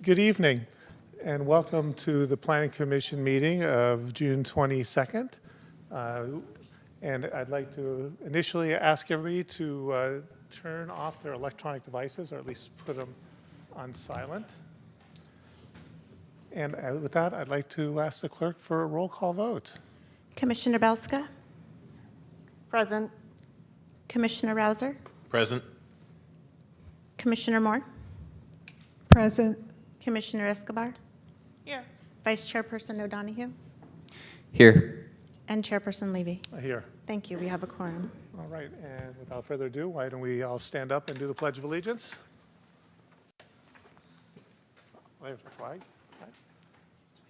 Good evening, and welcome to the Planning Commission meeting of June 22nd. And I'd like to initially ask everybody to turn off their electronic devices, or at least put them on silent. And with that, I'd like to ask the clerk for a roll call vote. Commissioner Belska? Present. Commissioner Rouser? Present. Commissioner Moore? Present. Commissioner Escobar? Here. Vice Chairperson O'Donoghue? Here. And Chairperson Levy? Here. Thank you. We have a quorum. All right, and without further ado, why don't we all stand up and do the Pledge of Allegiance? There's the flag. Right.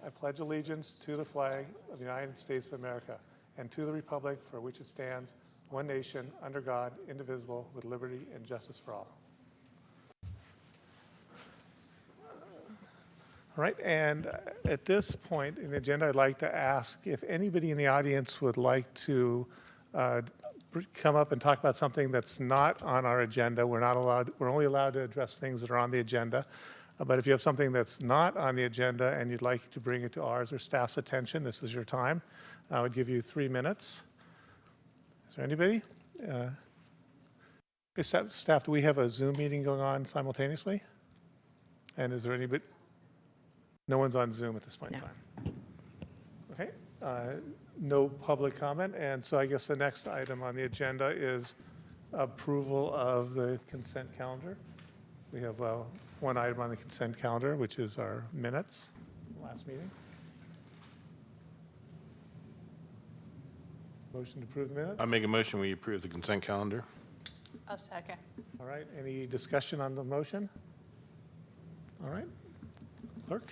I pledge allegiance to the flag of the United States of America and to the republic for which it stands, one nation, under God, indivisible, with liberty and justice for all. All right, and at this point in the agenda, I'd like to ask if anybody in the audience would like to come up and talk about something that's not on our agenda. We're only allowed to address things that are on the agenda. But if you have something that's not on the agenda and you'd like to bring it to ours or staff's attention, this is your time. I would give you 3 minutes. Is there anybody? Staff, do we have a Zoom meeting going on simultaneously? And is there anybody? No one's on Zoom at this point in time. Okay. No public comment. And so I guess the next item on the agenda is approval of the consent calendar. We have one item on the consent calendar, which is our minutes, last meeting. Motion to approve the minutes? I make a motion we approve the consent calendar. A second. All right, any discussion on the motion? All right, clerk?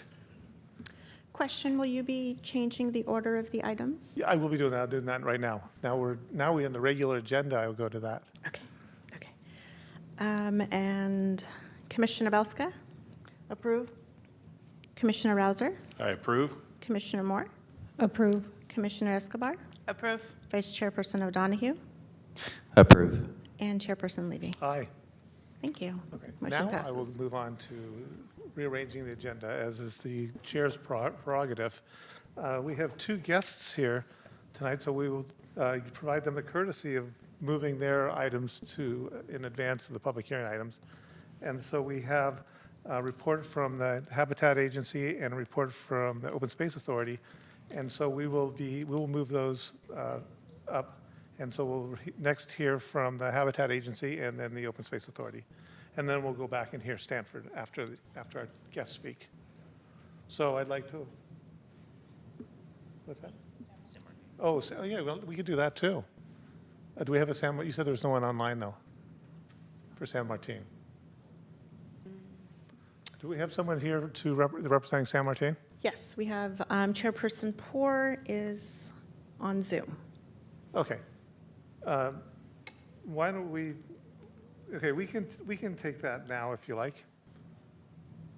Question, will you be changing the order of the items? Yeah, I will be doing that right now. Now we're in the regular agenda, I will go to that. Okay. Okay. And Commissioner Belska? Approve. Commissioner Rouser? I approve. Commissioner Moore? Approve. Commissioner Escobar? Approve. Vice Chairperson O'Donoghue? Approve. And Chairperson Levy? Aye. Thank you. Okay. Motion Now I will passes. move on to rearranging the agenda, as is the chair's prerogative. We have 2 guests here tonight, so we will provide them the courtesy of moving their items in advance of the public hearing items. And so we have a report from the Habitat Agency and a report from the Open Space Authority. And so we will move those up. And so we'll next hear from the Habitat Agency and then the Open Space Authority. And then we'll go back and hear Stanford after our guests speak. So I'd like to, what's that? Oh, yeah, well, we could do that too. Do we have a you said there was no one online though, for San Martin. Do we have someone here representing San Martin? Yes, we have Chairperson Poor is on Zoom. Okay. Why don't we, okay, we can take that now if you like.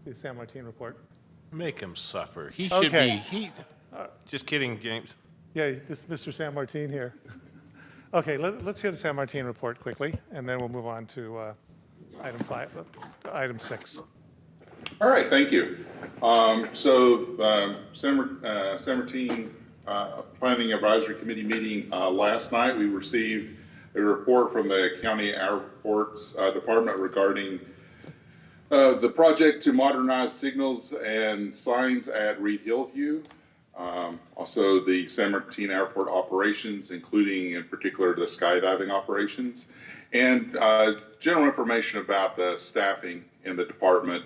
The San Martin report. Make him suffer. He should Okay. be, just kidding, James. Yeah, this is Mr. San Martin here. Okay, let's hear the San Martin report quickly, and then we'll move on to item 6. All right, thank you. San Martin Planning Advisory Committee meeting last night, we received a report from the County Airports Department regarding the project to modernize signals and signs at Reed Hillview. Also the San Martin Airport operations, including in particular the skydiving operations, and general information about the staffing in the department,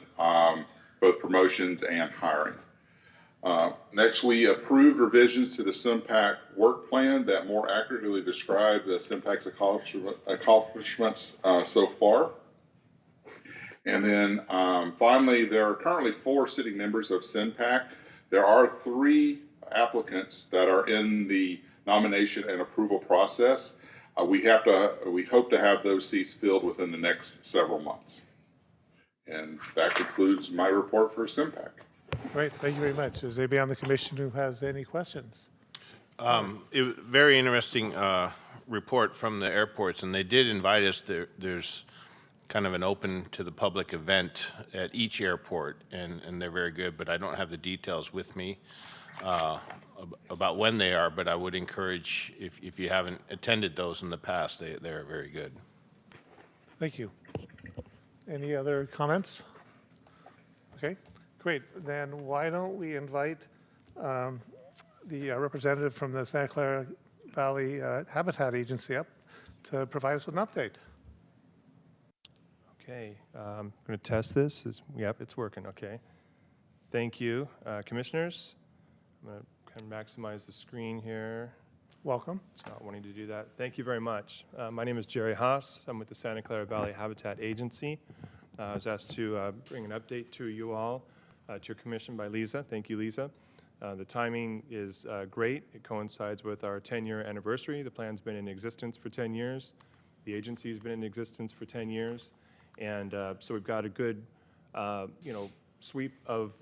both promotions and hiring. Next, we approved revisions to the SIMPAC work plan that more accurately describe the SIMPAC's accomplishments so far. And then finally, there are currently 4 sitting members of SIMPAC. There are 3 applicants that are in the nomination and approval process. We hope to have those seats filled within the next several months. And that concludes my report for SIMPAC. Great, thank you very much. Is anybody on the commission who has any questions? It was very interesting report from the airports, and they did invite us. There's kind of an open to the public event at each airport, and they're very good, but I don't have the details with me about when they are, but I would encourage, if you haven't attended those in the past, they're very good. Thank you. Any other comments? Okay, great. Then why don't we invite the representative from the Santa Clara Valley Habitat Agency up to provide us with an update. Okay, I'm going to test this. Yep, it's working. Okay. Thank you, commissioners. I'm going to kind of maximize the screen here. Welcome. It's not wanting to do that. Thank you very much. My name is Jerry Haas. I'm with the Santa Clara Valley Habitat Agency. I was asked to bring an update to you all, to your commission by Lisa. Thank you, Lisa. The timing is great. It coincides with our 10-year anniversary. The plan's been in existence for 10 years. The agency's been in existence for 10 years. And so we've got a good, sweep of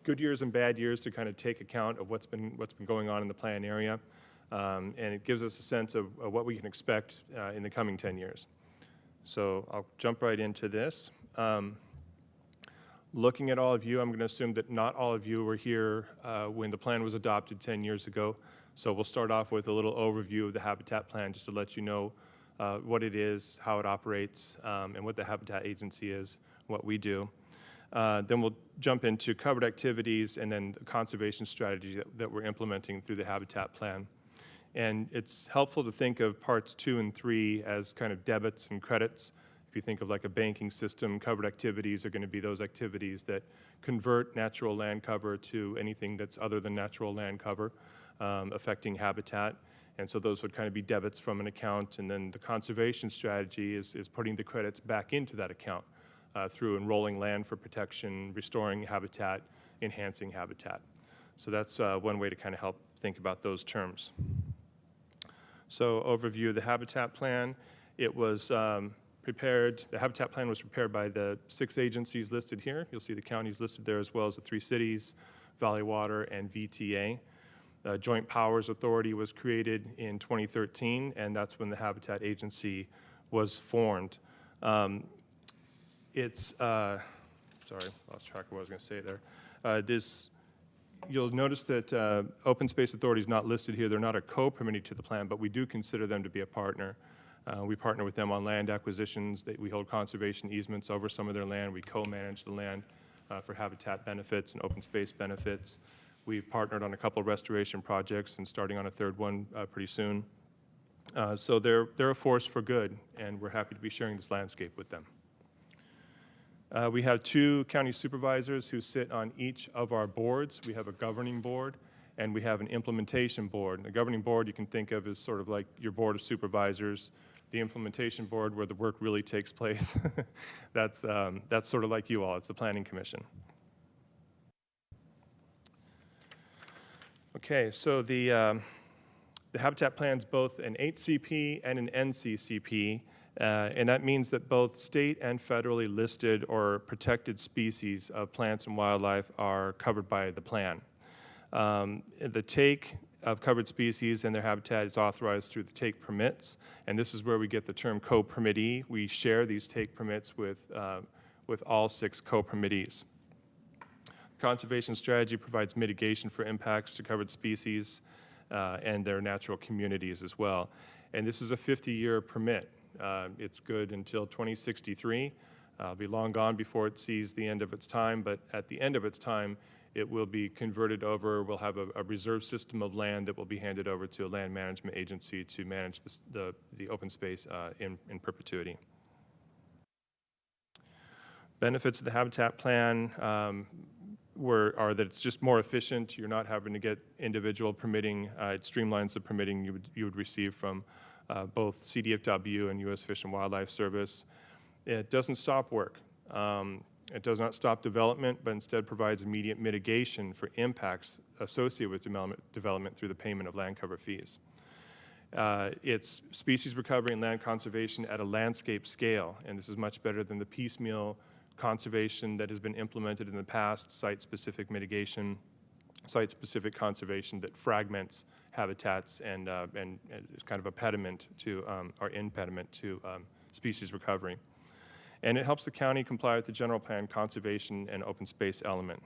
good years and bad years to kind of take account of what's been going on in the plan area. And it gives us a sense of what we can expect in the coming 10 years. So I'll jump right into this. Looking at all of you, I'm going to assume that not all of you were here when the plan was adopted 10 years ago. So we'll start off with a little overview of the Habitat Plan just to let you know what it is, how it operates, and what the Habitat Agency is, what we do. Then we'll jump into covered activities and then the conservation strategy that we're implementing through the Habitat Plan. And it's helpful to think of parts 2 and 3 as kind of debits and credits. If you think of like a banking system, covered activities are going to be those activities that convert natural land cover to anything that's other than natural land cover, affecting habitat. And so those would kind of be debits from an account. And then the conservation strategy is putting the credits back into that account through enrolling land for protection, restoring habitat, enhancing habitat. So that's one way to kind of help think about those terms. So overview of the Habitat Plan. It was prepared, the Habitat Plan was prepared by the 6 agencies listed here. You'll see the counties listed there as well as the 3 cities, Valley Water and VTA. Joint Powers Authority was created in 2013, and that's when the Habitat Agency was formed. Sorry, lost track of what I was going to say there. You'll notice that Open Space Authority is not listed here. They're not a co-permittee to the plan, but we do consider them to be a partner. We partner with them on land acquisitions. We hold conservation easements over some of their land. We co-manage the land for habitat benefits and open space benefits. We've partnered on a couple of restoration projects and starting on a 3rd one pretty soon. So they're a force for good, and we're happy to be sharing this landscape with them. We have 2 county supervisors who sit on each of our boards. We have a governing board and we have an implementation board. And the governing board you can think of as sort of like your board of supervisors. The implementation board where the work really takes place. That's sort of like you all. It's the Planning Commission. Okay, so the Habitat Plan's both an HCP and an NCCP. And that means that both state and federally listed or protected species of plants and wildlife are covered by the plan. The take of covered species and their habitat is authorized through the take permits, and this is where we get the term co-permittee. We share these take permits with all 6 co-permittees. Conservation strategy provides mitigation for impacts to covered species and their natural communities as well. And this is a 50-year permit. It's good until 2063. It'll be long gone before it sees the end of its time, but at the end of its time, it will be converted over. We'll have a reserve system of land that will be handed over to a land management agency to manage the open space in perpetuity. Benefits of the Habitat Plan are that it's just more efficient. You're not having to get individual permitting. It streamlines the permitting you would receive from both CDFW and U.S. Fish and Wildlife Service. It doesn't stop work. It does not stop development, but instead provides immediate mitigation for impacts associated with development through the payment of land cover fees. It's species recovery and land conservation at a landscape scale, and this is much better than the piecemeal conservation that has been implemented in the past, site-specific mitigation, site-specific conservation that fragments habitats and is kind of a pediment to, or impediment to species recovery. And it helps the county comply with the general plan conservation and open space element.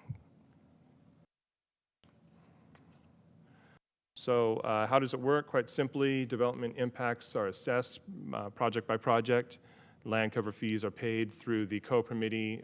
So how does it work? Quite simply, development impacts are assessed project by project. Land cover fees are paid through the co-permittee,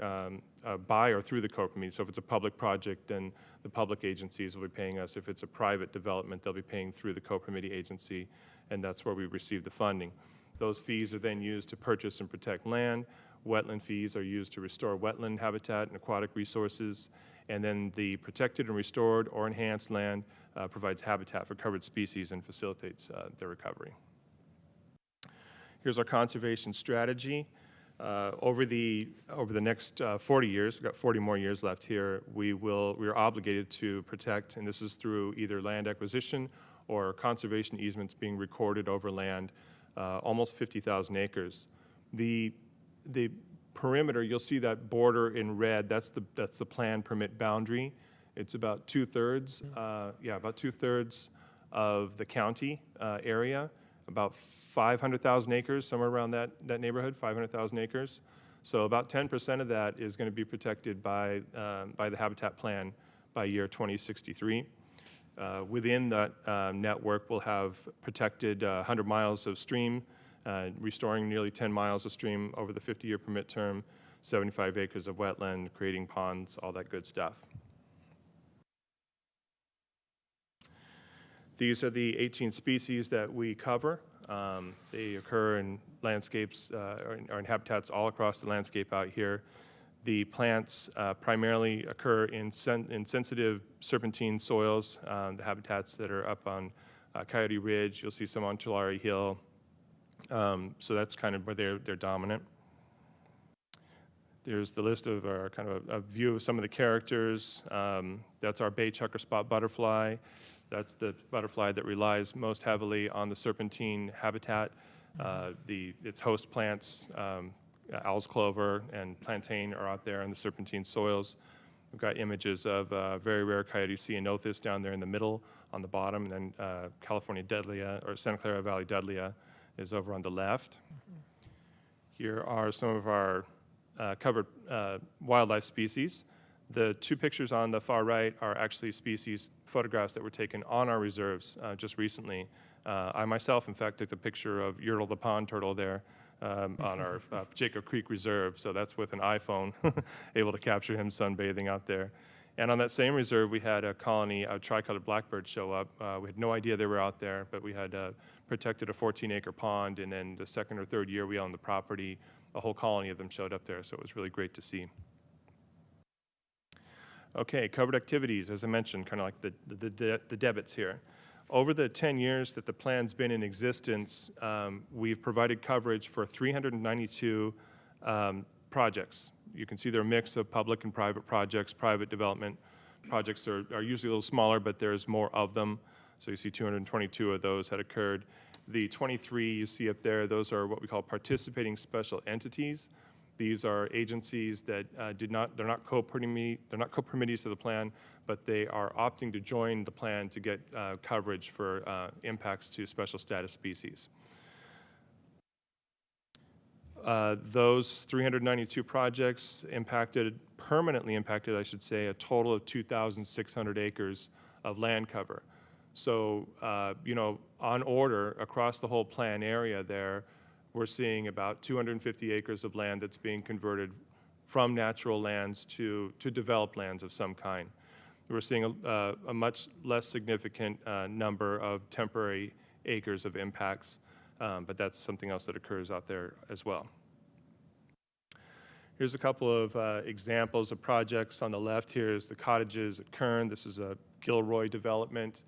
by or through the co-permittee. So if it's a public project, then the public agencies will be paying us. If it's a private development, they'll be paying through the co-permittee agency, and that's where we receive the funding. Those fees are then used to purchase and protect land. Wetland fees are used to restore wetland habitat and aquatic resources. And then the protected and restored or enhanced land provides habitat for covered species and facilitates their recovery. Here's our conservation strategy. Over the next 40 years, we've got 40 more years left here, we are obligated to protect, and this is through either land acquisition or conservation easements being recorded over land, almost 50,000 acres. The perimeter, you'll see that border in red, that's the plan permit boundary. It's about two-thirds of the county area, about 500,000 acres, somewhere around that neighborhood, 500,000 acres. So about 10% of that is going to be protected by the habitat plan by year 2063. Within that network, we'll have protected 100 miles of stream, restoring nearly 10 miles of stream over the 50-year permit term, 75 acres of wetland, creating ponds, all that good stuff. These are the 18 species that we cover. They occur in landscapes or in habitats all across the landscape out here. The plants primarily occur in sensitive serpentine soils, the habitats that are up on Coyote Ridge. You'll see some on Tulare Hill. So that's kind of where they're dominant. There's the list of our kind of a view of some of the characters. That's our bay chucker spot butterfly. That's the butterfly that relies most heavily on the serpentine habitat. Its host plants, owl's clover and plantain, are out there in the serpentine soils. We've got images of very rare Coyote ceanothus down there in the middle on the bottom, and then California Dudleya, or Santa Clara Valley Dudleya, is over on the left. Here are some of our covered wildlife species. The two pictures on the far right are actually species photographs that were taken on our reserves just recently. I myself, in fact, took a picture of Yertle the pond turtle there on our Jacob Creek Reserve, so that's with an iPhone, able to capture him sunbathing out there. And on that same reserve, we had a colony of tricolored blackbirds show up. We had no idea they were out there, but we had protected a 14-acre pond, and then the second or third year we owned the property, a whole colony of them showed up there, so it was really great to see. Okay, covered activities, as I mentioned, kind of like the debits here. Over the 10 years that the plan's been in existence, we've provided coverage for 392 projects. You can see they're a mix of public and private projects. Private development projects are usually a little smaller, but there's more of them. So you see 222 of those had occurred. The 23 you see up there, those are what we call participating special entities. These are agencies that they're not co-permittees to the plan, but they are opting to join the plan to get coverage for impacts to special status species. Those 392 projects permanently impacted, I should say, a total of 2,600 acres of land cover. So, on order across the whole plan area there, we're seeing about 250 acres of land that's being converted from natural lands to developed lands of some kind. We're seeing a much less significant number of temporary acres of impacts, but that's something else that occurs out there as well. Here's a couple of examples of projects. On the left here is the cottages at Kern. This is a Gilroy development.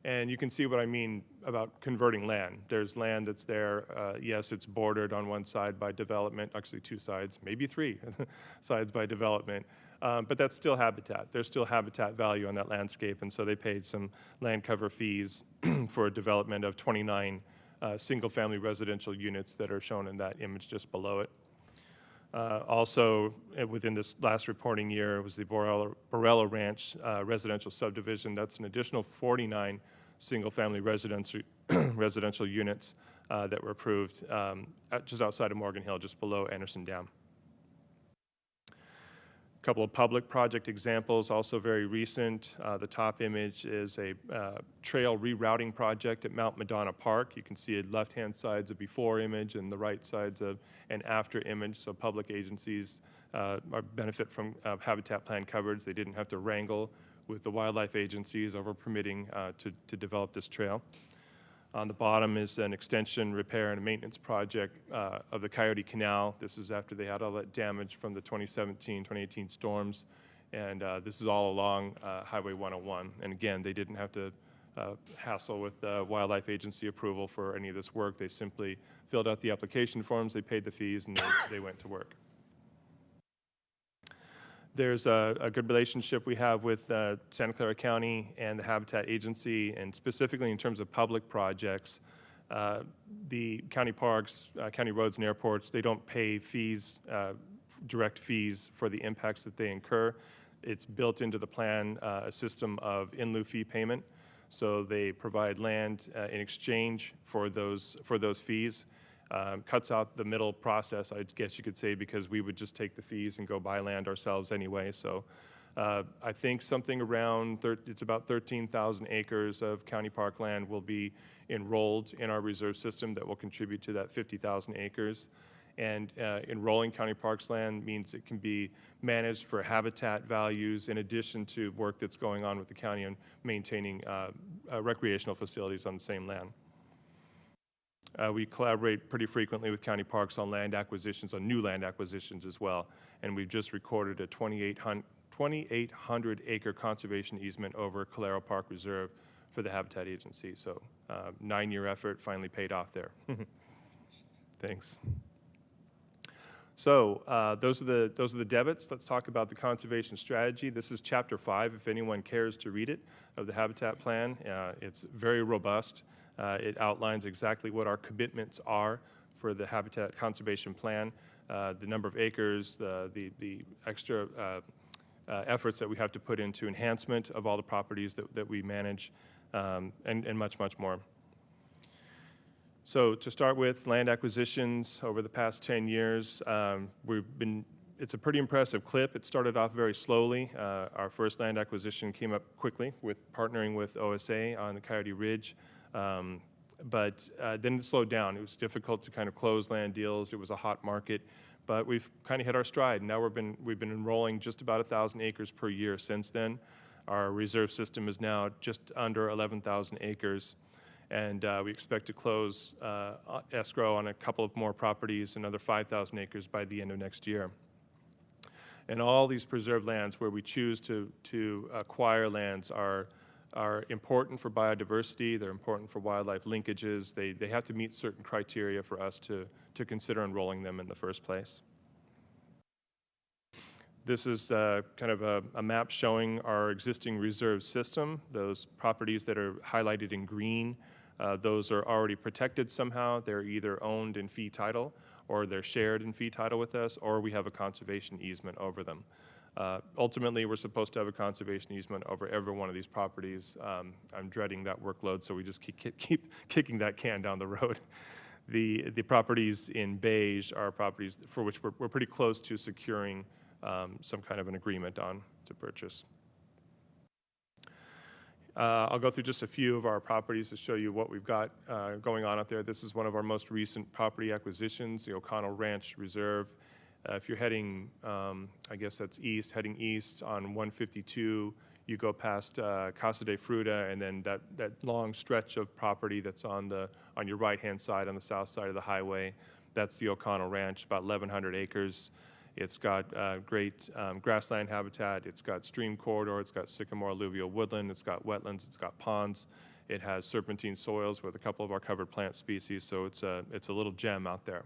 And you can see what I mean about converting land. There's land that's there. Yes, it's bordered on one side by development, actually two sides, maybe three sides by development. But that's still habitat. There's still habitat value on that landscape, and so they paid some land cover fees for a development of 29 single-family residential units that are shown in that image just below it. Also, within this last reporting year, it was the Borella Ranch residential subdivision. That's an additional 49 single-family residential units that were approved just outside of Morgan Hill, just below Anderson Dam. Couple of public project examples, also very recent. The top image is a trail rerouting project at Mount Madonna Park. You can see it left-hand side's a before image and the right side's an after image. So public agencies benefit from habitat plan coverage. They didn't have to wrangle with the wildlife agencies over permitting to develop this trail. On the bottom is an extension, repair, and maintenance project of the Coyote Canal. This is after they had all that damage from the 2017, 2018 storms. And this is all along Highway 101. And again, they didn't have to hassle with wildlife agency approval for any of this work. They simply filled out the application forms, they paid the fees, and they went to work. There's a good relationship we have with Santa Clara County and the Habitat Agency, and specifically in terms of public projects, the county parks, county roads and airports, they don't pay fees, direct fees for the impacts that they incur. It's built into the plan, a system of in lieu fee payment. So they provide land in exchange for those fees. Cuts out the middle process, I guess you could say, because we would just take the fees and go buy land ourselves anyway. So I think something around, it's about 13,000 acres of county park land will be enrolled in our reserve system that will contribute to that 50,000 acres. And enrolling county parks land means it can be managed for habitat values in addition to work that's going on with the county and maintaining recreational facilities on the same land. We collaborate pretty frequently with county parks on land acquisitions, on new land acquisitions as well. And we've just recorded a 2,800 acre conservation easement over Clara Park Reserve for the Habitat Agency. So 9-year effort finally paid off there. Thanks. So those are the debits. Let's talk about the conservation strategy. This is Chapter 5, if anyone cares to read it, of the Habitat Plan. It's very robust. It outlines exactly what our commitments are for the Habitat Conservation Plan, the number of acres, the extra efforts that we have to put into enhancement of all the properties that we manage, and much, much more. So to start with, land acquisitions over the past 10 years, it's a pretty impressive clip. It started off very slowly. Our first land acquisition came up quickly with partnering with OSA on the Coyote Ridge. But then it slowed down. It was difficult to kind of close land deals. It was a hot market, but we've kind of hit our stride. Now we've been enrolling just about 1,000 acres per year since then. Our reserve system is now just under 11,000 acres, and we expect to close escrow on a couple of more properties, another 5,000 acres by the end of next year. And all these preserved lands where we choose to acquire lands are important for biodiversity, they're important for wildlife linkages, they have to meet certain criteria for us to consider enrolling them in the first place. This is kind of a map showing our existing reserve system. Those properties that are highlighted in green, those are already protected somehow. They're either owned in fee title, or they're shared in fee title with us, or we have a conservation easement over them. Ultimately, we're supposed to have a conservation easement over every one of these properties. I'm dreading that workload, so we just keep kicking that can down the road. The properties in beige are properties for which we're pretty close to securing some kind of an agreement on to purchase. I'll go through just a few of our properties to show you what we've got going on out there. This is one of our most recent property acquisitions, the O'Connell Ranch Reserve. If you're heading, I guess that's east, heading east on 152, you go past Casa de Fruta, and then that long stretch of property that's on your right-hand side, on the south side of the highway, that's the O'Connell Ranch, about 1,100 acres. It's got great grassland habitat, it's got stream corridor, it's got sycamore alluvial woodland, it's got wetlands, it's got ponds. It has serpentine soils with a couple of our covered plant species, so it's a little gem out there.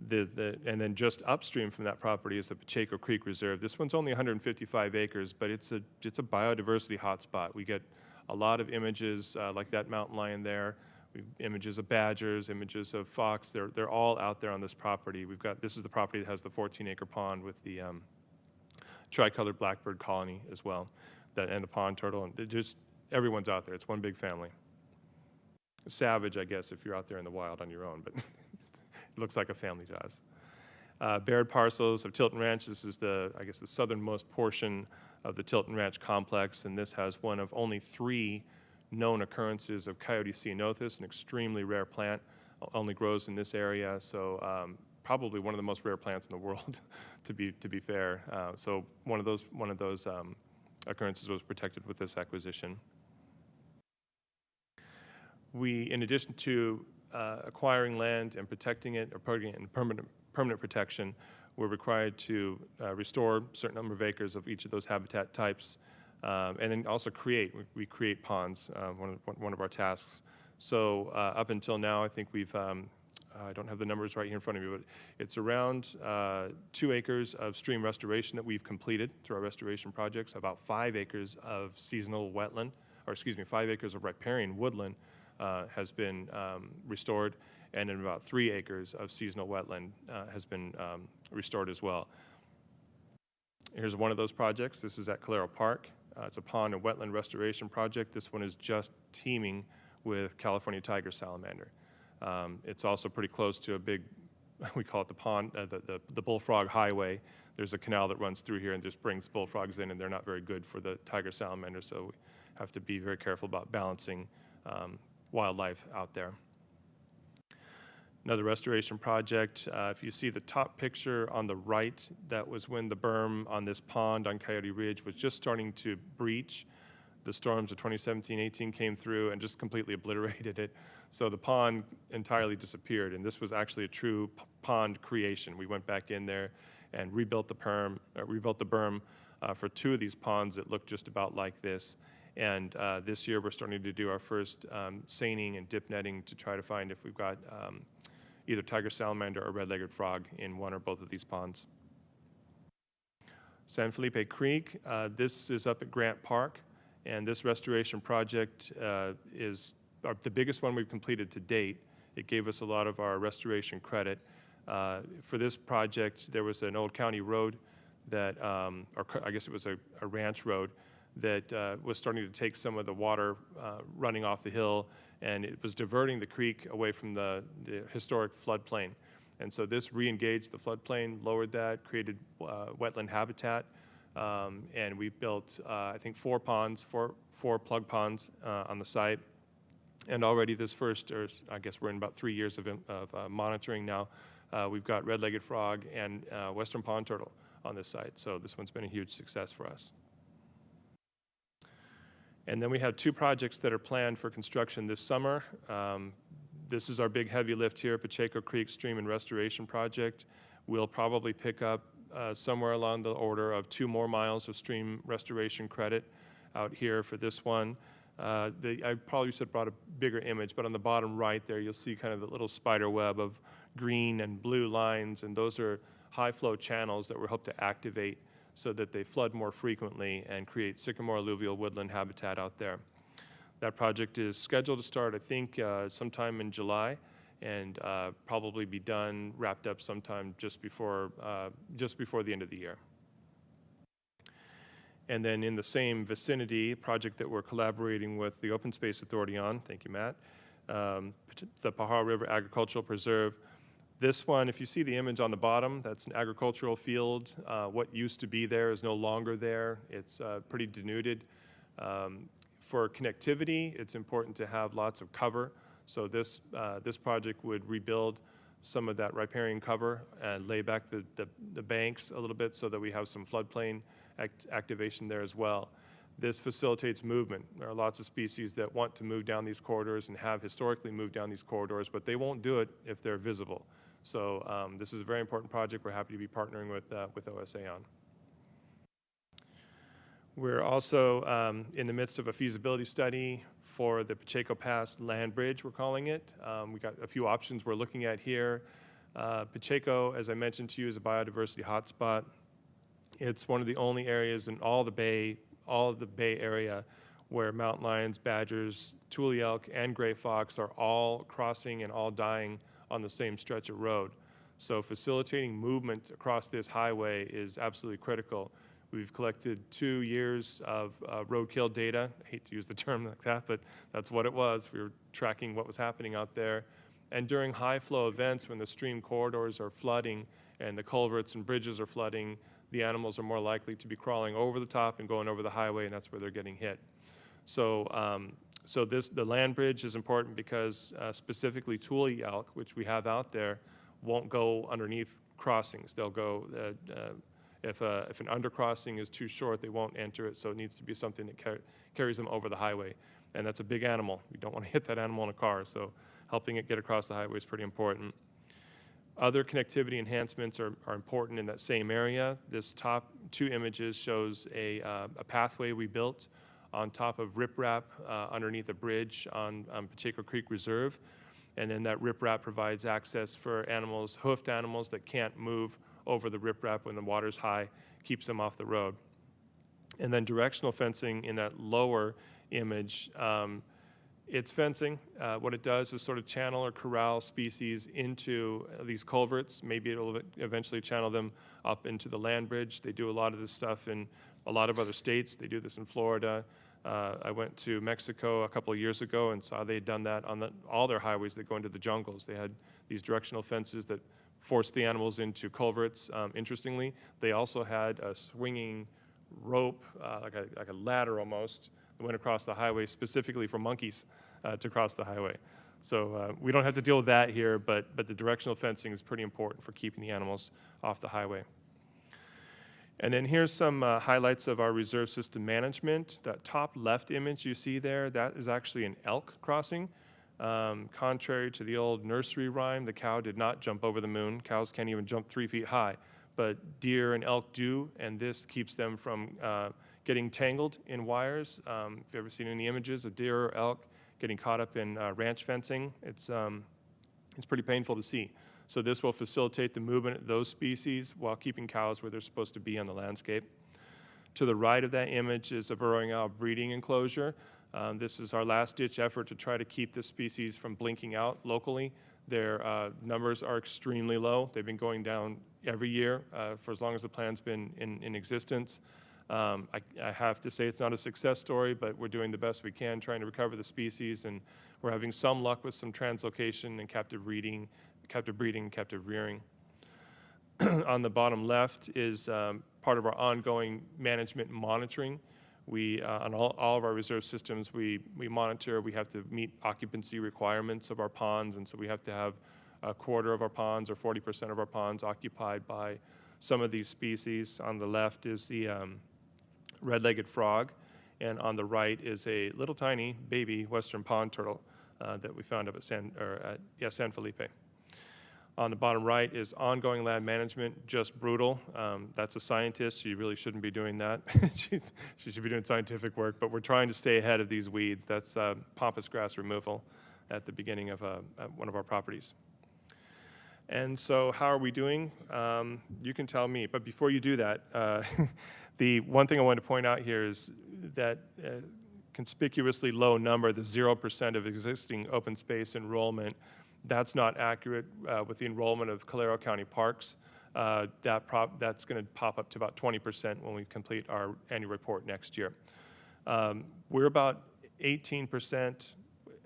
And then just upstream from that property is the Pacheco Creek Reserve. This one's only 155 acres, but it's a biodiversity hotspot. We get a lot of images like that mountain lion there, images of badgers, images of fox. They're all out there on this property. This is the property that has the 14-acre pond with the tricolored blackbird colony as well, and the pond turtle. And just everyone's out there. It's one big family. Savage, I guess, if you're out there in the wild on your own, but it looks like a family to us. Bared parcels of Tilton Ranch. This is I guess, the southernmost portion of the Tilton Ranch complex, and this has one of only 3 known occurrences of Coyote ceanothus, an extremely rare plant, only grows in this area, so probably one of the most rare plants in the world, to be fair. So one of those occurrences was protected with this acquisition. We, in addition to acquiring land and protecting it or putting it in permanent protection, we're required to restore a certain number of acres of each of those habitat types, and then also we create ponds, one of our tasks. So up until now, I think we've, I don't have the numbers right here in front of me, but it's around 2 acres of stream restoration that we've completed through our restoration projects, about 5 acres of seasonal wetland, or excuse me, 5 acres of riparian woodland has been restored, and then about 3 acres of seasonal wetland has been restored as well. Here's one of those projects. This is at Clara Park. It's a pond and wetland restoration project. This one is just teeming with California tiger salamander. It's also pretty close to a big, we call it the pond, the bullfrog highway. There's a canal that runs through here and just brings bullfrogs in, and they're not very good for the tiger salamander, so we have to be very careful about balancing wildlife out there. Another restoration project, if you see the top picture on the right, that was when the berm on this pond on Coyote Ridge was just starting to breach. The storms of 2017-18 came through and just completely obliterated it. So the pond entirely disappeared, and this was actually a true pond creation. We went back in there and rebuilt the berm for 2 of these ponds that looked just about like this. And this year we're starting to do our first seining and dip netting to try to find if we've got either tiger salamander or red-legged frog in one or both of these ponds. San Felipe Creek, this is up at Grant Park, and this restoration project is the biggest one we've completed to date. It gave us a lot of our restoration credit. For this project, there was an old county road that, or I guess it was a ranch road, that was starting to take some of the water running off the hill, and it was diverting the creek away from the historic floodplain. And so this re-engaged the floodplain, lowered that, created wetland habitat, and we built, I think, 4 ponds, four plug ponds on the site. And already this first, or I guess we're in about 3 years of monitoring now, we've got red-legged frog and western pond turtle on this site. So this one's been a huge success for us. And then we have 2 projects that are planned for construction this summer. This is our big heavy lift here, Pacheco Creek Stream and Restoration Project. We'll probably pick up somewhere along the order of 2 more miles of stream restoration credit out here for this one. I probably should have brought a bigger image, but on the bottom right there, you'll see kind of the little spider web of green and blue lines, and those are high flow channels that we hope to activate so that they flood more frequently and create sycamore alluvial woodland habitat out there. That project is scheduled to start, I think, sometime in July, and probably be done, wrapped up sometime just before the end of the year. And then in the same vicinity, project that we're collaborating with the Open Space Authority on, thank you, Matt, the Pajaro River Agricultural Preserve. This one, if you see the image on the bottom, that's an agricultural field. What used to be there is no longer there. It's pretty denuded. For connectivity, it's important to have lots of cover. So this project would rebuild some of that riparian cover and lay back the banks a little bit so that we have some floodplain activation there as well. This facilitates movement. There are lots of species that want to move down these corridors and have historically moved down these corridors, but they won't do it if they're visible. So this is a very important project we're happy to be partnering with OSA on. We're also in the midst of a feasibility study for the Pacheco Pass land bridge, we're calling it. We got a few options we're looking at here. Pacheco, as I mentioned to you, is a biodiversity hotspot. It's one of the only areas in all of the Bay Area where mountain lions, badgers, tule elk, and gray fox are all crossing and all dying on the same stretch of road. So facilitating movement across this highway is absolutely critical. We've collected 2 years of roadkill data. I hate to use the term like that, but that's what it was. We were tracking what was happening out there. And during high flow events, when the stream corridors are flooding and the culverts and bridges are flooding, the animals are more likely to be crawling over the top and going over the highway, and that's where they're getting hit. So, the land bridge is important because specifically Thule elk, which we have out there, won't go underneath crossings. They'll go, if an undercrossing is too short, they won't enter it, so it needs to be something that carries them over the highway. And that's a big animal. You don't want to hit that animal in a car, so helping it get across the highway is pretty important. Other connectivity enhancements are important in that same area. This top two images shows a pathway we built on top of riprap underneath a bridge on Pacheco Creek Reserve. And then that riprap provides access for animals, hoofed animals that can't move over the riprap when the water's high, keeps them off the road. And then directional fencing in that lower image, it's fencing. What it does is sort of channel or corral species into these culverts. Maybe it'll eventually channel them up into the land bridge. They do a lot of this stuff in a lot of other states. They do this in Florida. I went to Mexico a couple of years ago and saw they'd done that on all their highways that go into the jungles. They had these directional fences that forced the animals into culverts. Interestingly, they also had a swinging rope, like a ladder almost, that went across the highway specifically for monkeys to cross the highway. So we don't have to deal with that here, but the directional fencing is pretty important for keeping the animals off the highway. And then here's some highlights of our reserve system management. That top left image you see there, that is actually an elk crossing. Contrary to the old nursery rhyme, the cow did not jump over the moon. Cows can't even jump 3 feet high, but deer and elk do, and this keeps them from getting tangled in wires. If you've ever seen any images of deer or elk getting caught up in ranch fencing, it's pretty painful to see. So this will facilitate the movement of those species while keeping cows where they're supposed to be on the landscape. To the right of that image is a burrowing owl breeding enclosure. This is our last-ditch effort to try to keep this species from blinking out locally. Their numbers are extremely low. They've been going down every year for as long as the plan's been in existence. I have to say it's not a success story, but we're doing the best we can trying to recover the species, and we're having some luck with some translocation and captive breeding, captive rearing. On the bottom left is part of our ongoing management and monitoring. We, on all of our reserve systems, we monitor. We have to meet occupancy requirements of our ponds, and so we have to have a quarter of our ponds or 40% of our ponds occupied by some of these species. On the left is the red-legged frog, and on the right is a little tiny baby western pond turtle that we found up at San Felipe. On the bottom right is ongoing land management, just brutal. That's a scientist. She really shouldn't be doing that. She should be doing scientific work, but we're trying to stay ahead of these weeds. That's pampas grass removal at the beginning of one of our properties. And so how are we doing? You can tell me, but before you do that, the one thing I want to point out here is that conspicuously low number, the 0% of existing open space enrollment. That's not accurate with the enrollment of Calero County parks. That's going to pop up to about 20% when we complete our annual report next year. We're about 18%.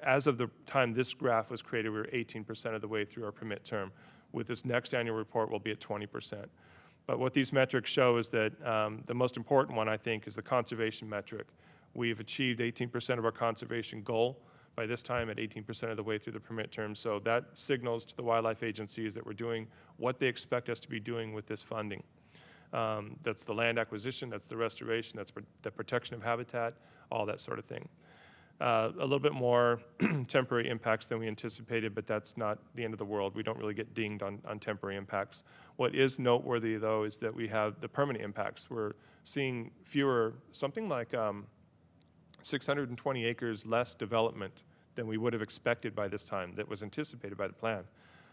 As of the time this graph was created, we were 18% of the way through our permit term. With this next annual report, we'll be at 20%. But what these metrics show is that the most important one, I think, is the conservation metric. We've achieved 18% of our conservation goal by this time at 18% of the way through the permit term. So that signals to the wildlife agencies that we're doing what they expect us to be doing with this funding. That's the land acquisition, that's the restoration, that's the protection of habitat, all that sort of thing. A little bit more temporary impacts than we anticipated, but that's not the end of the world. We don't really get dinged on temporary impacts. What is noteworthy, though, is that we have the permanent impacts. We're seeing fewer, something like 620 acres less development than we would have expected by this time that was anticipated by the plan.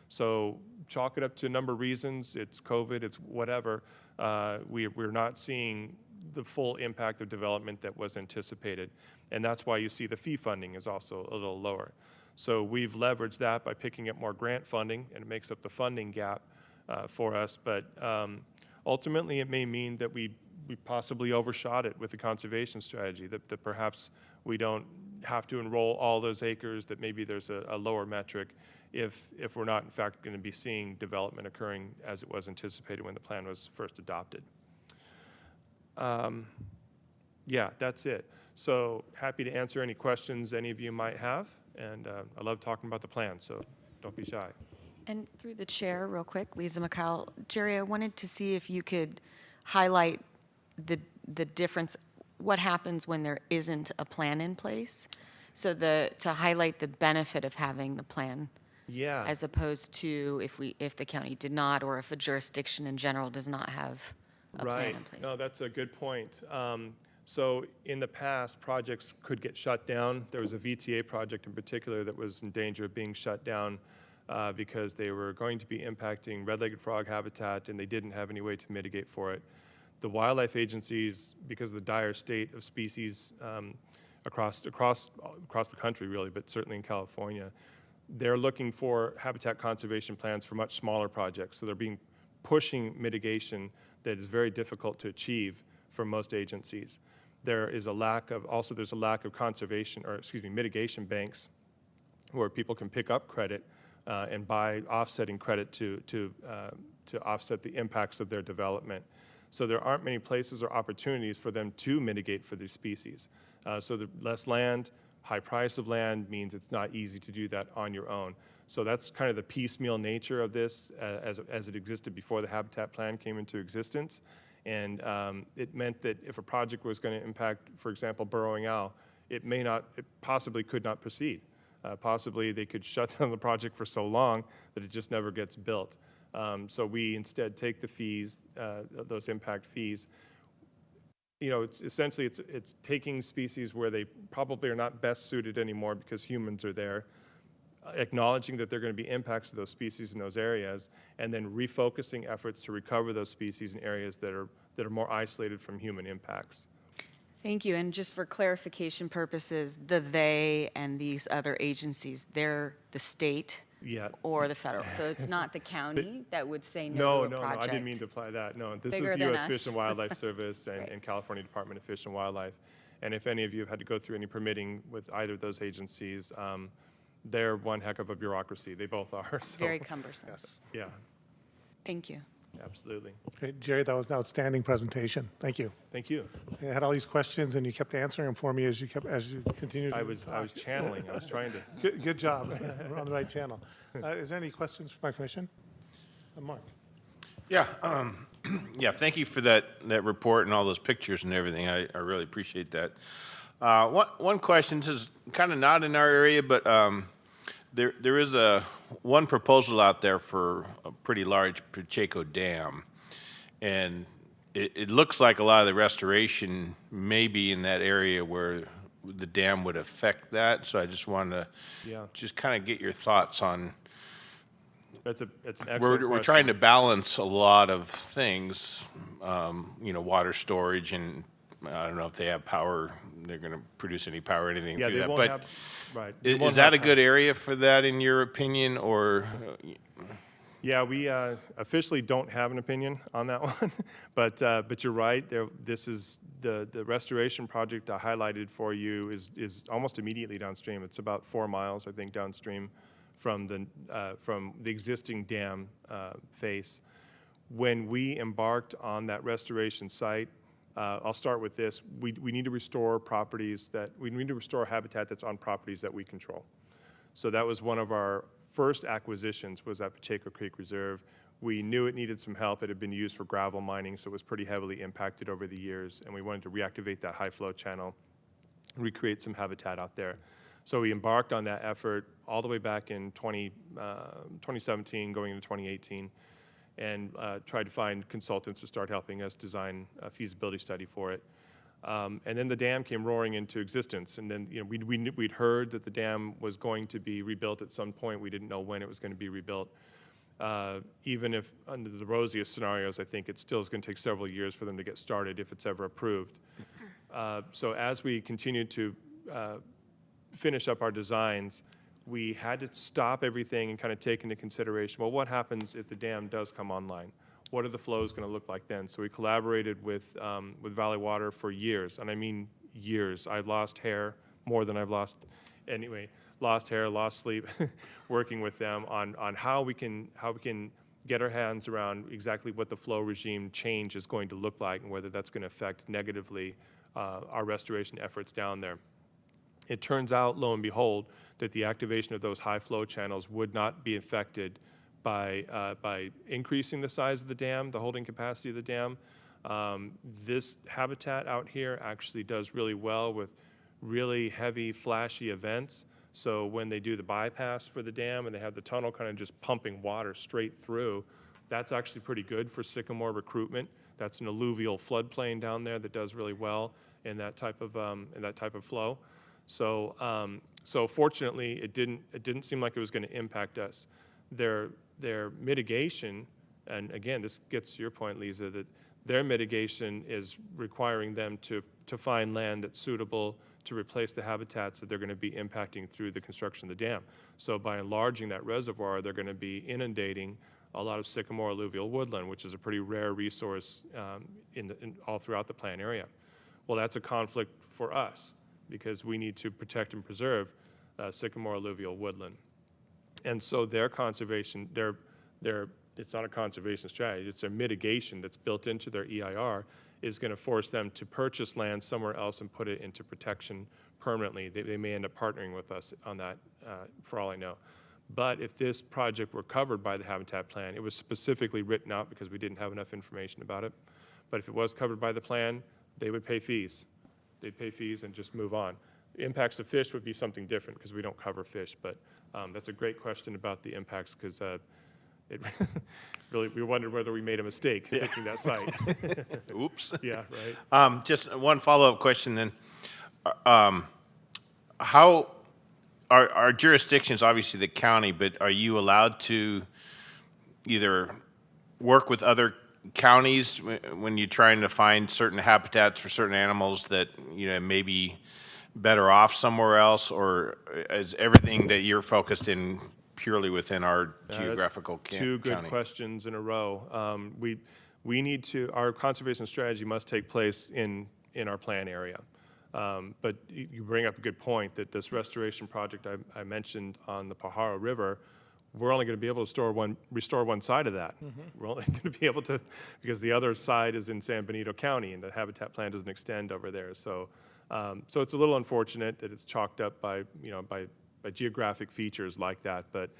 So chalk it up to a number of reasons. It's COVID, it's whatever. We're not seeing the full impact of development that was anticipated. And that's why you see the fee funding is also a little lower. So we've leveraged that by picking up more grant funding, and it makes up the funding gap for us. But ultimately, it may mean that we possibly overshot it with the conservation strategy, that perhaps we don't have to enroll all those acres, that maybe there's a lower metric. if we're not in fact going to be seeing development occurring as it was anticipated when the plan was first adopted. Yeah, that's it. So happy to answer any questions any of you might have, and I love talking about the plan, so don't be shy. And through the chair, real quick, Lisa McCall. Jerry, I wanted to see if you could highlight the difference, what happens when there isn't a plan in place? So to highlight the benefit of having the plan Yeah. as opposed to if the county did not, or if a jurisdiction in general does not have a plan in place. No, that's a good point. So in the past, projects could get shut down. There was a VTA project in particular that was in danger of being shut down because they were going to be impacting red-legged frog habitat, and they didn't have any way to mitigate for it. The wildlife agencies, because of the dire state of species across the country, really, but certainly in California, they're looking for habitat conservation plans for much smaller projects. So they're pushing mitigation that is very difficult to achieve for most agencies. There's a lack of mitigation banks where people can pick up credit and buy offsetting credit to offset the impacts of their development. So there aren't many places or opportunities for them to mitigate for these species. So the less land, high price of land means it's not easy to do that on your own. So that's kind of the piecemeal nature of this as it existed before the habitat plan came into existence. And it meant that if a project was going to impact, for example, burrowing owl, it possibly could not proceed. Possibly they could shut down the project for so long that it just never gets built. So we instead take the fees, those impact fees. You know, it's taking species where they probably are not best suited anymore because humans are there, acknowledging that there are going to be impacts to those species in those areas, and then refocusing efforts to recover those species in areas that are more isolated from human impacts. Thank you. And just for clarification purposes, they and these other agencies, they're the state Yeah. or the federal. So it's not the county that would say no to a No, project. I didn't mean to apply that. No, this Bigger is the than U.S. us. Fish and Wildlife Service Right. and California Department of Fish and Wildlife. And if any of you have had to go through any permitting with either of those agencies, they're one heck of a bureaucracy. They both are. So, Very cumbersome. Yes. yeah, Thank you. absolutely. Okay, Jerry, that was an outstanding presentation. Thank you. Thank you. You had all these questions, and you kept answering them for me as you continued. I was channeling. I was trying to. Good job. We're on the right channel. Is there any questions from our commission? Mark? Yeah, yeah, thank you for that report and all those pictures and everything. I really appreciate that. One question, this is kind of not in our area, but there is one proposal out there for a pretty large Pacheco Dam. And it looks like a lot of the restoration may be in that area where the dam would affect that. So I just wanted Yeah. to just kind of get your thoughts on. That's an excellent We're question. trying to balance a lot of things, water storage, and I don't know if they have power, they're going to produce any power or anything Yeah, through they that. won't But have. Right. They is won't that have a good power. area for that, in your opinion, or? Yeah, we officially don't have an opinion on that one, but you're right. This is the restoration project I highlighted for you is almost immediately downstream. It's about 4 miles, I think, downstream from the existing dam face. When we embarked on that restoration site, I'll start with this. We need to restore habitat that's on properties that we control. So that was one of our first acquisitions, was that Pacheco Creek Reserve. We knew it needed some help. It had been used for gravel mining, so it was pretty heavily impacted over the years, and we wanted to reactivate that high flow channel, recreate some habitat out there. So we embarked on that effort all the way back in 2017, going into 2018, and tried to find consultants to start helping us design a feasibility study for it. And then the dam came roaring into existence, and then we'd heard that the dam was going to be rebuilt at some point. We didn't know when it was going to be rebuilt. Even if under the rosiest scenarios, I think it still is going to take several years for them to get started if it's ever approved. So as we continued to finish up our designs, we had to stop everything and kind of take into consideration, well, what happens if the dam does come online? What are the flows going to look like then? So we collaborated with Valley Water for years, and I mean years. I've lost hair more than I've lost anyway, lost hair, lost sleep, working with them on how we can get our hands around exactly what the flow regime change is going to look like and whether that's going to affect negatively our restoration efforts down there. It turns out, lo and behold, that the activation of those high flow channels would not be affected by increasing the size of the dam, the holding capacity of the dam. This habitat out here actually does really well with really heavy, flashy events. So when they do the bypass for the dam and they have the tunnel kind of just pumping water straight through, that's actually pretty good for sycamore recruitment. That's an alluvial floodplain down there that does really well in that type of flow. So so fortunately, it didn't seem like it was going to impact us. Their mitigation, and again, this gets to your point, Lisa, that their mitigation is requiring them to find land that's suitable to replace the habitats that they're going to be impacting through the construction of the dam. So by enlarging that reservoir, they're going to be inundating a lot of sycamore alluvial woodland, which is a pretty rare resource in all throughout the plan area. Well, that's a conflict for us because we need to protect and preserve sycamore alluvial woodland. And so their conservation, it's not a conservation strategy, it's a mitigation that's built into their EIR is going to force them to purchase land somewhere else and put it into protection permanently. They may end up partnering with us on that, for all I know. But if this project were covered by the habitat plan, it was specifically written out because we didn't have enough information about it. But if it was covered by the plan, they would pay fees. They'd pay fees and just move on. Impacts to fish would be something different because we don't cover fish. But that's a great question about the impacts because it really, we wondered whether we made a mistake picking that site. Oops. Yeah, right. Just one follow-up question then. How our jurisdiction's obviously the county, but are you allowed to either work with other counties when you're trying to find certain habitats for certain animals that, you know, may be better off somewhere else, or is everything that you're focused in purely within our geographical county? Two good questions in a row. We need to, our conservation strategy must take place in our plan area. But you bring up a good point that this restoration project I mentioned on the Pajaro River, we're only going to be able to restore one side of that. We're only going to be able to, because the other side is in San Benito County and the habitat plan doesn't extend over there. So, so it's a little unfortunate that it's chalked up by, by geographic features like that. But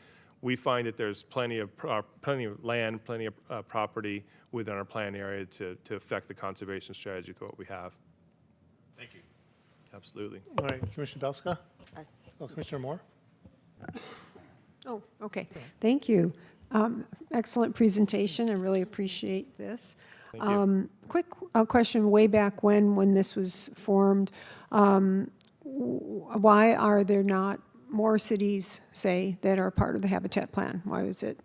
we find that there's plenty of land, plenty of property within our plan area to affect the conservation strategy with what we have. Thank you. Absolutely. All right, Commissioner Belska? Oh, Commissioner Moore? Oh, okay. Thank you. Excellent presentation. I really appreciate this. Thank you. Quick question, way back when this was formed, why are there not more cities, say, that are part of the habitat plan? Why was it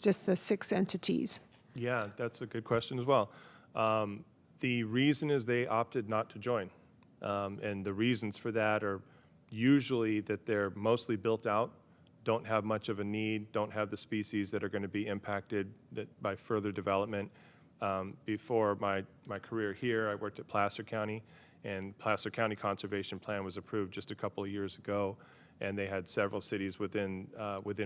just the 6 entities? Yeah, that's a good question as well. The reason is they opted not to join. And the reasons for that are usually that they're mostly built out, don't have much of a need, don't have the species that are going to be impacted by further development. Before my career here, I worked at Placer County, and Placer County Conservation Plan was approved just a couple of years ago, and they had several cities within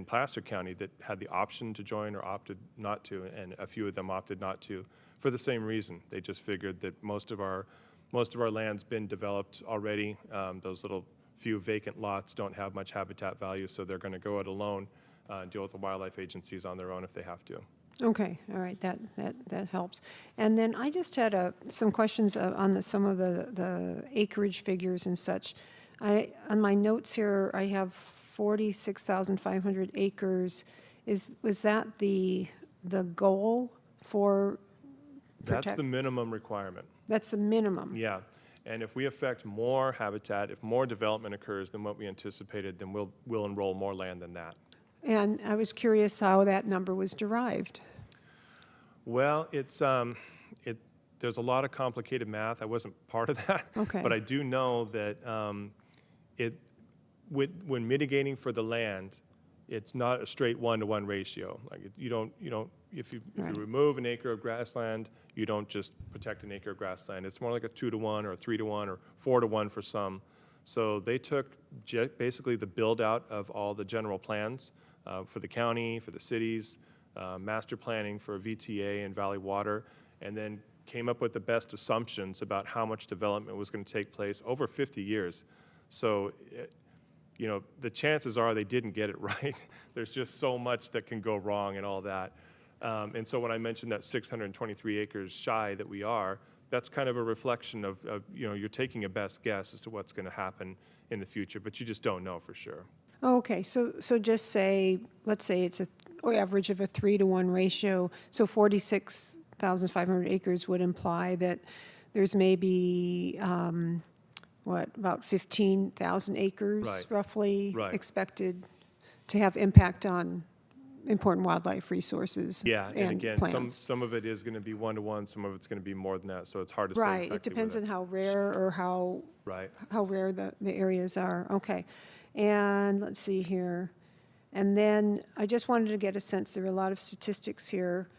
Placer County that had the option to join or opted not to, and a few of them opted not to for the same reason. They just figured that most of our land's been developed already. Those little few vacant lots don't have much habitat value, so they're going to go it alone, deal with the wildlife agencies on their own if they have to. Okay, all right, that helps. And then I just had some questions on some of the acreage figures and such. On my notes here, I have 46,500 acres. Was that the goal for? That's the minimum requirement. That's the minimum? Yeah, and if we affect more habitat, if more development occurs than what we anticipated, then we'll enroll more land than that. And I was curious how that number was derived. Well, it's there's a lot of complicated math. I wasn't part of that. Okay. But I do know that when mitigating for the land, it's not a straight 1-to-1 ratio. Like you don't if you remove an acre of grassland, you don't just protect an acre of grassland. It's more like a 2-to-1 or a 3-to-1 or 4-to-1 for some. So they took basically the build-out of all the general plans for the county, for the cities, master planning for VTA and Valley Water, and then came up with the best assumptions about how much development was going to take place over 50 years. So, the chances are they didn't get it right. There's just so much that can go wrong and all that. And so when I mentioned that 623 acres shy that we are, that's kind of a reflection of you're taking a best guess as to what's going to happen in the future, but you just don't know for sure. Okay, so just say, let's say it's or average of a 3-to-1 ratio, so 46,500 acres would imply that there's maybe, about 15,000 acres Right. roughly Right. expected to have impact on important wildlife resources Yeah, and again, plants. some of it is going to be 1-to-1, some of it's going to be more than that, so it's hard to say Right, exactly it depends where on how rare or Right. how rare the areas are. Okay. And let's see here. And then I just wanted to get a sense, there are a lot of statistics here,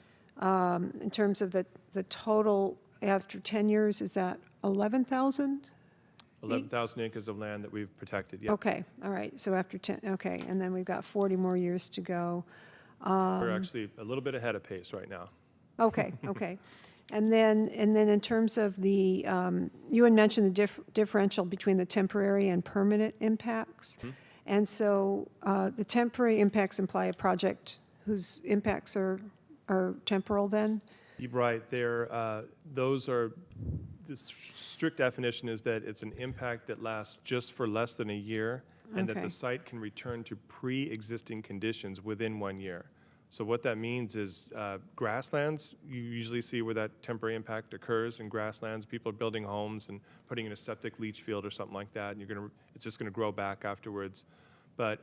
in terms of the total after 10 years, is that 11,000? 11,000 acres of land that we've protected, yeah. Okay, all right, so after 10, okay, and then we've got 40 more years to go. We're actually a little bit ahead of pace right now. Okay, okay. And then in terms of the, you had mentioned the differential between the temporary and permanent impacts. And so the temporary impacts imply a project whose impacts are temporal then? You're right, those are, the strict definition is that it's an impact that lasts just for less than a year, and that Okay. the site can return to pre-existing conditions within 1 year. So what that means is grasslands, you usually see where that temporary impact occurs in grasslands. People are building homes and putting in a septic leach field or something like that, and it's just gonna grow back afterwards. But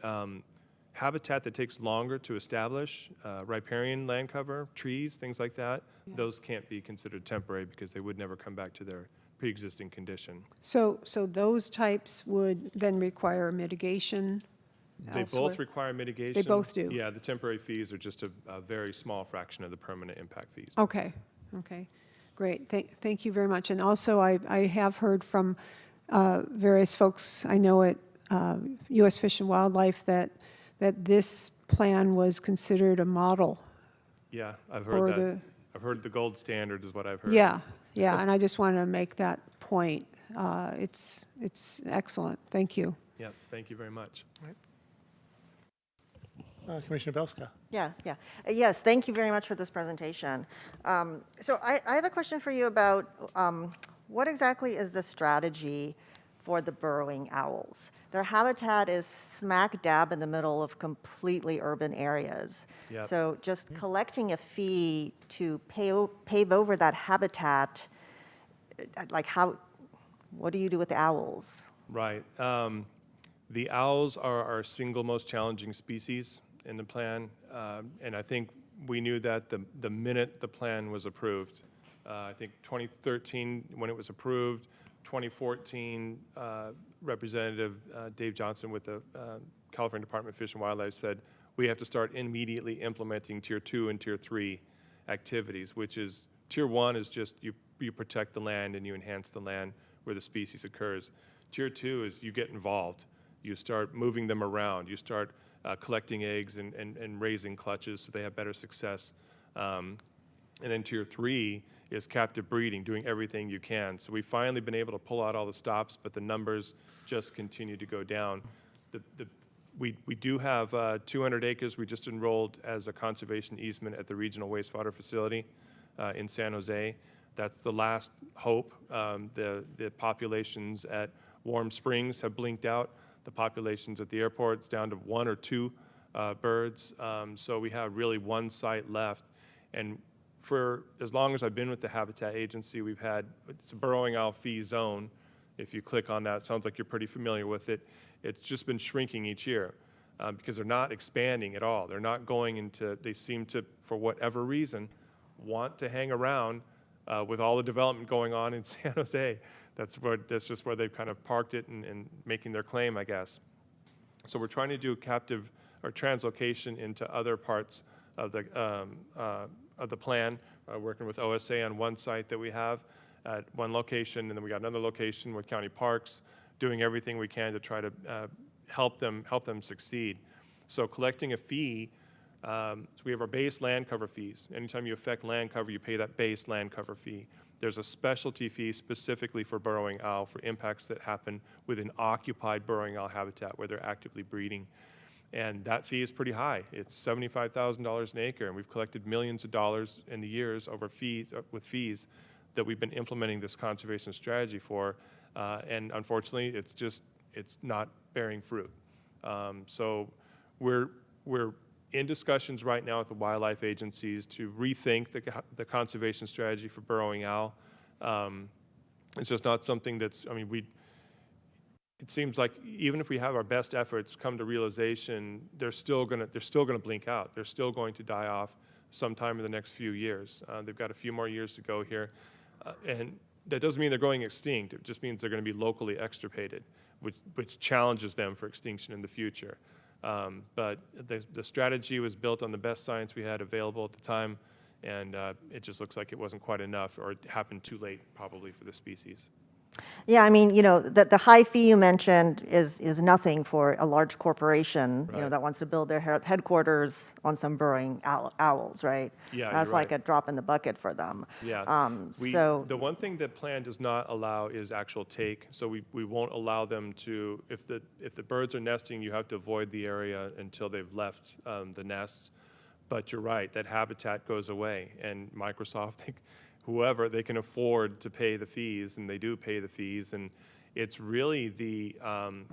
habitat that takes longer to establish, riparian land cover, trees, things like that, those can't be considered temporary because they would never come back to their pre-existing condition. So those types would then require mitigation They elsewhere? both require mitigation. both do? Yeah, the temporary fees are just a very small fraction of the permanent impact fees. Okay, okay, great. Thank you very much. And also, I have heard from various folks I know at U.S. Fish and Wildlife that this plan was considered a model. Yeah, I've Or heard that. the- I've heard the gold standard is what I've heard. Yeah, yeah, and I just wanted to make that point. It's excellent. Thank you. Yeah, thank you very much. Commissioner Belska. Yes, thank you very much for this presentation. So I have a question for you about what exactly is the strategy for the burrowing owls? Their habitat is smack dab in the middle of completely urban areas. Yep. So just collecting a fee to pave over that habitat, what do you do with the owls? Right. The owls are our single most challenging species in the plan, and I think we knew that the minute the plan was approved. I think 2013, when it was approved, 2014, Representative Dave Johnson with the California Department of Fish and Wildlife said, we have to start immediately implementing Tier 2 and Tier 3 activities, which is, Tier 1 is just you protect the land and you enhance the land where the species occurs. Tier 2 is you get involved. You start moving them around. You start collecting eggs and raising clutches so they have better success. And then Tier 3 is captive breeding, doing everything you can. So we've finally been able to pull out all the stops, but the numbers just continue to go down. We do have 200 acres we just enrolled as a conservation easement at the regional wastewater facility in San Jose. That's the last hope. The populations at Warm Springs have blinked out. The populations at the airport's down to 1 or 2 birds. So we have really one site left. And for as long as I've been with the Habitat Agency, we've had, it's a burrowing owl fee zone. If you click on that, it sounds like you're pretty familiar with it. It's just been shrinking each year because they're not expanding at all. They're not going into, they seem to, for whatever reason, want to hang around with all the development going on in San Jose. That's just where they've kind of parked it and making their claim, I guess. So we're trying to do captive or translocation into other parts of the plan, working with OSA on one site that we have at one location, and then we got another location with county parks, doing everything we can to try to help them succeed. So collecting a fee, so we have our base land cover fees. Anytime you affect land cover, you pay that base land cover fee. There's a specialty fee specifically for burrowing owl for impacts that happen within occupied burrowing owl habitat where they're actively breeding. And that fee is pretty high. It's $75,000 an acre, and we've collected millions of dollars in the years over fees, with fees that we've been implementing this conservation strategy for. And unfortunately, it's not bearing fruit. So we're in discussions right now with the wildlife agencies to rethink the conservation strategy for burrowing owl. It's just not something that's, I mean, it seems like even if we have our best efforts come to realization, they're still gonna blink out. They're still going to die off sometime in the next few years. They've got a few more years to go here. And that doesn't mean they're going extinct. It just means they're gonna be locally extirpated, which challenges them for extinction in the future. But the strategy was built on the best science we had available at the time, and it just looks like it wasn't quite enough, or it happened too late probably for the species. Yeah, I mean, the high fee you mentioned is nothing for a large corporation, Right. that wants to build their headquarters on some burrowing owls, right? Yeah, That's you're like right. a drop in the bucket for them. Yeah. So, The one thing that plan does not allow is actual take. So we won't allow them to, if the birds are nesting, you have to avoid the area until they've left the nests. But you're right, that habitat goes away. And Microsoft, whoever, they can afford to pay the fees, and they do pay the fees. And it's really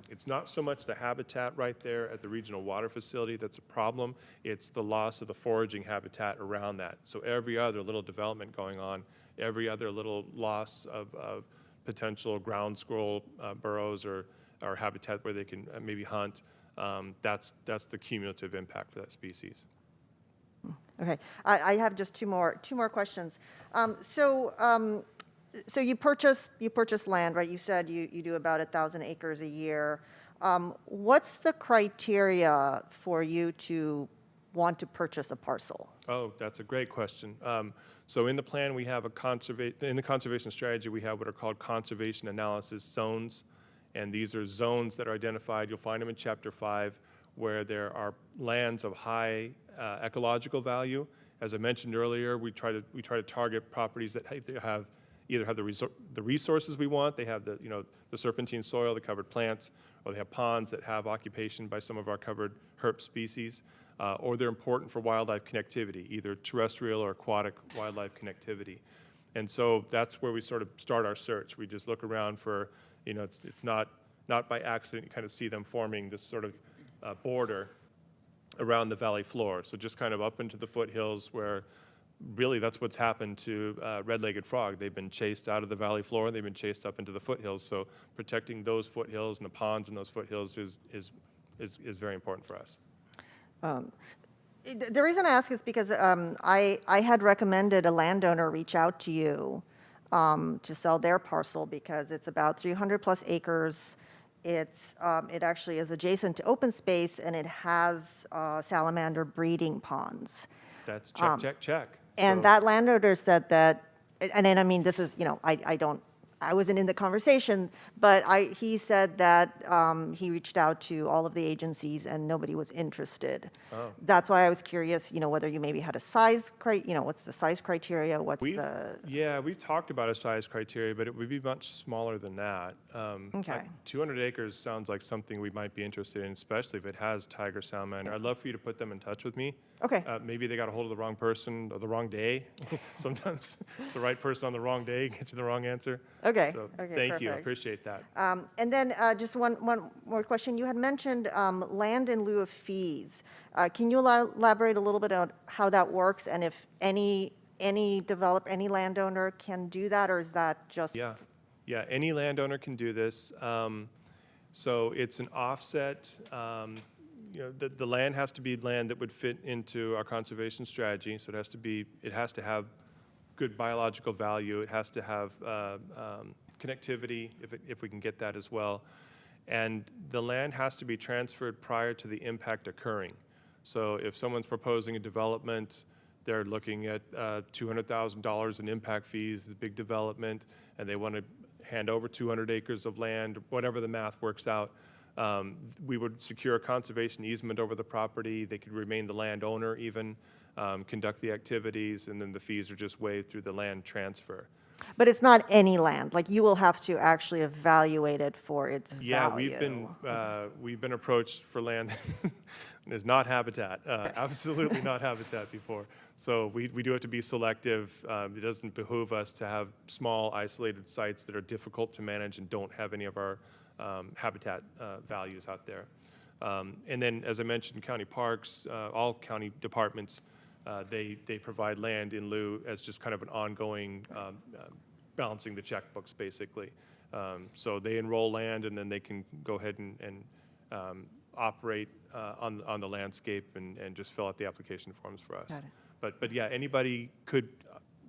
it's not so much the habitat right there at the regional water facility that's a problem. It's the loss of the foraging habitat around that. So every other little development going on, every other little loss of potential ground squirrel burrows or habitat where they can maybe hunt, that's the cumulative impact for that species. okay, I have just two more questions. So you purchase land, right? You said you do about 1,000 acres a year. What's the criteria for you to want to purchase a parcel? Oh, that's a great question. So in the plan, we have in the conservation strategy, we have what are called conservation analysis zones. And these are zones that are identified, you'll find them in Chapter 5, where there are lands of high ecological value. As I mentioned earlier, we try to target properties that either have the resources we want, they have the serpentine soil, the covered plants, or they have ponds that have occupation by some of our covered herp species, or they're important for wildlife connectivity, either terrestrial or aquatic wildlife connectivity. And so that's where we sort of start our search. We just look around for, it's not by accident you kind of see them forming this sort of border around the valley floor. So just kind of up into the foothills where really that's what's happened to red-legged frog. They've been chased out of the valley floor, they've been chased up into the foothills. So protecting those foothills and the ponds in those foothills is very important for us. The reason I ask is because I had recommended a landowner reach out to you to sell their parcel because it's about 300 plus acres. It actually is adjacent to open space, and it has salamander breeding ponds. That's check. And So- that landowner said that, and then, I mean, this is, I wasn't in the conversation, but he said that he reached out to all of the agencies and nobody was interested. Oh. That's why I was curious, whether you maybe had a size, what's the size criteria? We've talked about a size criteria, but it would be much smaller than that. Okay. 200 acres sounds like something we might be interested in, especially if it has tiger salamander. I'd love for you to put them in touch with me. Okay. Maybe they got a hold of the wrong person or the wrong day. Sometimes the right person on the wrong day gets you the wrong answer. Okay. So Okay, thank you. I perfect. appreciate that. And then just one more question. You had mentioned land in lieu of fees. Can you elaborate a little bit on how that works and if any landowner can do that, or is that just? Yeah, any landowner can do this. So it's an offset. The land has to be land that would fit into our conservation strategy. So it has to have good biological value. It has to have connectivity, if we can get that as well. And the land has to be transferred prior to the impact occurring. So if someone's proposing a development, they're looking at $200,000 in impact fees, the big development, and they want to hand over 200 acres of land, whatever the math works out. We would secure a conservation easement over the property. They could remain the landowner even, conduct the activities, and then the fees are just waived through the land transfer. But it's not any land, like you will have to actually evaluate it for its value. Yeah, we've been approached for land that is not habitat, absolutely not habitat before. So we do have to be selective. It doesn't behoove us to have small isolated sites that are difficult to manage and don't have any of our habitat values out there. And then, as I mentioned, county parks, all county departments, they provide land in lieu as just kind of an ongoing balancing the checkbooks, basically. So they enroll land, and then they can go ahead and operate on the landscape and just fill out the application forms for us. Got it. But yeah, anybody could,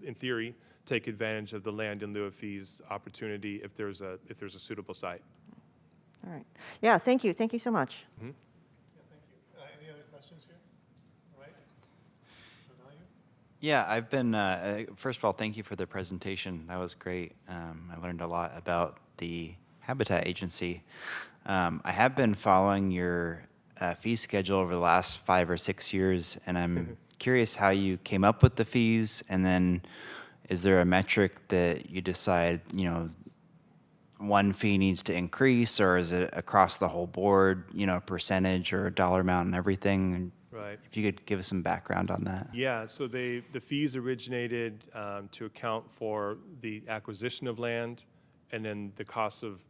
in theory, take advantage of the land in lieu of fees opportunity if there's a suitable site. All right. Yeah, thank you. Thank you so much. Yeah, thank you. Any other questions here? All right. Cornelia? Yeah, I've been, first of all, thank you for the presentation. That was great. I learned a lot about the Habitat Agency. I have been following your fee schedule over the last 5 or 6 years, and I'm curious how you came up with the fees, and then is there a metric that you decide, you know, one fee needs to increase, or is it across the whole board, you know, percentage or dollar amount and everything? Right. If you could give us some background on that. Yeah, so the fees originated to account for the acquisition of land and then the costs of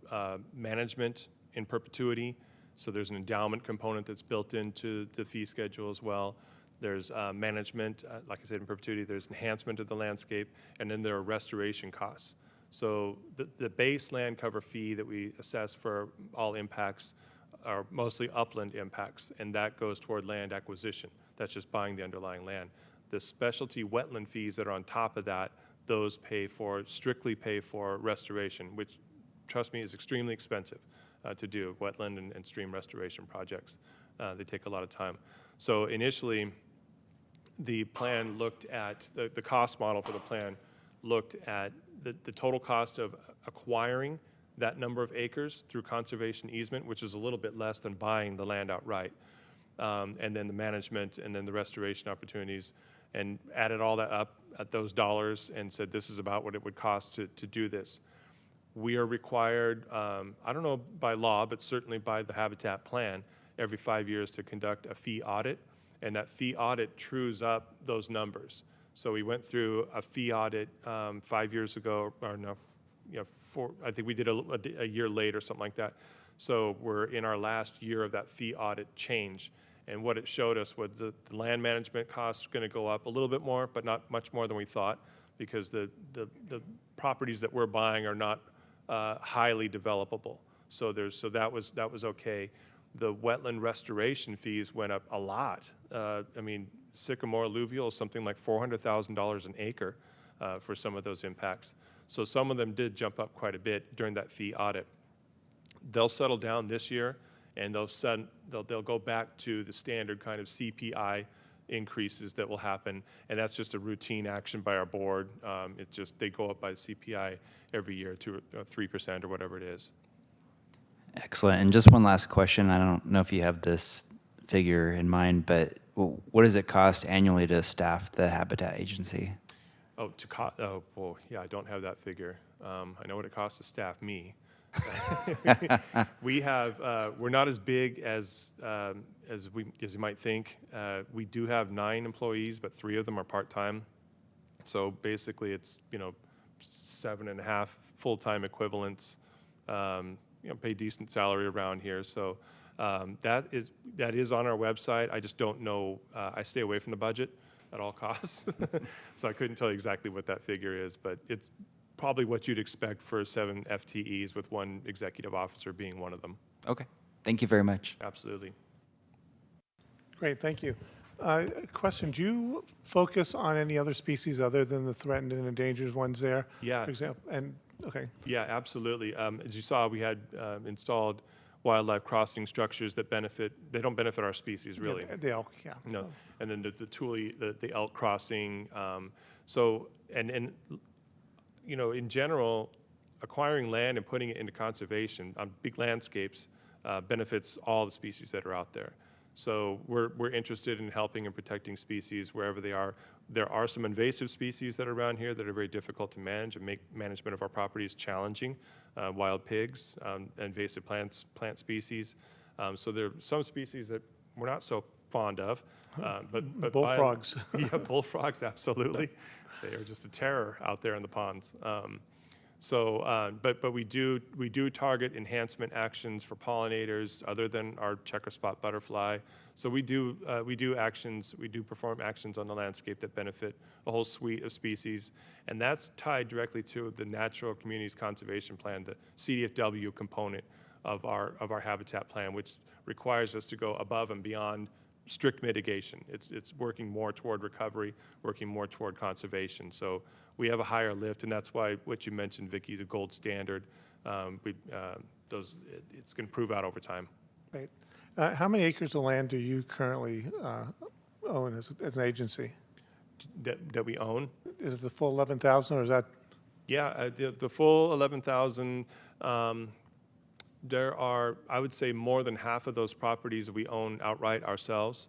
management in perpetuity. So there's an endowment component that's built into the fee schedule as well. There's management, like I said, in perpetuity. There's enhancement of the landscape, and then there are restoration costs. So the base land cover fee that we assess for all impacts are mostly upland impacts, and that goes toward land acquisition. That's just buying the underlying land. The specialty wetland fees that are on top of that, those strictly pay for restoration, which, trust me, is extremely expensive to do, wetland and stream restoration projects. They take a lot of time. So initially, the plan looked at, the cost model for the plan looked at the total cost of acquiring that number of acres through conservation easement, which is a little bit less than buying the land outright, and then the management and then the restoration opportunities, and added all that up at those dollars and said this is about what it would cost to do this. We are required, I don't know by law, but certainly by the Habitat Plan, every 5 years to conduct a fee audit, and that fee audit trues up those numbers. So we went through a fee audit 5 years ago, or no, I think we did a year late or something like that. So we're in our last year of that fee audit change. And what it showed us was the land management costs are going to go up a little bit more, but not much more than we thought, because the properties that we're buying are not highly developable. So that was okay. The wetland restoration fees went up a lot. I mean, Sycamore alluvial is something like $400,000 an acre for some of those impacts. So some of them did jump up quite a bit during that fee audit. They'll settle down this year, and they'll go back to the standard kind of CPI increases that will happen, and that's just a routine action by our board. It's just they go up by the CPI every year to 3% or whatever it is. Excellent. And just one last question. I don't know if you have this figure in mind, but what does it cost annually to staff the Habitat Agency? Oh, well, yeah, I don't have that figure. I know what it costs to staff me. We're not as big as you might think. We do have 9 employees, but 3 of them are part-time. So basically, it's 7.5 full-time equivalents. Pay decent salary around here. So that is on our website. I just don't know. I stay away from the budget at all costs, so I couldn't tell you exactly what that figure is, but it's probably what you'd expect for 7 FTEs, with 1 executive officer being one of them. Okay. Thank you very much. Absolutely. Great, thank you. Question, do you focus on any other species other than the threatened and endangered ones there? Yeah. For example, okay. Yeah, absolutely. As you saw, we had installed wildlife crossing structures that they don't benefit our species, really. Yeah, the elk, yeah. No, and then the Thule, the elk crossing. So, in general, acquiring land and putting it into conservation on big landscapes benefits all the species that are out there. So we're interested in helping and protecting species wherever they are. There are some invasive species that are around here that are very difficult to manage and make management of our properties challenging. Wild pigs, invasive plant species. So there are some species that we're not so fond of. But Bullfrogs. Yeah, bullfrogs, absolutely. They are just a terror out there in the ponds. But we do target enhancement actions for pollinators other than our checker spot butterfly. So we do perform actions on the landscape that benefit a whole suite of species, and that's tied directly to the Natural Communities Conservation Plan, the CDFW component of our habitat plan, which requires us to go above and beyond strict mitigation. It's working more toward recovery, working more toward conservation. So we have a higher lift, and that's why what you mentioned, Vicki, the gold standard, it's going to prove out over time. Right. How many acres of land do you currently own as an agency? That we own? Is it the full 11,000, or is that? Yeah, the full 11,000. There are, I would say, more than half of those properties we own outright ourselves.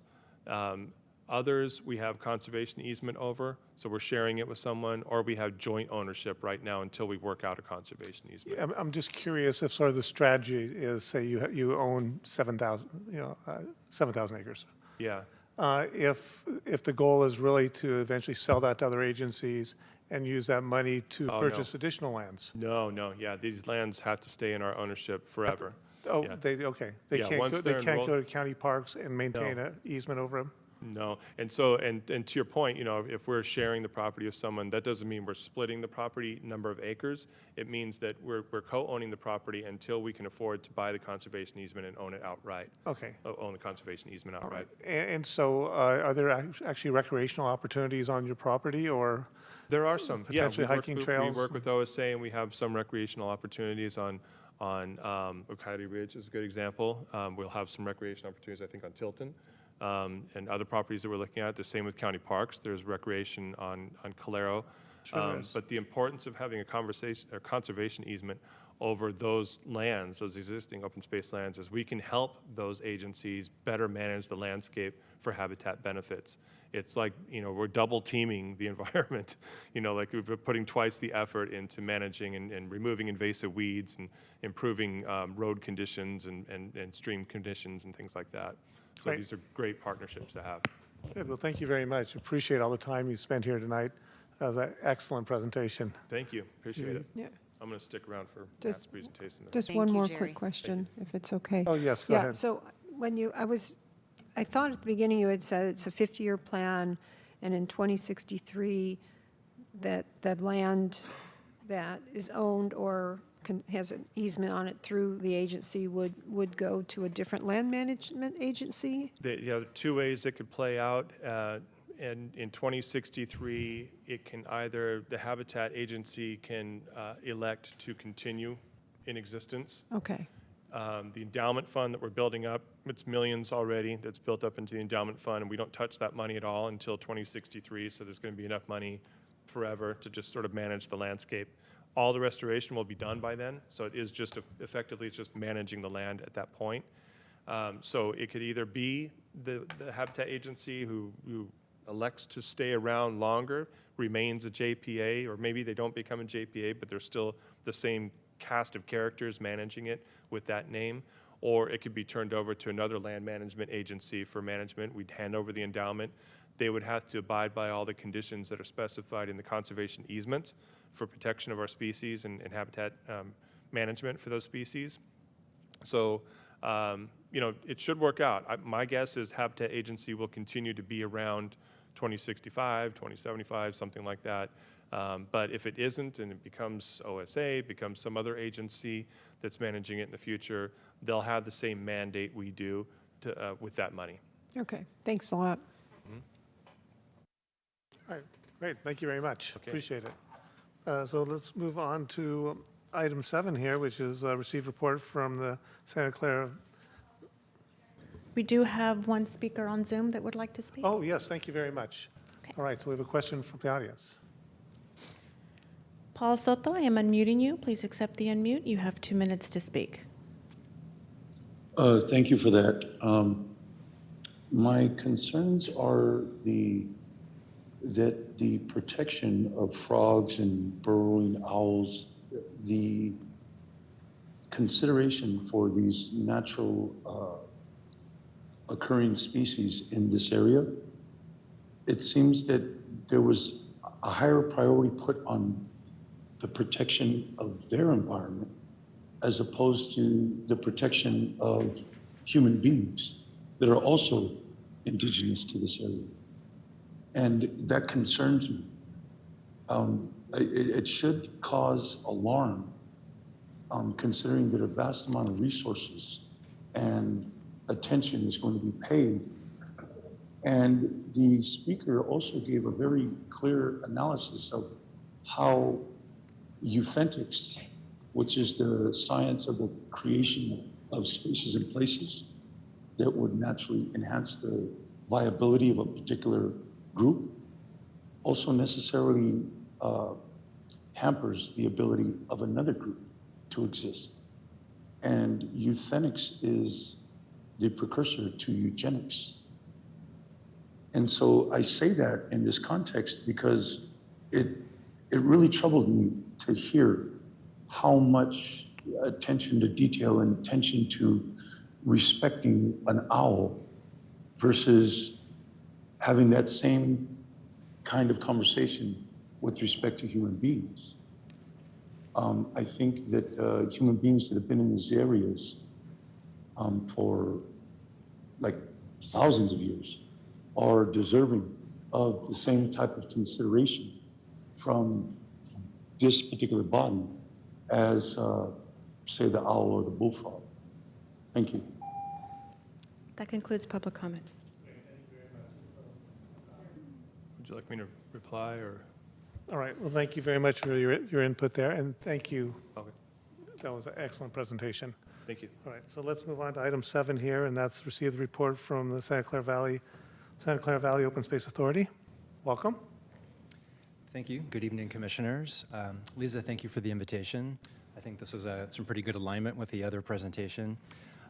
Others we have conservation easement over, so we're sharing it with someone, or we have joint ownership right now until we work out a conservation easement. I'm just curious if sort of the strategy is, say you own 7,000 acres. Yeah. If the goal is really to eventually sell that to other agencies and use that money to Oh, purchase additional lands. No, yeah, these lands have to stay in our ownership forever. Oh, Yeah. They Yeah, can't once they they're can't go enrolled- to county parks and maintain an easement over them? No, and so, and to your point, if we're sharing the property with someone, that doesn't mean we're splitting the property number of acres. It means that we're co-owning the property until we can afford to buy the conservation easement and own it outright. Okay. Own the conservation easement outright. And so are there actually recreational opportunities on your property, or? There are some, yeah. Potentially hiking trails? We work with OSA, and we have some recreational opportunities on Coyote Ridge is a good example. We'll have some recreation opportunities, I think, on Tilton. And other properties that we're looking at. The same with county parks. There's recreation on Calero. Sure is. But the importance of having a conservation easement over those lands, those existing open space lands, is we can help those agencies better manage the landscape for habitat benefits. It's like, we're double teaming the environment, like we're putting twice the effort into managing and removing invasive weeds and improving road conditions and stream conditions and things like that. So Right. these are great partnerships to have. Good, well, thank you very much. Appreciate all the time you spent here tonight. That was an excellent presentation. Thank you, appreciate it. Yeah. I'm going to stick around for Matt's Just- presentation. Just Thank one you, more Jerry. quick question, if it's okay. Oh, yes, go Yeah, ahead. so when I thought at the beginning you had said it's a 50-year plan, and in 2063, that land that is owned or has an easement on it through the agency would go to a different land management agency? There are two ways it could play out. And in 2063, it can either, the Habitat Agency can elect to continue in existence. Okay, The endowment fund that we're building up, it's millions already that's built up into the endowment fund, and we don't touch that money at all until 2063, so there's going to be enough money forever to just sort of manage the landscape. All the restoration will be done by then, so it is just effectively, it's just managing the land at that point. So it could either be the Habitat Agency who elects to stay around longer, remains a JPA, or maybe they don't become a JPA, but they're still the same cast of characters managing it with that name, or it could be turned over to another land management agency for management. We'd hand over the endowment. They would have to abide by all the conditions that are specified in the conservation easements for protection of our species and habitat management for those species. So, it should work out. My guess is Habitat Agency will continue to be around 2065, 2075, something like that. But if it isn't and it becomes OSA, becomes some other agency that's managing it in the future, they'll have the same mandate we do with that money. okay, thanks a lot. All right, great, thank you very much. Okay. Appreciate it. So let's move on to item 7 here, which is received report from the Santa Clara. We do have one speaker on Zoom that would like to speak. Oh, yes, thank you very much. Okay. All right, so we have a question from the audience. Paul Soto, I am unmuting you. Please accept the unmute. You have 2 minutes to speak. Thank you for that. My concerns are that the protection of frogs and burrowing owls, the consideration for these natural occurring species in this area, it seems that there was a higher priority put on the protection of their environment as opposed to the protection of human beings that are also indigenous to this area. And that concerns me. It should cause alarm, considering that a vast amount of resources and attention is going to be paid. And the speaker also gave a very clear analysis of how euphentics, which is the science of the creation of spaces and places that would naturally enhance the viability of a particular group, also necessarily hampers the ability of another group to exist. And euthenics is the precursor to eugenics. And so I say that in this context because it really troubled me to hear how much attention to detail and attention to respecting an owl versus having that same kind of conversation with respect to human beings. I think that human beings that have been in these areas for like thousands of years are deserving of the same type of consideration from this particular body as, say, the owl or the bullfrog. Thank you. That concludes public comment. Would you like me to reply or? All right, well, thank you very much for your input there, and thank you. Okay, That was an excellent presentation. thank you. All right, so let's move on to item 7 here, and that's receive the report from the Santa Clara Valley Open Space Authority. Welcome. Thank you. Good evening, commissioners. Lisa, thank you for the invitation. I think this is some pretty good alignment with the other presentation.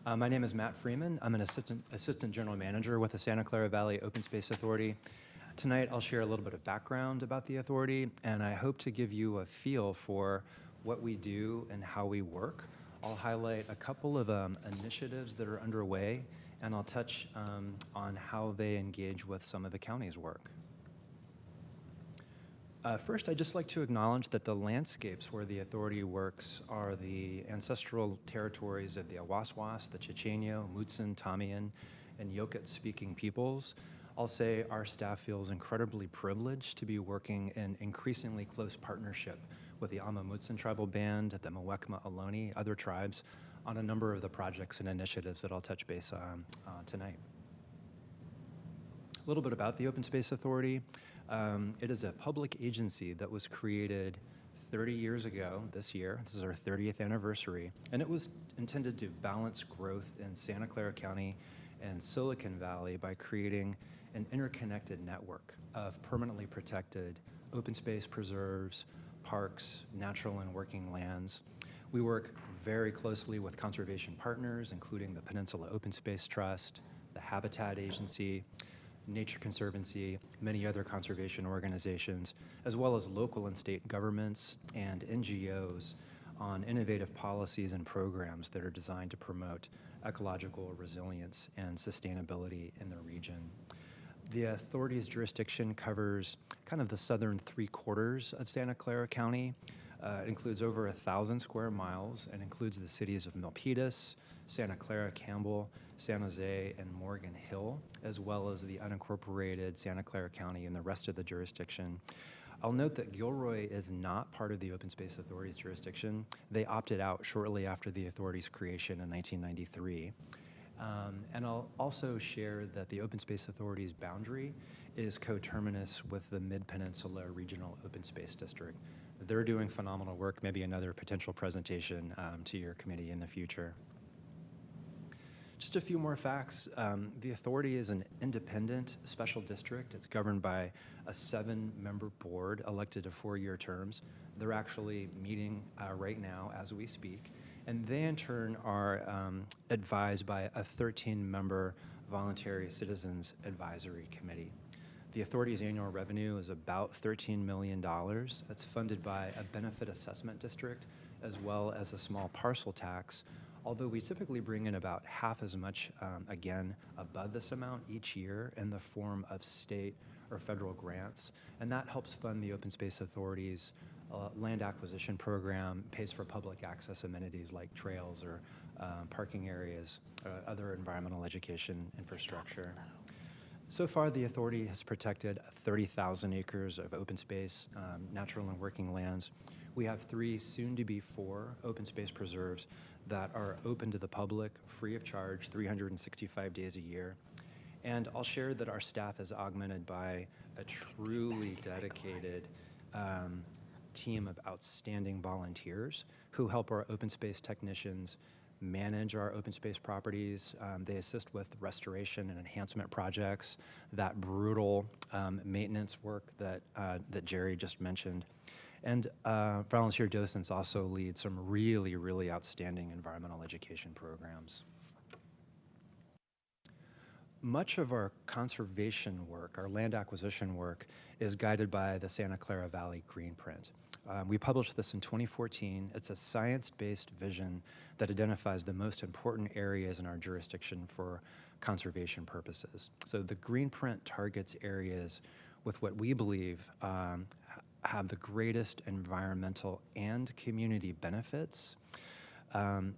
My name is Matt Freeman. I'm an assistant general manager with the Santa Clara Valley Open Space Authority. Tonight, I'll share a little bit of background about the authority, and I hope to give you a feel for what we do and how we work. I'll highlight a couple of initiatives that are underway, and I'll touch on how they engage with some of the county's work. First, I'd just like to acknowledge that the landscapes where the authority works are the ancestral territories of the Awaswas, the Chochenyo, Mutsun, Tamian, and Yokut-speaking peoples. I'll say our staff feels incredibly privileged to be working in increasingly close partnership with the Ama Mutsun tribal band, the Muwekma Ohlone, other tribes, on a number of the projects and initiatives that I'll touch base on tonight. A little bit about the Open Space Authority. It is a public agency that was created 30 years ago this year. This is our 30th anniversary, and it was intended to balance growth in Santa Clara County and Silicon Valley by creating an interconnected network of permanently protected open space preserves, parks, natural and working lands. We work very closely with conservation partners, including the Peninsula Open Space Trust, the Habitat Agency, Nature Conservancy, many other conservation organizations, as well as local and state governments and NGOs on innovative policies and programs that are designed to promote ecological resilience and sustainability in the region. The authority's jurisdiction covers kind of the southern 3/4 of Santa Clara County. It includes over 1,000 square miles and includes the cities of Milpitas, Santa Clara, Campbell, San Jose, and Morgan Hill, as well as the unincorporated Santa Clara County and the rest of the jurisdiction. I'll note that Gilroy is not part of the Open Space Authority's jurisdiction. They opted out shortly after the authority's creation in 1993. And I'll also share that the Open Space Authority's boundary is coterminous with the Mid-Peninsula Regional Open Space District. They're doing phenomenal work, maybe another potential presentation to your committee in the future. Just a few more facts. The authority is an independent special district. It's governed by a 7-member board elected to 4-year terms. They're actually meeting right now as we speak. And they, in turn, are advised by a 13-member voluntary citizens advisory committee. The authority's annual revenue is about $13 million. It's funded by a benefit assessment district as well as a small parcel tax, although we typically bring in about half as much, again, above this amount each year in the form of state or federal grants. And that helps fund the Open Space Authority's land acquisition program, pays for public access amenities like trails or parking areas, other environmental education infrastructure. So far, the authority has protected 30,000 acres of open space, natural and working lands. We have 3, soon to be 4, open space preserves that are open to the public, free of charge, 365 days a year. And I'll share that our staff is augmented by a truly dedicated team of outstanding volunteers who help our open space technicians manage our open space properties. They assist with restoration and enhancement projects, that brutal maintenance work that Jerry just mentioned. And volunteer docents also lead some really, really outstanding environmental education programs. Much of our conservation work, our land acquisition work, is guided by the Santa Clara Valley Greenprint. We published this in 2014. It's a science-based vision that identifies the most important areas in our jurisdiction for conservation purposes. So the Greenprint targets areas with what we believe have the greatest environmental and community benefits.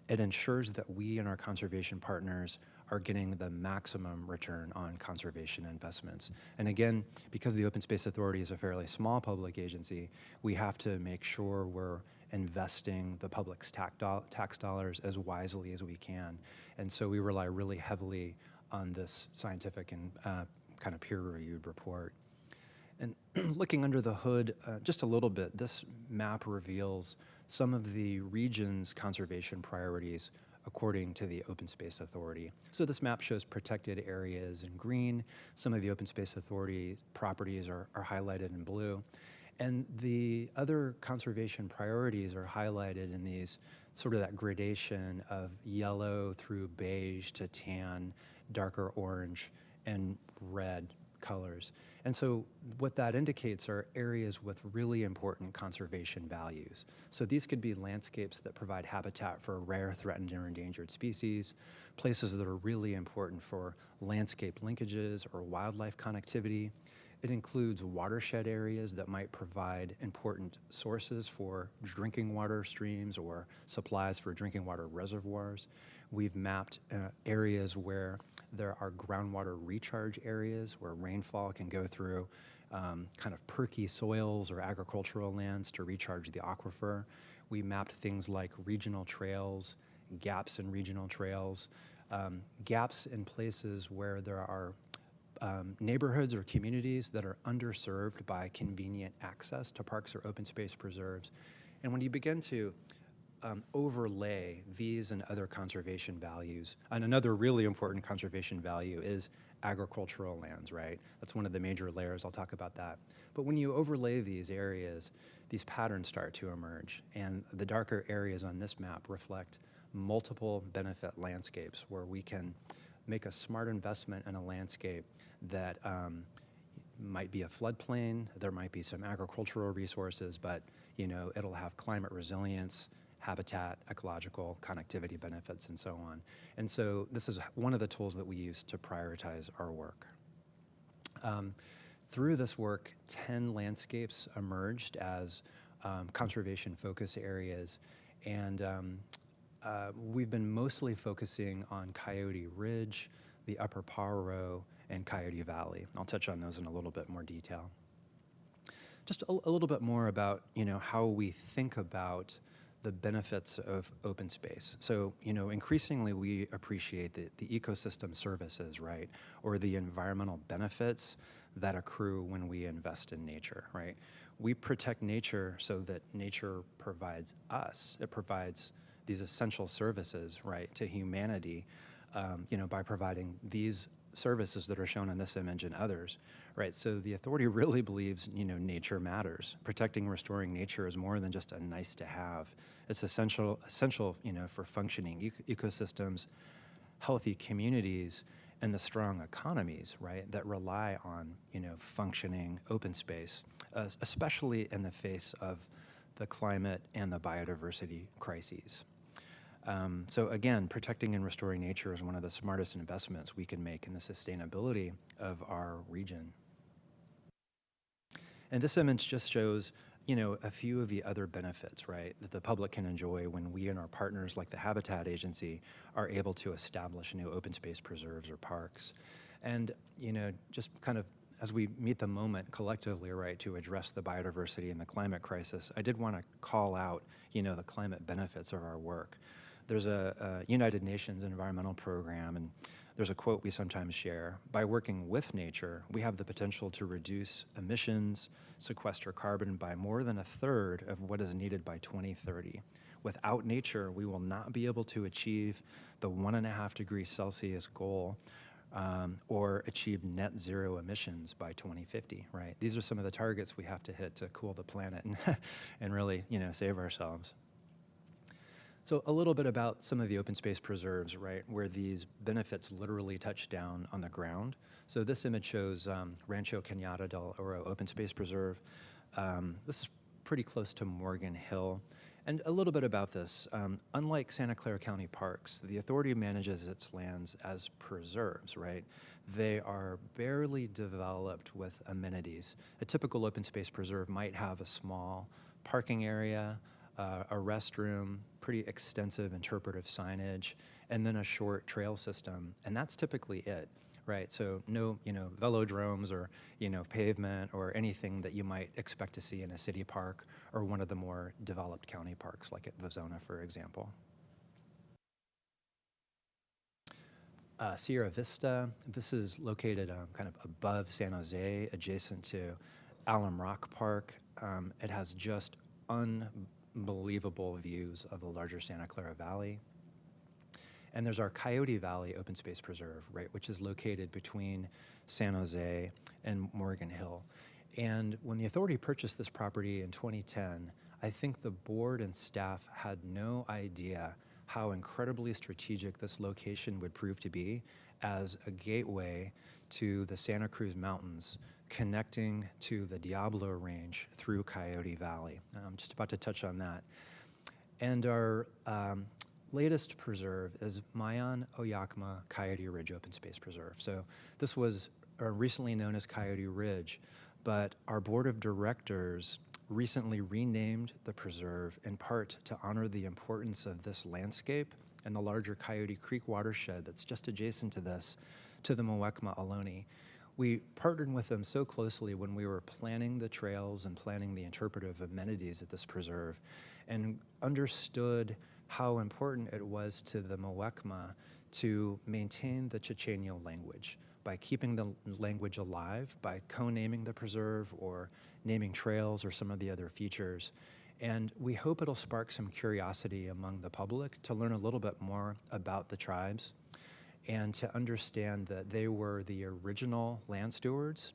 It ensures that we and our conservation partners are getting the maximum return on conservation investments. And again, because the Open Space Authority is a fairly small public agency, we have to make sure we're investing the public's tax dollars as wisely as we can. And so we rely really heavily on this scientific and kind of peer-reviewed report. And looking under the hood just a little bit, this map reveals some of the region's conservation priorities according to the Open Space Authority. So this map shows protected areas in green. Some of the Open Space Authority properties are highlighted in blue. And the other conservation priorities are highlighted in these sort of that gradation of yellow through beige to tan, darker orange, and red colors. And so what that indicates are areas with really important conservation values. So these could be landscapes that provide habitat for rare, threatened, or endangered species, places that are really important for landscape linkages or wildlife connectivity. It includes watershed areas that might provide important sources for drinking water streams or supplies for drinking water reservoirs. We've mapped areas where there are groundwater recharge areas where rainfall can go through kind of perky soils or agricultural lands to recharge the aquifer. We mapped things like regional trails, gaps in regional trails, gaps in places where there are neighborhoods or communities that are underserved by convenient access to parks or open space preserves. And when you begin to overlay these and other conservation values, and another really important conservation value is agricultural lands, right? That's one of the major layers. I'll talk about that. But when you overlay these areas, these patterns start to emerge. And the darker areas on this map reflect multiple benefit landscapes where we can make a smart investment in a landscape that might be a floodplain, there might be some agricultural resources, but it'll have climate resilience, habitat, ecological connectivity benefits, and so on. And so this is one of the tools that we use to prioritize our work. Through this work, 10 landscapes emerged as conservation focus areas, and we've been mostly focusing on Coyote Ridge, the Upper Paro, and Coyote Valley. I'll touch on those in a little bit more detail. Just a little bit more about how we think about the benefits of open space. So increasingly we appreciate the ecosystem services, right, or the environmental benefits that accrue when we invest in nature, right? We protect nature so that nature provides us. It provides these essential services, right, to humanity. by providing these services that are shown in this image and others, right? So the authority really believes, nature matters. Protecting and restoring nature is more than just a nice to have. It's essential, for functioning ecosystems, healthy communities, and the strong economies, right, that rely on, functioning open space, especially in the face of the climate and the biodiversity crises. So again, protecting and restoring nature is one of the smartest investments we can make in the sustainability of our region. And this image just shows, a few of the other benefits, right, that the public can enjoy when we and our partners like the Habitat Agency are able to establish new open space preserves or parks. And, just kind of as we meet the moment collectively, right, to address the biodiversity and the climate crisis, I did want to call out, the climate benefits of our work. There's a United Nations environmental program, and there's a quote we sometimes share. By working with nature, we have the potential to reduce emissions, sequester carbon by more than a third of what is needed by 2030. Without nature, we will not be able to achieve the 1.5 degrees Celsius goal or achieve net zero emissions by 2050, right? These are some of the targets we have to hit to cool the planet and really, save ourselves. So a little bit about some of the open space preserves, right, where these benefits literally touch down on the ground. So this image shows Rancho Cañada del Oro Open Space Preserve. This is pretty close to Morgan Hill. And a little bit about this. Unlike Santa Clara County Parks, the authority manages its lands as preserves, right? They are barely developed with amenities. A typical open space preserve might have a small parking area, a restroom, pretty extensive interpretive signage, and then a short trail system. And that's typically it, right? So no, velodromes or, pavement or anything that you might expect to see in a city park or one of the more developed county parks like at Vazona, for example. Sierra Vista, this is located kind of above San Jose, adjacent to Alum Rock Park. It has just unbelievable views of the larger Santa Clara Valley. And there's our Coyote Valley Open Space Preserve, right, which is located between San Jose and Morgan Hill. And when the authority purchased this property in 2010, I think the board and staff had no idea how incredibly strategic this location would prove to be as a gateway to the Santa Cruz Mountains, connecting to the Diablo Range through Coyote Valley. I'm just about to touch on that. And our latest preserve is Mayan Oyakma Coyote Ridge Open Space Preserve. So this was recently known as Coyote Ridge, but our board of directors recently renamed the preserve in part to honor the importance of this landscape and the larger Coyote Creek watershed that's just adjacent to this, to the Muwekma Ohlone. We partnered with them so closely when we were planning the trails and planning the interpretive amenities at this preserve, and understood how important it was to the Muwekma to maintain the Chochenyo language by keeping the language alive, by co-naming the preserve or naming trails or some of the other features. And we hope it'll spark some curiosity among the public to learn a little bit more about the tribes and to understand that they were the original land stewards.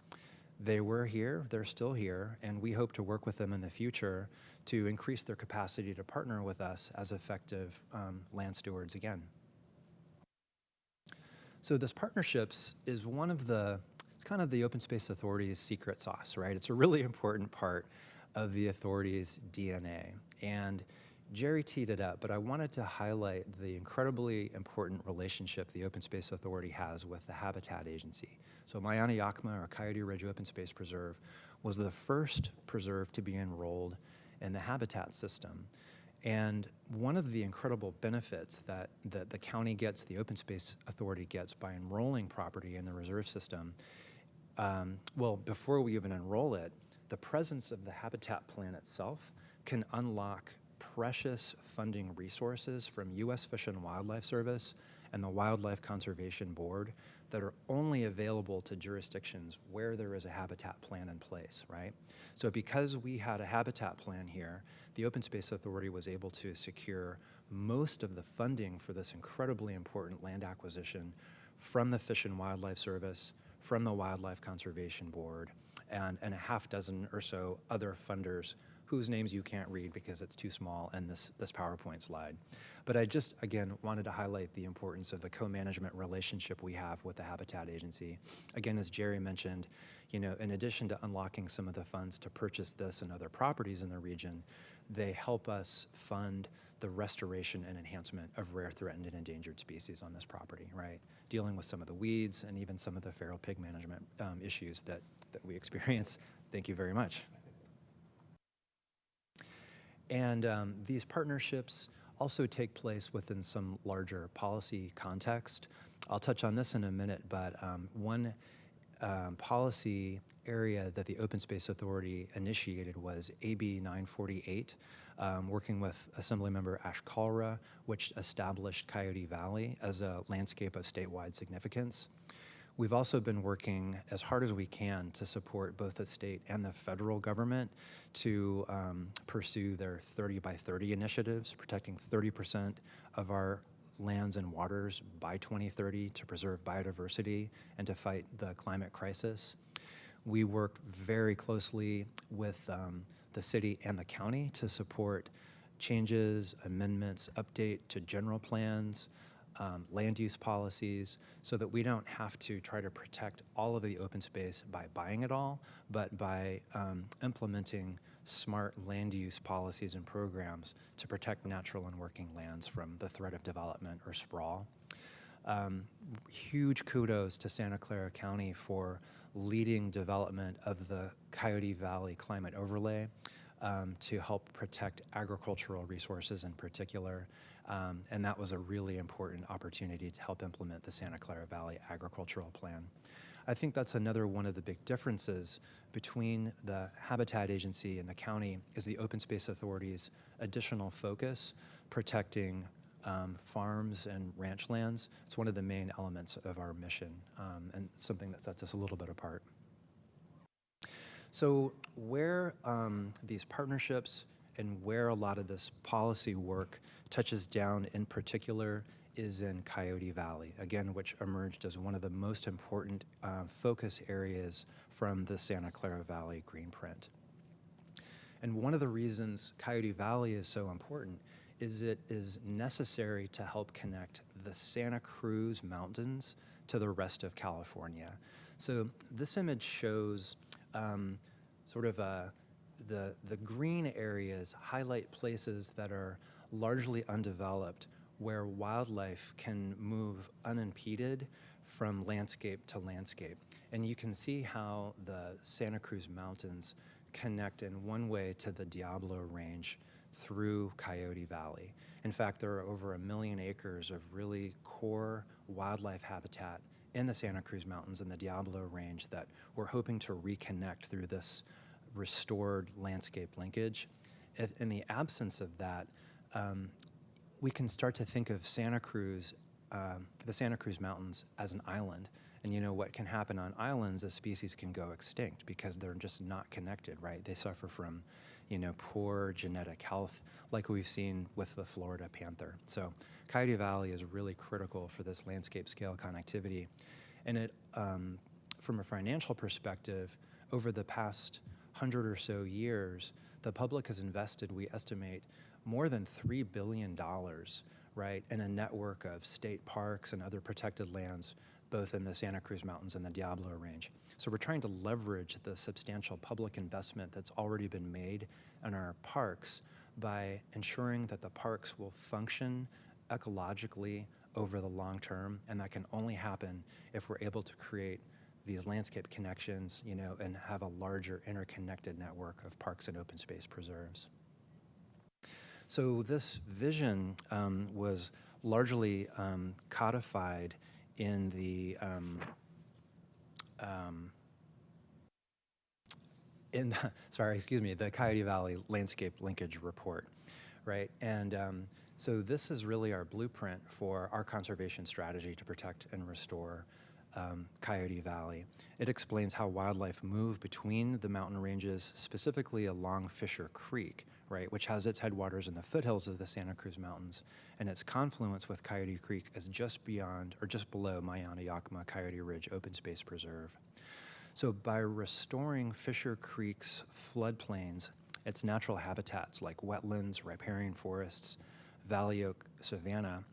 They were here, they're still here, and we hope to work with them in the future to increase their capacity to partner with us as effective land stewards again. So this partnerships is it's kind of the Open Space Authority's secret sauce, right? It's a really important part of the authority's DNA. And Jerry teed it up, but I wanted to highlight the incredibly important relationship the Open Space Authority has with the Habitat Agency. So Mayan Oyakma, or Coyote Ridge Open Space Preserve, was the first preserve to be enrolled in the habitat system. And one of the incredible benefits that the county gets, the Open Space Authority gets by enrolling property in the reserve system, well, before we even enroll it, the presence of the habitat plan itself can unlock precious funding resources from U.S. Fish and Wildlife Service and the Wildlife Conservation Board that are only available to jurisdictions where there is a habitat plan in place, right? So because we had a habitat plan here, the Open Space Authority was able to secure most of the funding for this incredibly important land acquisition from the Fish and Wildlife Service, from the Wildlife Conservation Board, and a half dozen or so other funders whose names you can't read because it's too small in this PowerPoint slide. But I just, again, wanted to highlight the importance of the co-management relationship we have with the Habitat Agency. Again, as Jerry mentioned, you know, in addition to unlocking some of the funds to purchase this and other properties in the region, they help us fund the restoration and enhancement of rare, threatened, and endangered species on this property, right? Dealing with some of the weeds and even some of the feral pig management issues that we experience. Thank you very much. And these partnerships also take place within some larger policy context. I'll touch on this in a minute, but one policy area that the Open Space Authority initiated was AB 948, working with Assemblymember Ash Clara, which established Coyote Valley as a landscape of statewide significance. We've also been working as hard as we can to support both the state and the federal government to pursue their 30 by 30 initiatives, protecting 30% of our lands and waters by 2030 to preserve biodiversity and to fight the climate crisis. We work very closely with the city and the county to support changes, amendments, update to general plans, land use policies, so that we don't have to try to protect all of the open space by buying it all, but by implementing smart land use policies and programs to protect natural and working lands from the threat of development or sprawl. Huge kudos to Santa Clara County for leading development of the Coyote Valley Climate Overlay to help protect agricultural resources in particular. And that was a really important opportunity to help implement the Santa Clara Valley Agricultural Plan. I think that's another one of the big differences between the Habitat Agency and the county is the Open Space Authority's additional focus protecting farms and ranch lands. It's one of the main elements of our mission and something that sets us a little bit apart. So where these partnerships and where a lot of this policy work touches down in particular is in Coyote Valley, again, which emerged as one of the most important focus areas from the Santa Clara Valley Green Print. And one of the reasons Coyote Valley is so important is it is necessary to help connect the Santa Cruz Mountains to the rest of California. So this image shows sort of the green areas highlight places that are largely undeveloped where wildlife can move unimpeded from landscape to landscape. And you can see how the Santa Cruz Mountains connect in one way to the Diablo Range through Coyote Valley. In fact, there are over 1 million acres of really core wildlife habitat in the Santa Cruz Mountains and the Diablo Range that we're hoping to reconnect through this restored landscape linkage. In the absence of that, we can start to think of Santa Cruz, the Santa Cruz Mountains as an island. And you know what can happen on islands is species can go extinct because they're just not connected, right? They suffer from, you know, poor genetic health like we've seen with the Florida panther. So Coyote Valley is really critical for this landscape scale connectivity. And it, from a financial perspective, over the past 100 or so years, the public has invested, we estimate, more than $3 billion, right, in a network of state parks and other protected lands, both in the Santa Cruz Mountains and the Diablo Range. So we're trying to leverage the substantial public investment that's already been made in our parks by ensuring that the parks will function ecologically over the long term, and that can only happen if we're able to create these landscape connections, you know, and have a larger interconnected network of parks and open space preserves. So this vision was largely codified in the the Coyote Valley Landscape Linkage Report, right? And so this is really our blueprint for our conservation strategy to protect and restore Coyote Valley. It explains how wildlife move between the mountain ranges, specifically along Fisher Creek, right, which has its headwaters in the foothills of the Santa Cruz Mountains, and its confluence with Coyote Creek is just beyond or just below Mayana Yakima Coyote Ridge Open Space Preserve. So by restoring Fisher Creek's floodplains, its natural habitats like wetlands, riparian forests, valley oak savanna,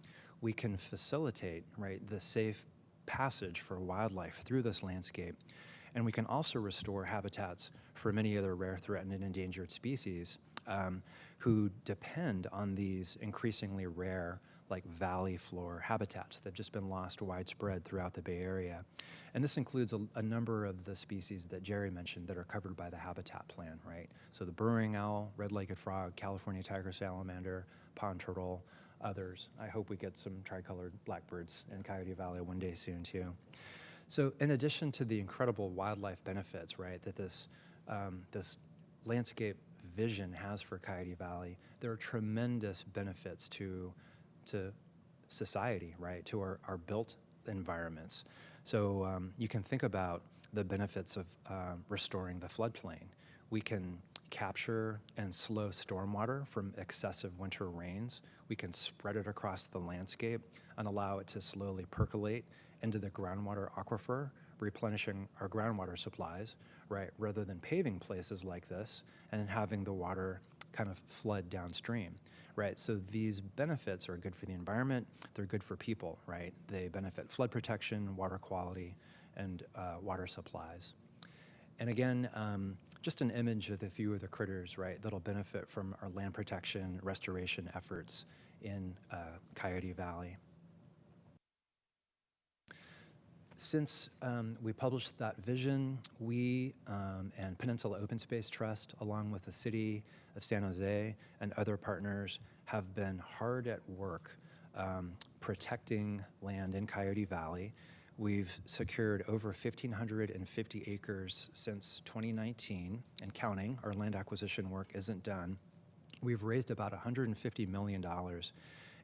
we can facilitate, right, the safe passage for wildlife through this landscape. And we can also restore habitats for many other rare, threatened, and endangered species who depend on these increasingly rare, like valley floor habitats that have just been lost widespread throughout the Bay Area. And this includes a number of the species that Jerry mentioned that are covered by the habitat plan, right? So the burrowing owl, red-legged frog, California tiger salamander, pond turtle, others. I hope we get some tricolored blackbirds in Coyote Valley one day soon too. So in addition to the incredible wildlife benefits, right, that this landscape vision has for Coyote Valley, there are tremendous benefits to society, right, to our built environments. So you can think about the benefits of restoring the floodplain. We can capture and slow stormwater from excessive winter rains. We can spread it across the landscape and allow it to slowly percolate into the groundwater aquifer, replenishing our groundwater supplies, right, rather than paving places like this and having the water kind of flood downstream, right? So these benefits are good for the environment, they're good for people, right? They benefit flood protection, water quality, and water supplies. And again, just an image of a few of the critters, right, that'll benefit from our land protection restoration efforts in Coyote Valley. Since we published that vision, we and Peninsula Open Space Trust, along with the City of San Jose and other partners, have been hard at work protecting land in Coyote Valley. We've secured over 1,550 acres since 2019 and counting. Our land acquisition work isn't done. We've raised about $150 million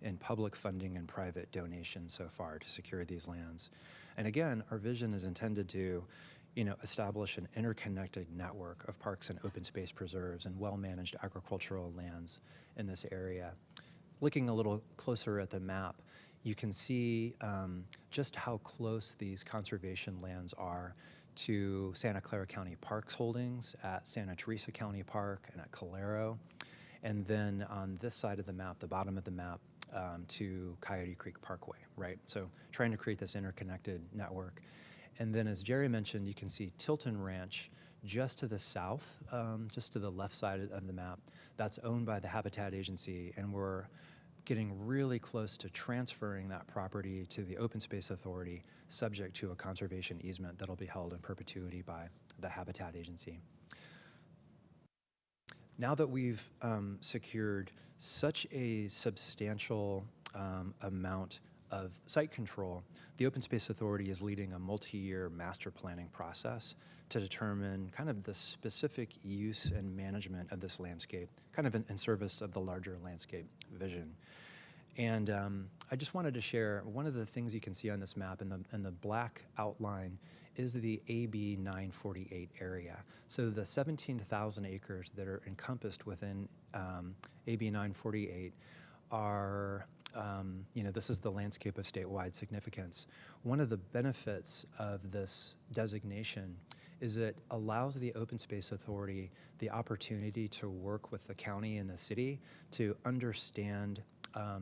in public funding and private donations so far to secure these lands. And again, our vision is intended to, establish an interconnected network of parks and open space preserves and well-managed agricultural lands in this area. Looking a little closer at the map, you can see just how close these conservation lands are to Santa Clara County Parks holdings, at Santa Teresa County Park, and at Calero. And then on this side of the map, the bottom of the map, to Coyote Creek Parkway, right? So trying to create this interconnected network. And then as Jerry mentioned, you can see Tilton Ranch just to the south, just to the left side of the map. That's owned by the Habitat Agency, and we're getting really close to transferring that property to the Open Space Authority, subject to a conservation easement that'll be held in perpetuity by the Habitat Agency. Now that we've secured such a substantial amount of site control, the Open Space Authority is leading a multi-year master planning process to determine kind of the specific use and management of this landscape, kind of in service of the larger landscape vision. And I just wanted to share one of the things you can see on this map in the black outline is the AB 948 area. So the 17,000 acres that are encompassed within AB 948 are, this is the landscape of statewide significance. One of the benefits of this designation is it allows the Open Space Authority the opportunity to work with the county and the city to understand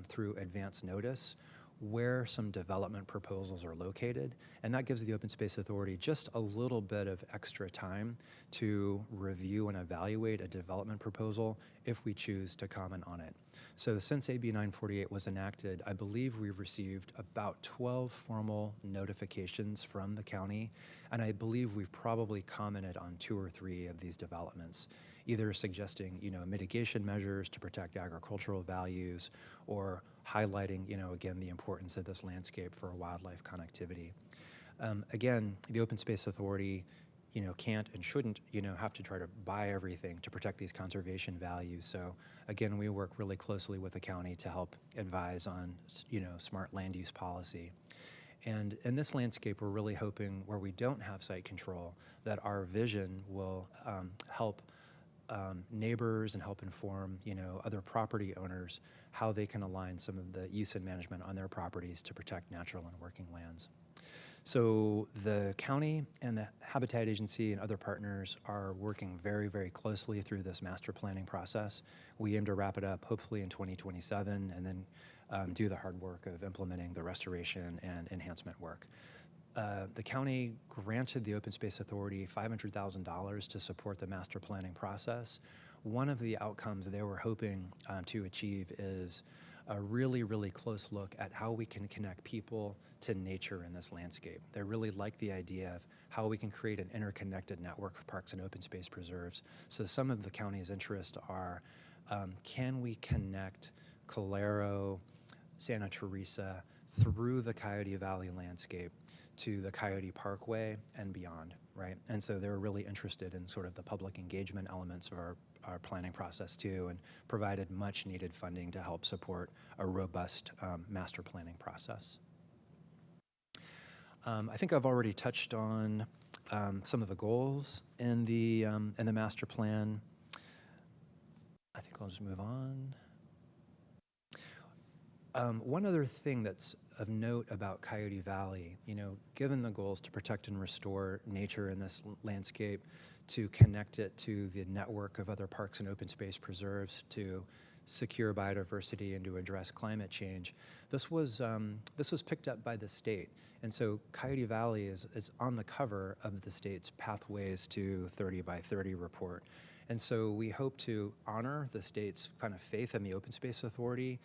through advance notice where some development proposals are located, and that gives the Open Space Authority just a little bit of extra time to review and evaluate a development proposal if we choose to comment on it. So since AB 948 was enacted, I believe we've received about 12 formal notifications from the county, and I believe we've probably commented on 2 or 3 of these developments, either suggesting, mitigation measures to protect agricultural values or highlighting, again, the importance of this landscape for wildlife connectivity. Again, the Open Space Authority, can't and shouldn't, have to try to buy everything to protect these conservation values. So again, we work really closely with the county to help advise on, smart land use policy. And in this landscape, we're really hoping, where we don't have site control, that our vision will help neighbors and help inform, other property owners how they can align some of the use and management on their properties to protect natural and working lands. So the county and the Habitat Agency and other partners are working very, very closely through this master planning process. We aim to wrap it up hopefully in 2027 and then do the hard work of implementing the restoration and enhancement work. The county granted the Open Space Authority $500,000 to support the master planning process. One of the outcomes they were hoping to achieve is a really, really close look at how we can connect people to nature in this landscape. They really like the idea of how we can create an interconnected network of parks and open space preserves. So some of the county's interests are, can we connect Calero, Santa Teresa through the Coyote Valley landscape to the Coyote Parkway and beyond, right? And so they're really interested in sort of the public engagement elements of our planning process too, and provided much needed funding to help support a robust master planning process. I think I've already touched on some of the goals in the master plan. I think I'll just move on. One other thing that's of note about Coyote Valley, given the goals to protect and restore nature in this landscape, to connect it to the network of other parks and open space preserves, to secure biodiversity and to address climate change, this was picked up by the state. And so Coyote Valley is on the cover of the state's Pathways to 30 by 30 report. And so we hope to honor the state's kind of faith in the Open Space Authority,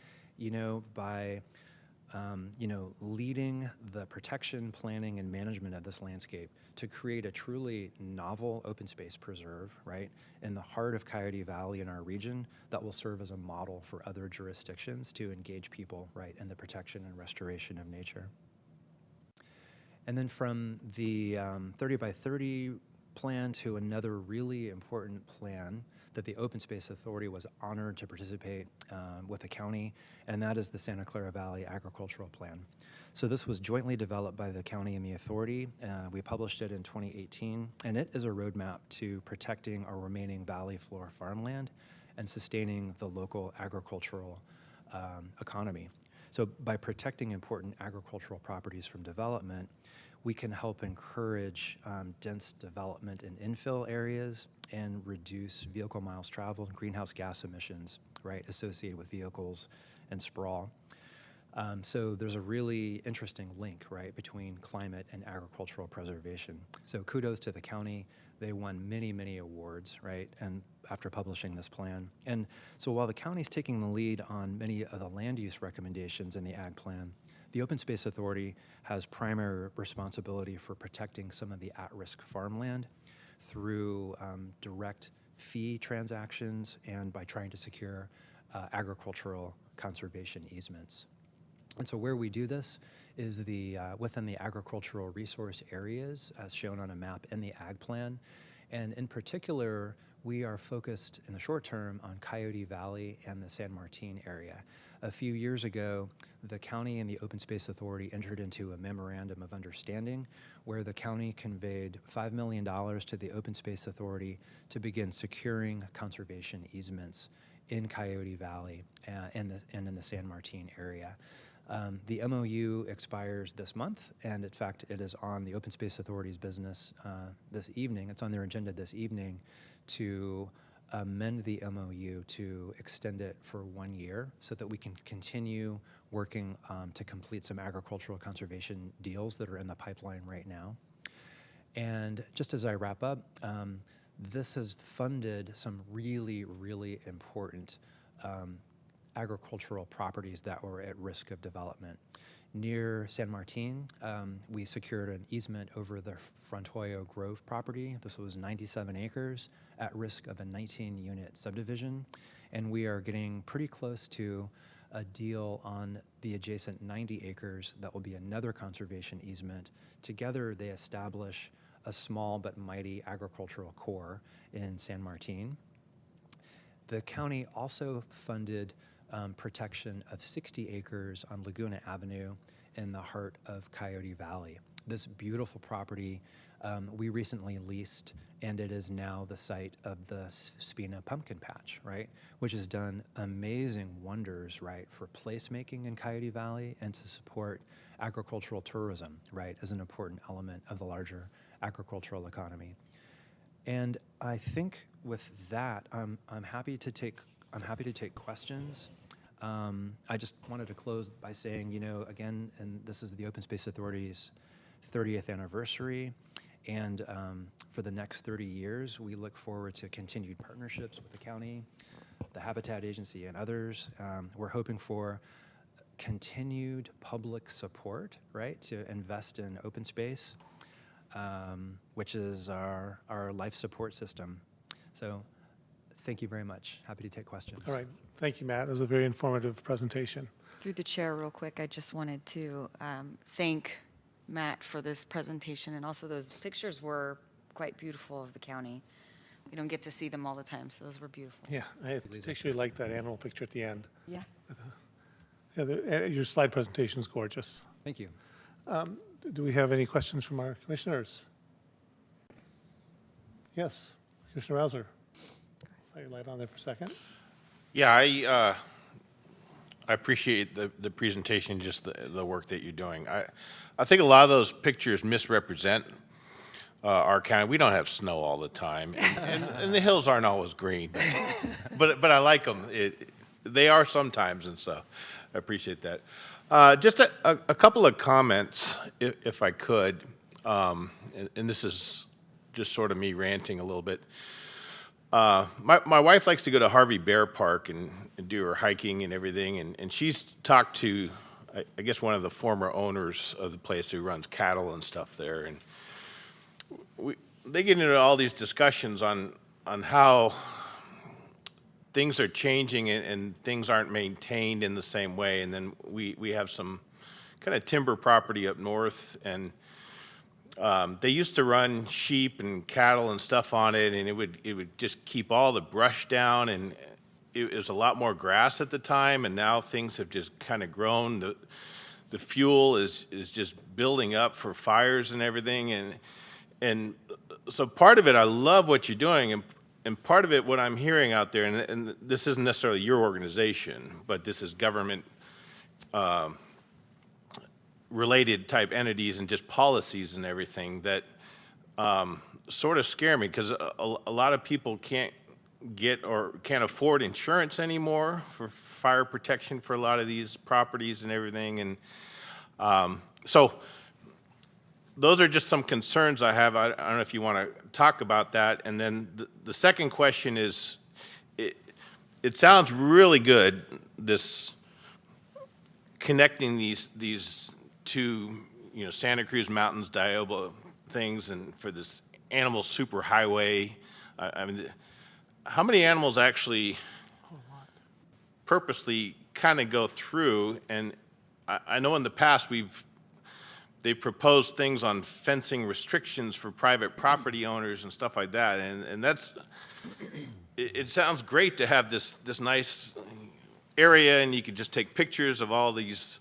by leading the protection, planning, and management of this landscape to create a truly novel open space preserve, right, in the heart of Coyote Valley in our region that will serve as a model for other jurisdictions to engage people, right, in the protection and restoration of nature. And then from the 30 by 30 plan to another really important plan that the Open Space Authority was honored to participate with the county, and that is the Santa Clara Valley Agricultural Plan. So this was jointly developed by the county and the authority. We published it in 2018, and it is a roadmap to protecting our remaining valley floor farmland and sustaining the local agricultural economy. So by protecting important agricultural properties from development, we can help encourage dense development in infill areas and reduce vehicle miles traveled and greenhouse gas emissions, right, associated with vehicles and sprawl. So there's a really interesting link, right, between climate and agricultural preservation. So kudos to the county. They won many, many awards, right, and after publishing this plan. And so while the county's taking the lead on many of the land use recommendations in the Ag Plan, the Open Space Authority has primary responsibility for protecting some of the at-risk farmland through direct fee transactions and by trying to secure agricultural conservation easements. And so where we do this is within the agricultural resource areas as shown on a map in the Ag Plan. And in particular, we are focused in the short term on Coyote Valley and the San Martin area. A few years ago, the county and the Open Space Authority entered into a memorandum of understanding where the county conveyed $5 million to the Open Space Authority to begin securing conservation easements in Coyote Valley and in the San Martin area. The MOU expires this month, and in fact, it is on the Open Space Authority's business this evening. It's on their agenda this evening to amend the MOU to extend it for 1 year so that we can continue working to complete some agricultural conservation deals that are in the pipeline right now. And just as I wrap up, this has funded some really, really important agricultural properties that were at risk of development. Near San Martin, we secured an easement over the Frontoyo Grove property. This was 97 acres at risk of a 19-unit subdivision, and we are getting pretty close to a deal on the adjacent 90 acres that will be another conservation easement. Together, they establish a small but mighty agricultural core in San Martin. The county also funded protection of 60 acres on Laguna Avenue in the heart of Coyote Valley. This beautiful property we recently leased, and it is now the site of the Spina Pumpkin Patch, right? Which has done amazing wonders, right, for placemaking in Coyote Valley and to support agricultural tourism, right, as an important element of the larger agricultural economy. And I think with that, I'm happy to take questions. I just wanted to close by saying, you know, again, and this is the Open Space Authority's 30th anniversary, and for the next 30 years, we look forward to continued partnerships with the county, the Habitat Agency, and others. We're hoping for continued public support, right, to invest in open space, which is our life support system. So thank you very much. Happy to take questions. All right. Thank you, Matt. That was a very informative presentation. Through the chair, real quick, I just wanted to thank Matt for this presentation, and also those pictures were quite beautiful of the county. We don't get to see them all the time, so those were beautiful. Yeah, I particularly like that animal picture at the end. Yeah. Yeah, your slide presentation is gorgeous. Thank you. Do we have any questions from our commissioners? Yes, Commissioner Rouser. Saw your light on there for a second. Yeah, I appreciate the presentation, just the work that you're doing. I think a lot of those pictures misrepresent our county. We don't have snow all the time, and the hills aren't always green, but I like them. They are sometimes, and so I appreciate that. Just a couple of comments, if I could, and this is just sort of me ranting a little bit. My wife likes to go to Harvey Bear Park and do her hiking and everything, and she's talked to, I guess, one of the former owners of the place who runs cattle and stuff there, and they get into all these discussions on how things are changing and things aren't maintained in the same way. And then we have some kind of timber property up north, and they used to run sheep and cattle and stuff on it, and it would just keep all the brush down, and it was a lot more grass at the time, and now things have just kind of grown. The fuel is just building up for fires and everything, and so part of it, I love what you're doing, and part of it, what I'm hearing out there, and this isn't necessarily your organization, but this is government related type entities and just policies and everything that sort of scare me, because a lot of people can't get or can't afford insurance anymore for fire protection for a lot of these properties and everything. And so those are just some concerns I have. I don't know if you want to talk about that. And then the second question is, it sounds really good, this connecting these two, Santa Cruz Mountains, Dioba things, and for this animal superhighway. I mean, how many animals actually purposely kind of go through? And I know in the past they proposed things on fencing restrictions for private property owners and stuff like that, and that's, it sounds great to have this nice area, and you could just take pictures of all these,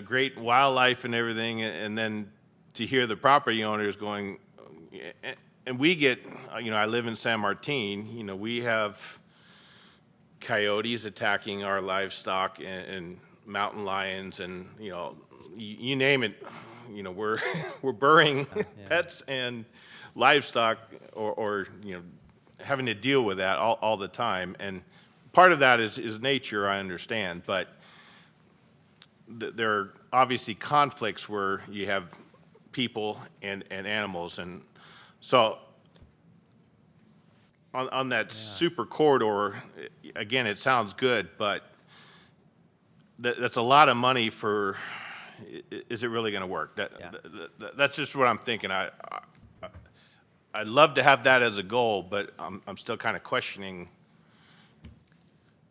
great wildlife and everything, and then to hear the property owners going, and we get, I live in San Martin, we have coyotes attacking our livestock and mountain lions, and you name it, we're burying pets and livestock, or having to deal with that all the time. And part of that is nature, I understand, but there are obviously conflicts where you have people and animals, and so on that super corridor, again, it sounds good, but that's a lot of money for, is it really going to work? That's just what I'm thinking. I'd love to have that as a goal, but I'm still kind of questioning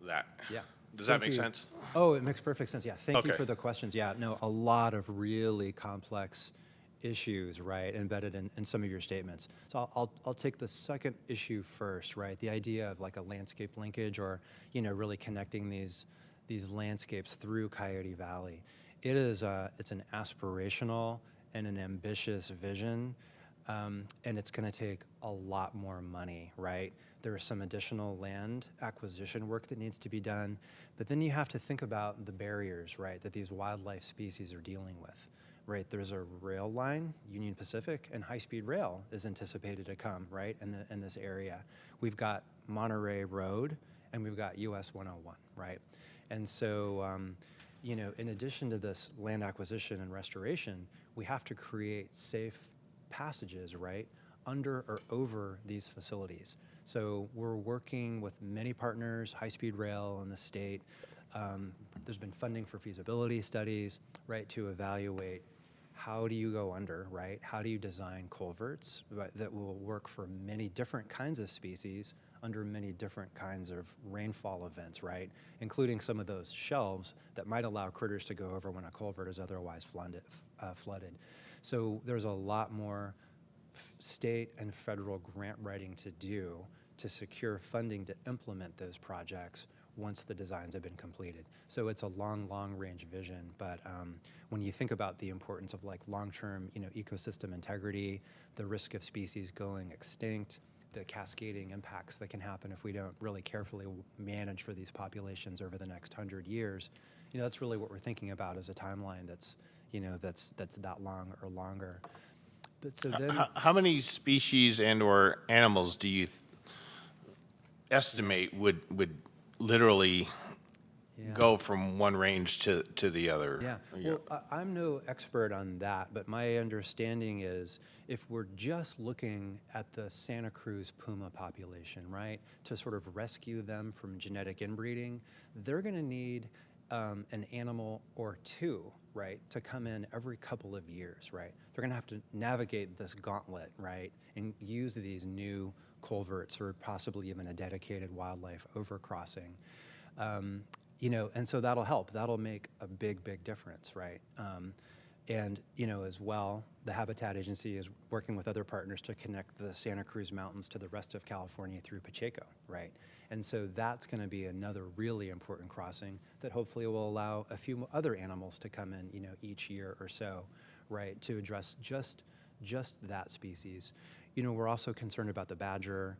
that. Yeah. Does that make sense? Oh, it makes perfect sense. Yeah. Thank you Okay. for the questions. Yeah. No, a lot of really complex issues, right, embedded in some of your statements. So I'll take the second issue first, right? The idea of like a landscape linkage, or really connecting these landscapes through Coyote Valley. it's an aspirational and an ambitious vision, and it's going to take a lot more money, right? There's some additional land acquisition work that needs to be done, but then you have to think about the barriers, right, that these wildlife species are dealing with, right? There's a rail line, Union Pacific, and high-speed rail is anticipated to come, right, in this area. We've got Monterey Road, and we've got US 101, right? And so, you know, in addition to this land acquisition and restoration, we have to create safe passages, right, under or over these facilities. So we're working with many partners, high-speed rail in the state. There's been funding for feasibility studies, right, to evaluate how do you go under, right? How do you design culverts, right, that will work for many different kinds of species under many different kinds of rainfall events, right? Including some of those shelves that might allow critters to go over when a culvert is otherwise flooded. So there's a lot more state and federal grant writing to do to secure funding to implement those projects once the designs have been completed. So it's a long, long-range vision, but when you think about the importance of like long-term, you know, ecosystem integrity, the risk of species going extinct, the cascading impacts that can happen if we don't really carefully manage for these populations over the next 100 years, you know, that's really what we're thinking about as a timeline that's, you know, that's that long or longer. But so then, How many species and/or animals do you estimate would literally go from one range to the other? yeah, well, I'm no expert on that, but my understanding is if we're just looking at the Santa Cruz puma population, right, to sort of rescue them from genetic inbreeding, they're going to need an animal or two, right, to come in every couple of years, right? They're going to have to navigate this gauntlet, right, and use these new culverts or possibly even a dedicated wildlife overcrossing. You know, and so that'll help. That'll make a big, big difference, right? And, you know, as well, the Habitat Agency is working with other partners to connect the Santa Cruz Mountains to the rest of California through Pacheco, right? And so that's going to be another really important crossing that hopefully will allow a few other animals to come in, you know, each year or so, right, to address just that species. You know, we're also concerned about the badger,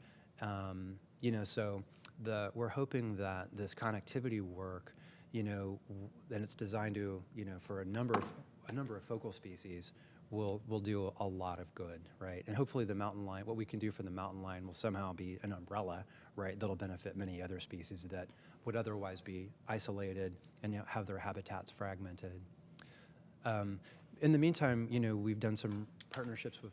you know, so we're hoping that this connectivity work, you know, and it's designed to, you know, for a number of focal species, will do a lot of good, right? And hopefully the mountain lion, what we can do for the mountain lion will somehow be an umbrella, right, that'll benefit many other species that would otherwise be isolated and, you know, have their habitats fragmented. In the meantime, you know, we've done some partnerships with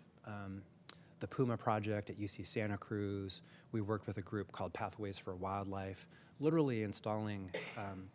the Puma Project at UC Santa Cruz. We worked with a group called Pathways for Wildlife, literally installing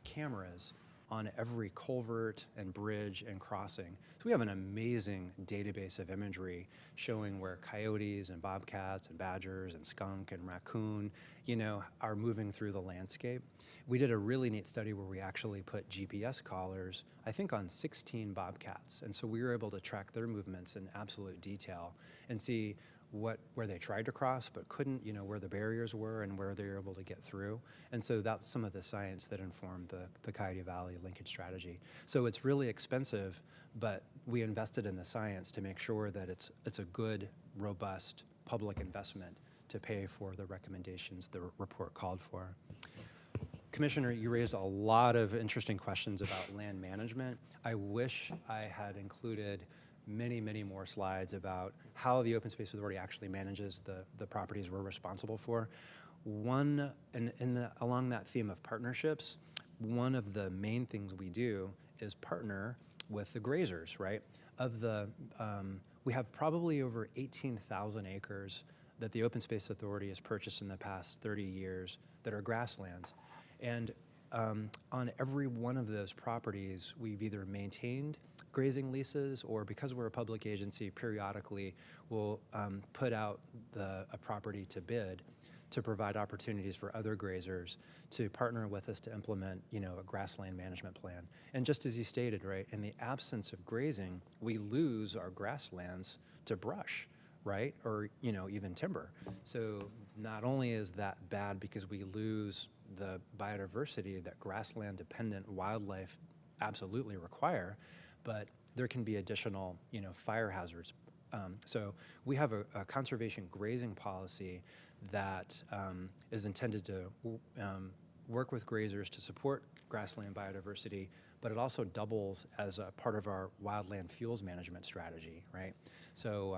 cameras on every culvert and bridge and crossing. So we have an amazing database of imagery showing where coyotes and bobcats and badgers and skunk and raccoon, you know, are moving through the landscape. We did a really neat study where we actually put GPS collars, I think, on 16 bobcats. And so we were able to track their movements in absolute detail and see where they tried to cross but couldn't, you know, where the barriers were and where they were able to get through. And so that's some of the science that informed the Coyote Valley linkage strategy. So it's really expensive, but we invested in the science to make sure that it's a good, robust public investment to pay for the recommendations the report called for. Commissioner, you raised a lot of interesting questions about land management. I wish I had included many, many more slides about how the Open Space Authority actually manages the properties we're responsible for. Along that theme of partnerships, one of the main things we do is partner with the grazers, right? We have probably over 18,000 acres that the Open Space Authority has purchased in the past 30 years that are grasslands. And on every one of those properties, we've either maintained grazing leases or, because we're a public agency, periodically we'll put out a property to bid to provide opportunities for other grazers to partner with us to implement, you know, a grassland management plan. And just as you stated, right, in the absence of grazing, we lose our grasslands to brush, right, or, you know, even timber. So not only is that bad because we lose the biodiversity that grassland-dependent wildlife absolutely require, but there can be additional, fire hazards. So we have a conservation grazing policy that is intended to work with grazers to support grassland biodiversity, but it also doubles as a part of our wildland fuels management strategy, right? So,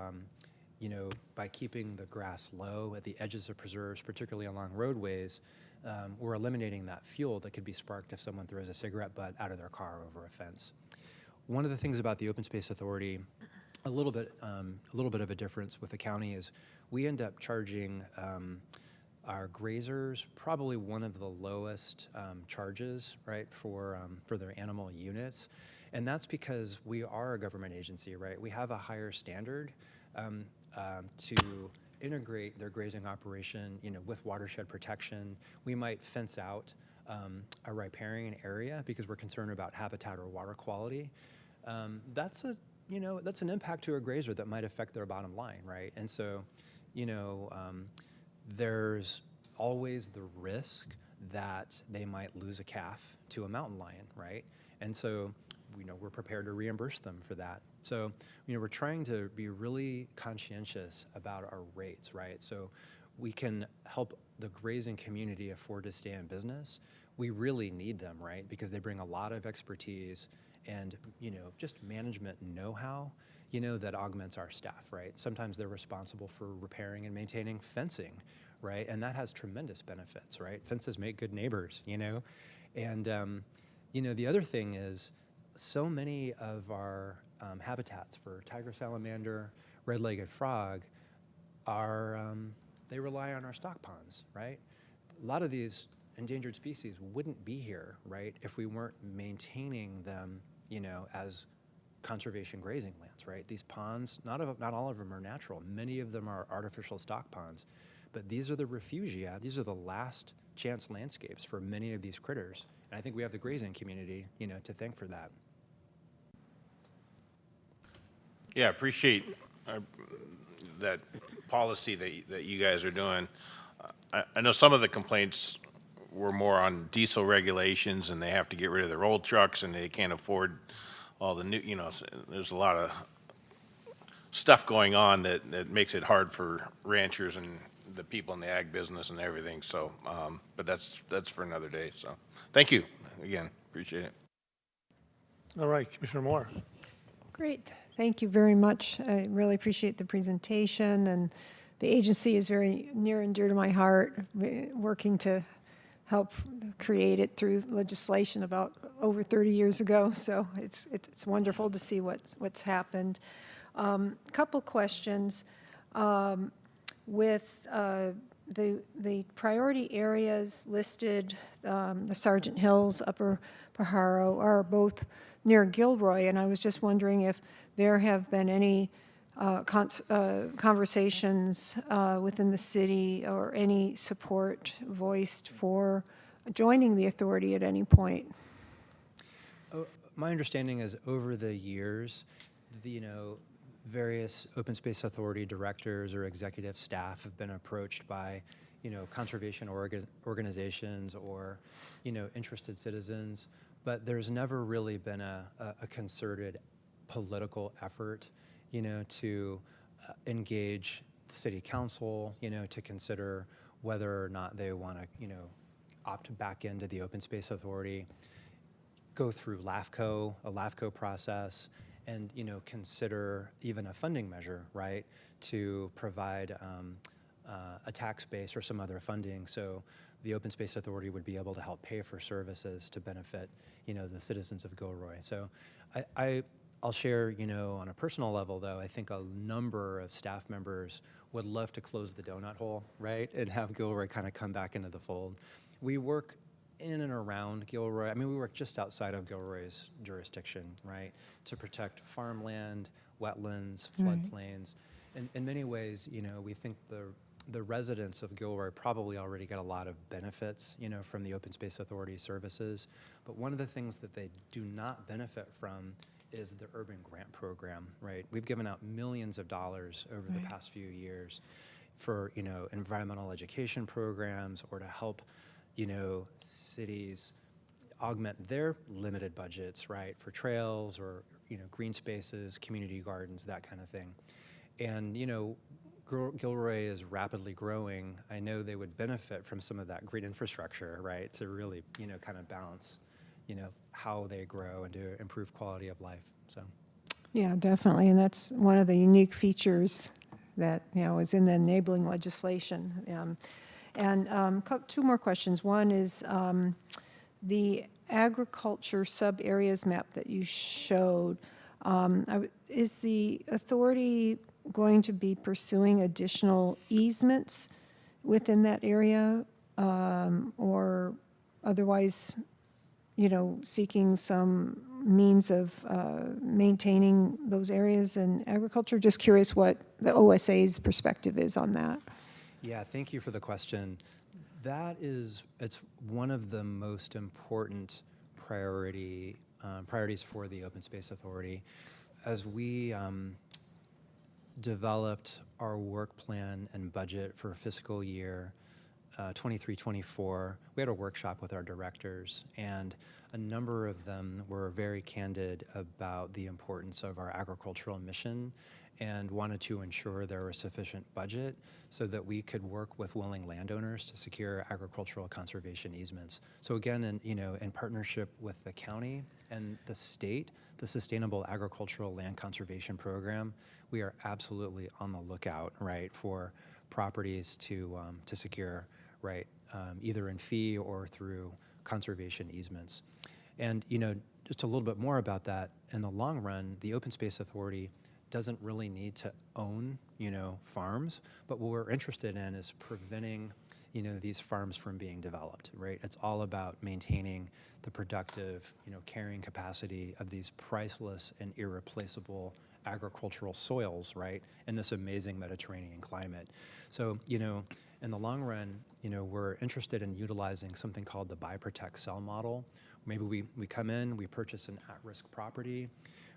by keeping the grass low at the edges of preserves, particularly along roadways, we're eliminating that fuel that could be sparked if someone throws a cigarette butt out of their car over a fence. One of the things about the Open Space Authority, a little bit of a difference with the county, is we end up charging our grazers probably one of the lowest charges, right, for their animal units, and that's because we are a government agency, right? We have a higher standard to integrate their grazing operation, with watershed protection. We might fence out a riparian area because we're concerned about habitat or water quality. That's an impact to a grazer that might affect their bottom line, right? And so, there's always the risk that they might lose a calf to a mountain lion, right? And so, we're prepared to reimburse them for that. So, we're trying to be really conscientious about our rates, right? So we can help the grazing community afford to stay in business. We really need them, right? Because they bring a lot of expertise and, just management know-how, that augments our staff, right? Sometimes they're responsible for repairing and maintaining fencing, right? And that has tremendous benefits, right? Fences make good neighbors, And, the other thing is so many of our habitats for tiger salamander, red-legged frog they rely on our stock ponds, right? A lot of these endangered species wouldn't be here, right, if we weren't maintaining them, as conservation grazing lands, right? These ponds, not all of them are natural. Many of them are artificial stock ponds, but these are the refugia. These are the last chance landscapes for many of these critters. And I think we have the grazing community, to thank for that. Yeah, appreciate that policy that you guys are doing. I know some of the complaints were more on diesel regulations, and they have to get rid of their old trucks, and they can't afford all the new, there's a lot of stuff going on that makes it hard for ranchers and the people in the ag business and everything, so, but that's for another day, so. Thank you, again, appreciate it. All right, Commissioner Moore. Great. Thank you very much. I really appreciate the presentation, and the agency is very near and dear to my heart, working to help create it through legislation about over 30 years ago. So it's wonderful to see what's happened. Couple questions. With the priority areas listed, the Sergeant Hills, Upper Pajaro, are both near Gilroy, and I was just wondering if there have been any conversations within the city or any support voiced for joining the authority at any point. My understanding is over the years, various Open Space Authority directors or executive staff have been approached by, conservation organizations or, interested citizens, but there's never really been a concerted political effort, to engage the city council, to consider whether or not they want to, opt back into the Open Space Authority, go through a LAFCO process, and, consider even a funding measure, right, to provide a tax base or some other funding so the Open Space Authority would be able to help pay for services to benefit, the citizens of Gilroy. So I'll share, on a personal level, though, I think a number of staff members would love to close the donut hole, right, and have Gilroy kind of come back into the fold. We work in and around Gilroy. I mean, we work just outside of Gilroy's jurisdiction, right, to protect farmland, wetlands, floodplains. In many ways, we think the residents of Gilroy probably already get a lot of benefits, from the Open Space Authority services. But one of the things that they do not benefit from is the urban grant program, right? We've given out millions of dollars over the past few years for, environmental education programs or to help, cities augment their limited budgets, right, for trails or, green spaces, community gardens, that kind of thing. And, Gilroy is rapidly growing. I know they would benefit from some of that green infrastructure, right, to really, kind of balance, how they grow and to improve quality of life, so. Yeah, definitely, and that's one of the unique features that, is in the enabling legislation. Two more questions. One is the agriculture sub-areas map that you showed. Is the authority going to be pursuing additional easements within that area, or otherwise, seeking some means of maintaining those areas in agriculture? Just curious what the OSA's perspective is on that. Yeah, thank you for the question. It's one of the most important priorities for the Open Space Authority. As we developed our work plan and budget for fiscal year 23-24, we had a workshop with our directors, and a number of them were very candid about the importance of our agricultural mission and wanted to ensure there was sufficient budget so that we could work with willing landowners to secure agricultural conservation easements. So again, in partnership with the county and the state, the Sustainable Agricultural Land Conservation Program, we are absolutely on the lookout, right, for properties to secure, right, either in fee or through conservation easements. And, just a little bit more about that, in the long run, the Open Space Authority doesn't really need to own, farms, but what we're interested in is preventing, these farms from being developed, right? It's all about maintaining the productive, carrying capacity of these priceless and irreplaceable agricultural soils, right, in this amazing Mediterranean climate. So, in the long run, we're interested in utilizing something called the Buy, Protect, Sell model. Maybe we come in, we purchase an at-risk property,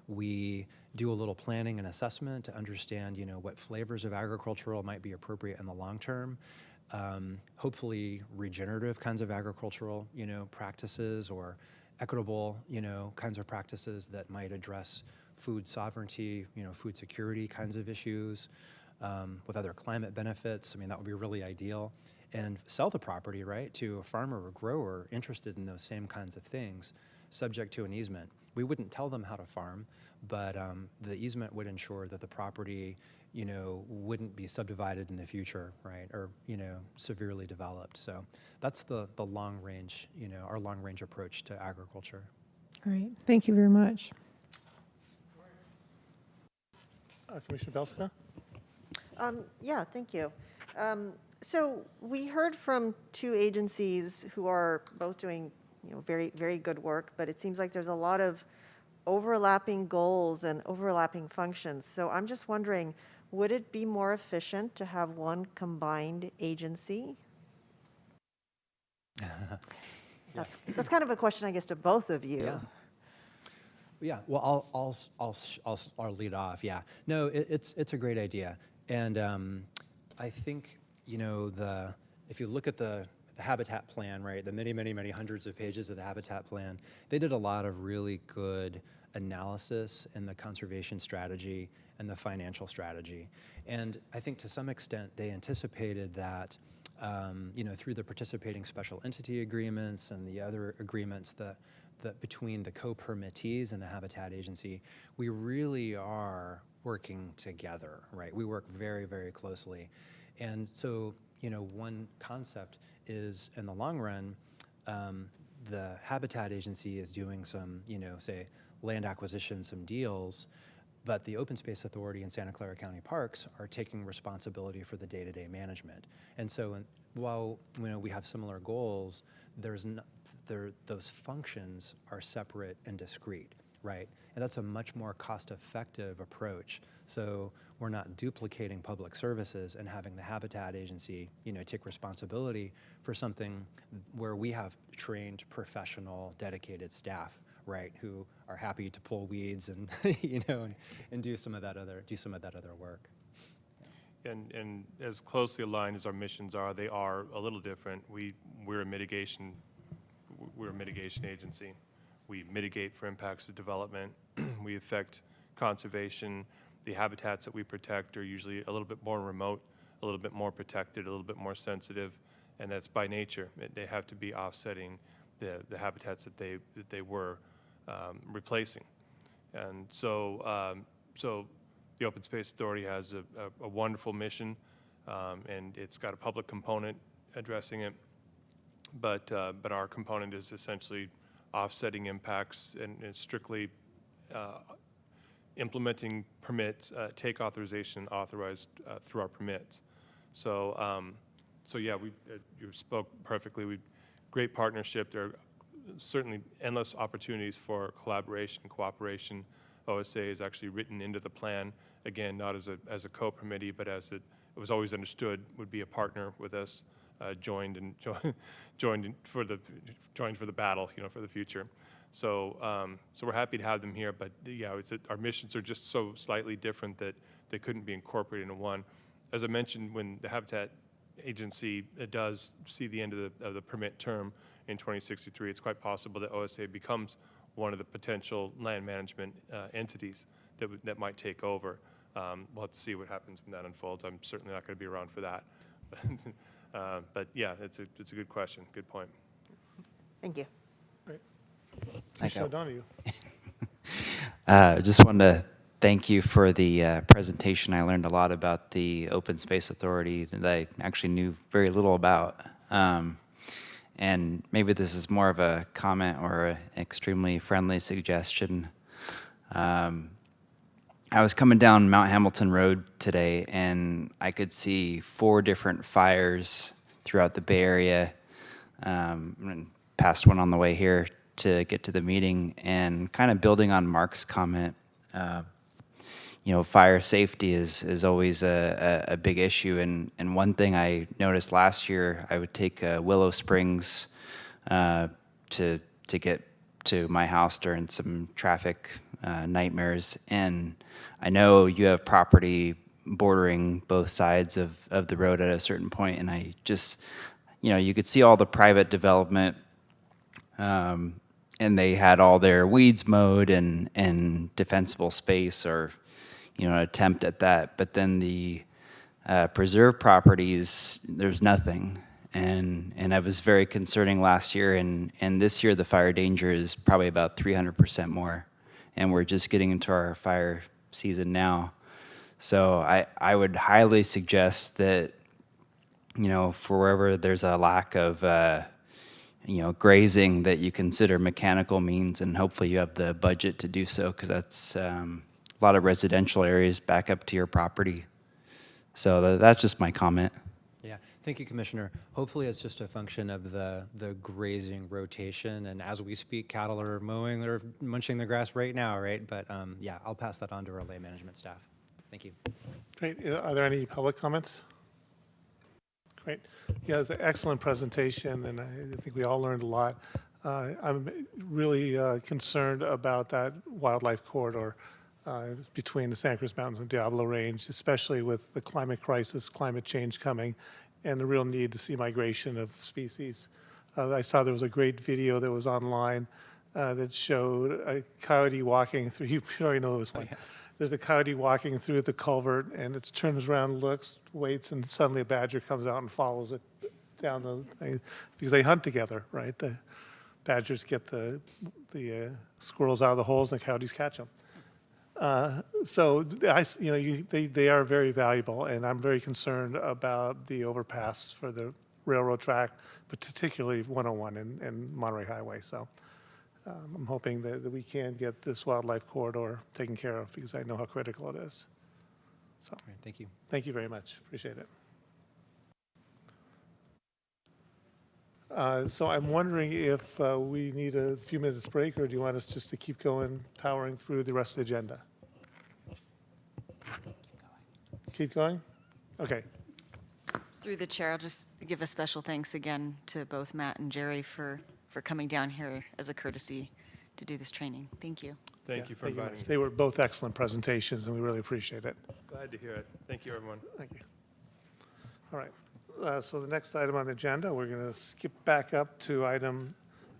we do a little planning and assessment to understand, what flavors of agricultural might be appropriate in the long term. Hopefully regenerative kinds of agricultural, practices, or equitable, kinds of practices that might address food sovereignty, food security kinds of issues, with other climate benefits. I mean, that would be really ideal. And sell the property, right, to a farmer or grower interested in those same kinds of things, subject to an easement. We wouldn't tell them how to farm, but the easement would ensure that the property, wouldn't be subdivided in the future, right, or, severely developed. So that's the long range, our long range approach to agriculture. Great, thank you very much. Commissioner Belska? Yeah, thank you. So we heard from two agencies who are both doing, very, very good work, but it seems like there's a lot of overlapping goals and overlapping functions. So I'm just wondering, would it be more efficient to have one combined agency? That's kind of a question, I guess, to both of you. Yeah. Yeah, well, I'll lead off. Yeah, no, it's a great idea, and I think if you look at the habitat plan, right, the many hundreds of pages of the habitat plan, they did a lot of really good analysis in the conservation strategy and the financial strategy, and I think to some extent they anticipated that. Through the participating special entity agreements and the other agreements between the co-permittees and the Habitat Agency, we really are working together, right? We work very, very closely. And so, one concept is in the long run, the Habitat Agency is doing some, say, land acquisition, some deals, but the Open Space Authority and Santa Clara County Parks are taking responsibility for the day-to-day management. And so while we have similar goals, those functions are separate and discrete, right? And that's a much more cost-effective approach. So we're not duplicating public services and having the Habitat Agency, take responsibility for something where we have trained, professional, dedicated staff, right, who are happy to pull weeds and and do some of that other work. And as closely aligned as our missions are, they are a little different. We're a mitigation. we're a mitigation agency. We mitigate for impacts of development. We affect conservation. The habitats that we protect are usually a little bit more remote, a little bit more protected, a little bit more sensitive, and that's by nature. They have to be offsetting the habitats that they were replacing. And so, so the Open Space Authority has a wonderful mission, and it's got a public component addressing it, but our component is essentially offsetting impacts and strictly implementing permits, take authorization authorized through our permits. So, so yeah, you spoke perfectly. Great partnership. There are certainly endless opportunities for collaboration, cooperation. OSA is actually written into the plan, again, not as a co-permittee, but as it was always understood would be a partner with us, joined for the battle, for the future. So, so we're happy to have them here, but yeah, our missions are just so slightly different that they couldn't be incorporated into one. As I mentioned, when the Habitat Agency does see the end of the permit term in 2063, it's quite possible that OSA becomes one of the potential land management entities that might take over. We'll have to see what happens when that unfolds. I'm certainly not going to be around for that. But yeah, it's a good question. Good point. Thank you. Great. Thank you. Commissioner O'Donoghue. Just wanted to thank you for the presentation. I learned a lot about the Open Space Authority that I actually knew very little about. And maybe this is more of a comment or an extremely friendly suggestion. I was coming down Mount Hamilton Road today, and I could see 4 different fires throughout the Bay Area. And passed one on the way here to get to the meeting, and kind of building on Mark's comment, fire safety is always a big issue. And one thing I noticed last year, I would take Willow Springs to get to my house during some traffic nightmares. And I know you have property bordering both sides of the road at a certain point, and I just, you could see all the private development, and they had all their weeds mowed and defensible space, or an attempt at that. But then the preserve properties, there's nothing, and it was very concerning last year. And this year the fire danger is probably about 300% more, and we're just getting into our fire season now. So I would highly suggest that, for wherever there's a lack of, grazing, that you consider mechanical means, and hopefully you have the budget to do so, because that's a lot of residential areas back up to your property. So that's just my comment. Yeah, thank you, Commissioner. Hopefully it's just a function of the grazing rotation, and as we speak, cattle are mowing or munching the grass right now, right? But yeah, I'll pass that on to our land management staff. Thank you. Great. Are there any public comments? Great. Yeah, it was an excellent presentation, and I think we all learned a lot. I'm really concerned about that wildlife corridor between the Santa Cruz Mountains and Diablo Range, especially with the climate crisis, climate change coming, and the real need to see migration of species. I saw there was a great video that was online that showed a coyote walking through. You already know this one. Oh, yeah. There's a coyote walking through the culvert, and it turns around, looks, waits, and suddenly a badger comes out and follows it down the thing, because they hunt together, right? The badgers get the squirrels out of the holes, and the coyotes catch them. So they are very valuable, and I'm very concerned about the overpass for the railroad track, but particularly 101 and Monterey Highway. So I'm hoping that we can get this wildlife corridor taken care of, because I know how critical it is. So All right, thank you. Thank you very much. Appreciate it. So I'm wondering if we need a few minutes break, or do you want us just to keep going, powering through the rest of the agenda? Keep going? Okay. Through the chair, I'll just give a special thanks again to both Matt and Jerry for coming down here as a courtesy to do this training. Thank you. Thank you for Thank you inviting much. me. They were both excellent presentations, and we really appreciate it. Glad to hear it. Thank you, everyone. Thank you. All right. So the next item on the agenda, we're going to skip back up to item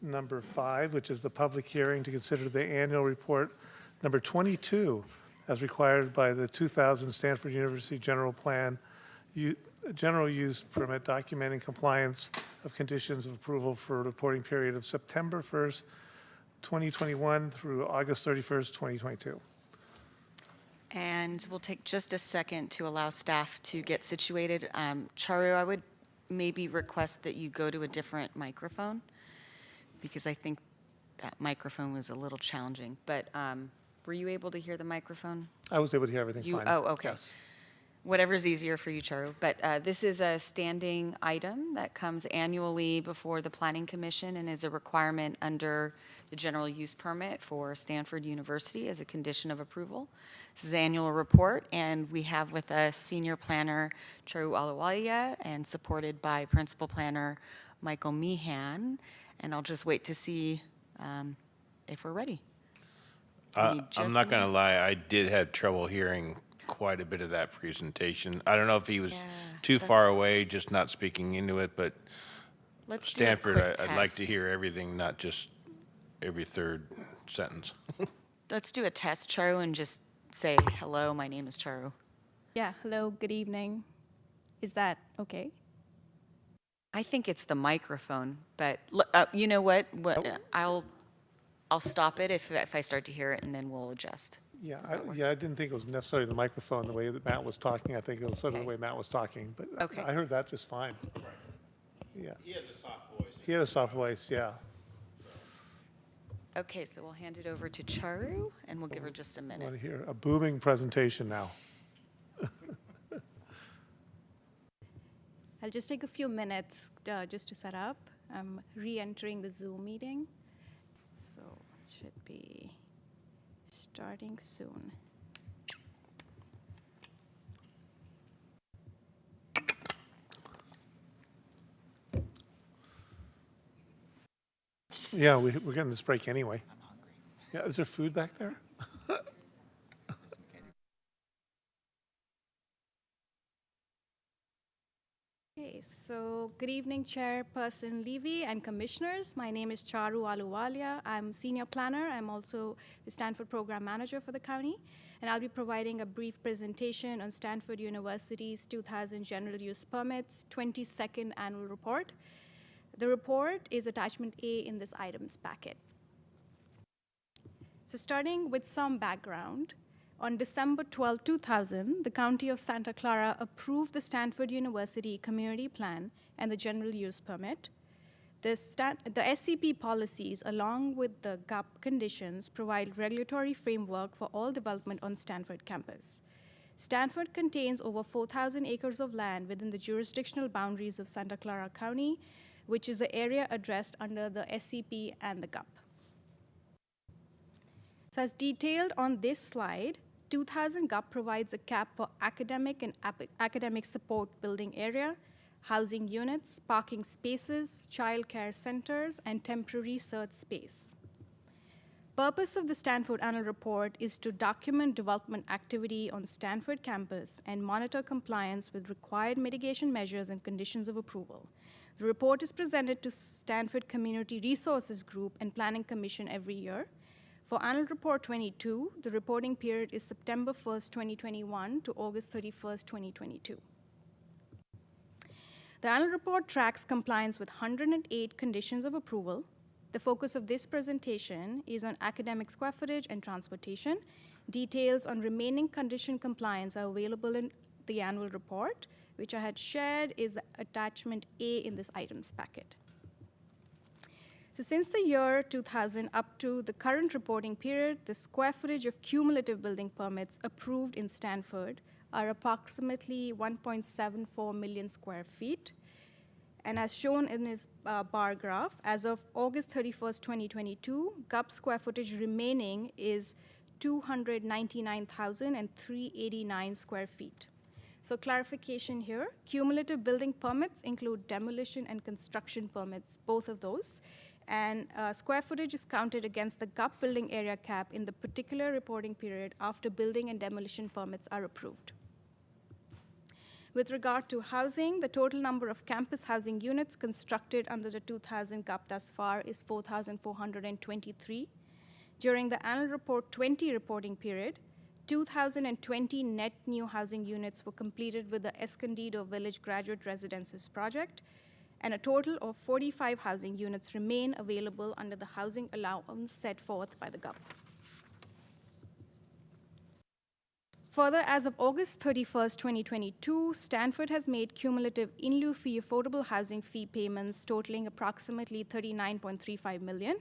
number 5, which is the public hearing to consider the annual report number 22, as required by the 2000 Stanford University General Plan, General Use Permit documenting compliance of conditions of approval for a reporting period of September 1st, 2021 through August 31st, 2022. And we'll take just a second to allow staff to get situated. Charu, I would maybe request that you go to a different microphone, because I think that microphone was a little challenging. But were you able to hear the microphone? I was able to hear everything You- fine. oh, okay. Yes. Whatever's easier for you, Charu. But this is a standing item that comes annually before the Planning Commission and is a requirement under the general use permit for Stanford University as a condition of approval. This is annual report, and we have with us Senior Planner Charu Ahluwalia and supported by Principal Planner Michael Meehan. And I'll just wait to see if we're ready. We need I'm just not a going to minute. lie, I did have trouble hearing quite a bit of that presentation. I don't know if he was Yeah, too that's- far away, just not speaking into it, but Let's do a Stanford, quick I'd like to test. hear everything, not just every third sentence. Let's do a test, Charu, and just say, hello, my name is Charu. Yeah, hello, good evening. Is that okay? I think it's the microphone, but you know what? I'll stop it if I start to hear it, and then we'll adjust. Yeah, Does that work? I didn't think it was necessarily the microphone, the way that Matt was talking. I think it was sort of the Okay. way Matt was talking, but Okay. I heard that just fine. Yeah. He has a soft voice. He had a soft voice, yeah. Okay, so we'll hand it over to Charu, and we'll give her just a I want minute. to hear a booming presentation now. I'll just take a few minutes just to set up. I'm re-entering the Zoom meeting, so it should be starting soon. Yeah, we're getting this break anyway. I'm hungry. Yeah, is there food back there? Okay, so good evening, Chairperson Levy and Commissioners. My name is Charu Ahluwalia. I'm Senior Planner. I'm also the Stanford Program Manager for the county, and I'll be providing a brief presentation on Stanford University's 2000 General Use Permits 22nd Annual Report. The report is Attachment A in this item's packet. So starting with some background, on December 12, 2000, the County of Santa Clara approved the Stanford University Community Plan and the General Use Permit. The SCP policies, along with the GUP conditions, provide regulatory framework for all development on Stanford campus. Stanford contains over 4,000 acres of land within the jurisdictional boundaries of Santa Clara County, which is the area addressed under the SCP and the GUP. So as detailed on this slide, 2000 GUP provides a cap for academic and academic support building area, housing units, parking spaces, child care centers, and temporary search space. Purpose of the Stanford Annual Report is to document development activity on Stanford campus and monitor compliance with required mitigation measures and conditions of approval. The report is presented to Stanford Community Resources Group and Planning Commission every year. For Annual Report 22, the reporting period is September 1st, 2021 to August 31st, 2022. The Annual Report tracks compliance with 108 conditions of approval. The focus of this presentation is on academic square footage and transportation. Details on remaining condition compliance are available in the Annual Report, which I had shared is the Attachment A in this item's packet. So since the year 2000 up to the current reporting period, the square footage of cumulative building permits approved in Stanford are approximately 1.74 million square feet. And as shown in this bar graph, as of August 31st, 2022, GUP square footage remaining is 299,389 square feet. So clarification here, cumulative building permits include demolition and construction permits, both of those. And square footage is counted against the GUP building area cap in the particular reporting period after building and demolition permits are approved. With regard to housing, the total number of campus housing units constructed under the 2000 GUP thus far is 4,423. During the annual report 20 reporting period, 2,020 net new housing units were completed with the Escondido Village Graduate Residences project, and a total of 45 housing units remain available under the housing allowance set forth by the GUP. Further, as of August 31st, 2022, Stanford has made cumulative in lieu fee affordable housing fee payments totaling approximately $39.35 million.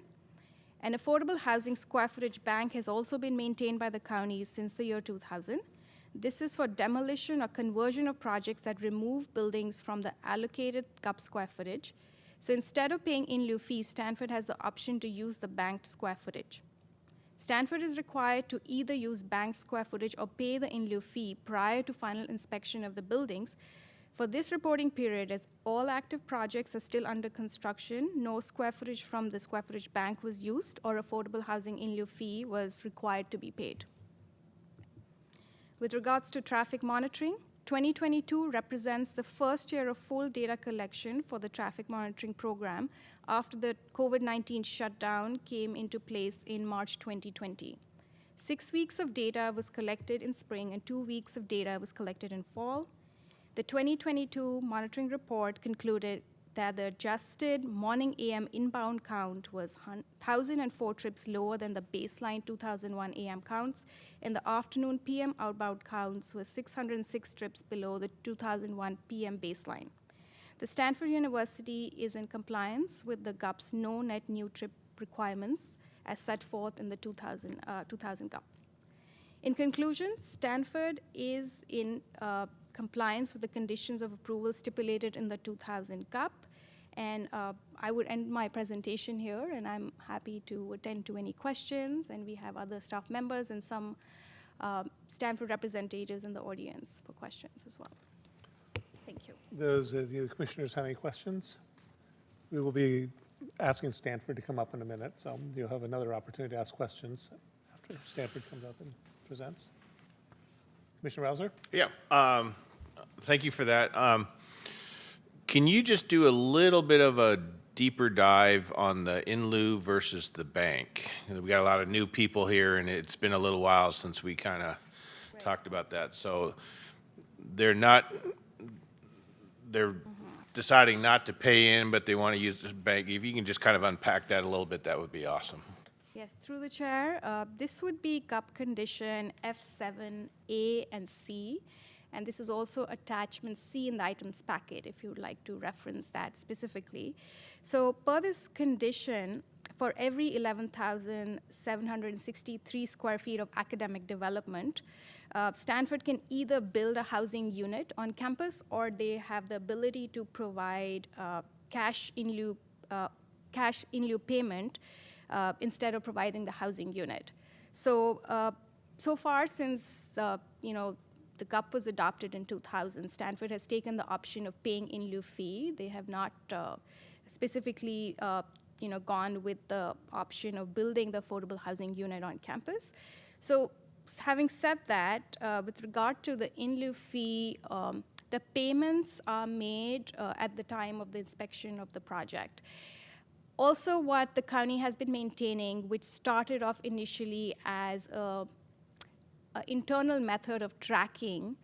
An affordable housing square footage bank has also been maintained by the county since the year 2000. This is for demolition or conversion of projects that remove buildings from the allocated GUP square footage. So instead of paying in lieu fees, Stanford has the option to use the banked square footage. Stanford is required to either use banked square footage or pay the in lieu fee prior to final inspection of the buildings. For this reporting period, as all active projects are still under construction, no square footage from the square footage bank was used or affordable housing in lieu fee was required to be paid. With regards to traffic monitoring, 2022 represents the first year of full data collection for the traffic monitoring program after the COVID-19 shutdown came into place in March 2020. 6 weeks of data was collected in spring and 2 weeks of data was collected in fall. The 2022 monitoring report concluded that the adjusted morning AM inbound count was 1,004 trips lower than the baseline 2001 AM counts, and the afternoon PM outbound counts were 606 trips below the 2001 PM baseline. The Stanford University is in compliance with the GUP's no net new trip requirements as set forth in the 2000 GUP. In conclusion, Stanford is in compliance with the conditions of approval stipulated in the 2000 GUP. And I would end my presentation here, and I'm happy to attend to any questions. And we have other staff members and some Stanford representatives in the audience for questions as well. Thank you. Does the commissioners have any questions? We will be asking Stanford to come up in a minute, so you'll have another opportunity to ask questions after Stanford comes up and presents. Commissioner Rausner? Yeah, thank you for that. Can you just do a little bit of a deeper dive on the in lieu versus the bank? We got a lot of new people here, and it's been a little while since we kind of talked about that. So they're deciding not to pay in, but they want to use this bank. If you can just kind of unpack that a little bit, that would be awesome. Yes, through the chair, this would be GUP condition F7A and C. And this is also attachment C in the items packet, if you would like to reference that specifically. So per this condition, for every 11,763 square feet of academic development, Stanford can either build a housing unit on campus, or they have the ability to provide cash in lieu payment instead of providing the housing unit. So so far, since the GUP was adopted in 2000, Stanford has taken the option of paying in lieu fee. They have not specifically gone with the option of building the affordable housing unit on campus. So having said that, with regard to the in lieu fee, the payments are made at the time of the inspection of the project. Also, what the county has been maintaining, which started off initially as an internal method of tracking,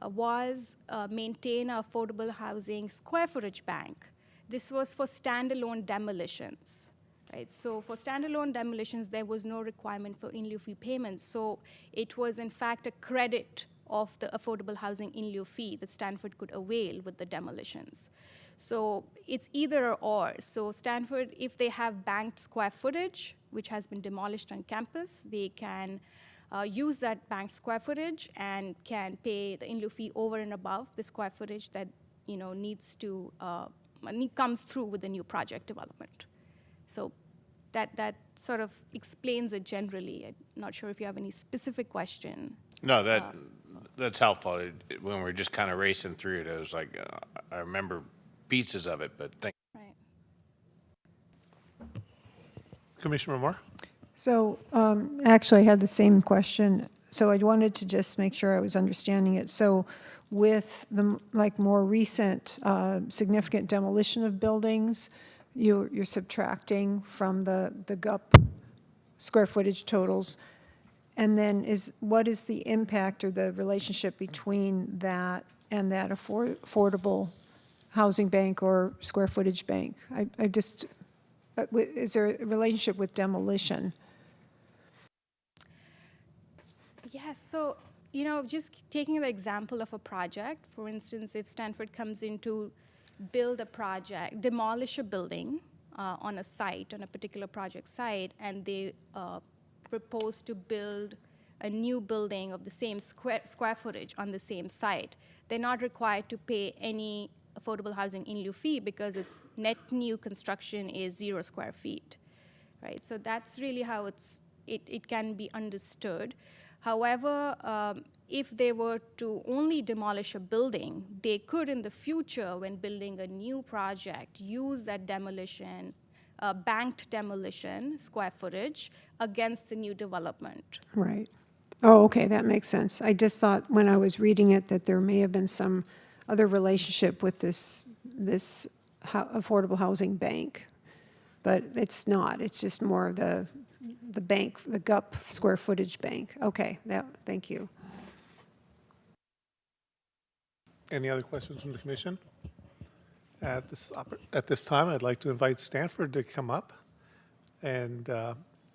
was maintain an affordable housing square footage bank. This was for standalone demolitions, right? So for standalone demolitions, there was no requirement for in lieu fee payments. So it was, in fact, a credit of the affordable housing in lieu fee that Stanford could avail with the demolitions. So it's either or. So Stanford, if they have banked square footage, which has been demolished on campus, they can use that banked square footage and can pay the in lieu fee over and above the square footage that needs to comes through with the new project development. So that sort of explains it generally. I'm not sure if you have any specific question. No, that's helpful. When we're just kind of racing through it, it was like I remember pieces of it, but thank you. Right. Commissioner Moore? So actually, I had the same question. So I wanted to just make sure I was understanding it. So with the, like, more recent significant demolition of buildings, you're subtracting from the GUP square footage totals. And then what is the impact or the relationship between that and that affordable housing bank or square footage bank? I just, is there a relationship with demolition? Yes, so, just taking the example of a project, for instance, if Stanford comes in to build a project, demolish a building on a site, on a particular project site, and they propose to build a new building of the same square footage on the same site, they're not required to pay any affordable housing in lieu fee because its net new construction is 0 square feet, right? So that's really how it can be understood. However, if they were to only demolish a building, they could in the future, when building a new project, use that demolition, banked demolition square footage against the new development. Right. Oh, okay, that makes sense. I just thought when I was reading it that there may have been some other relationship with this affordable housing bank, but it's not. It's just more of the bank, the GUP square footage bank. Okay, thank you. Any other questions from the commission? At this time, I'd like to invite Stanford to come up, and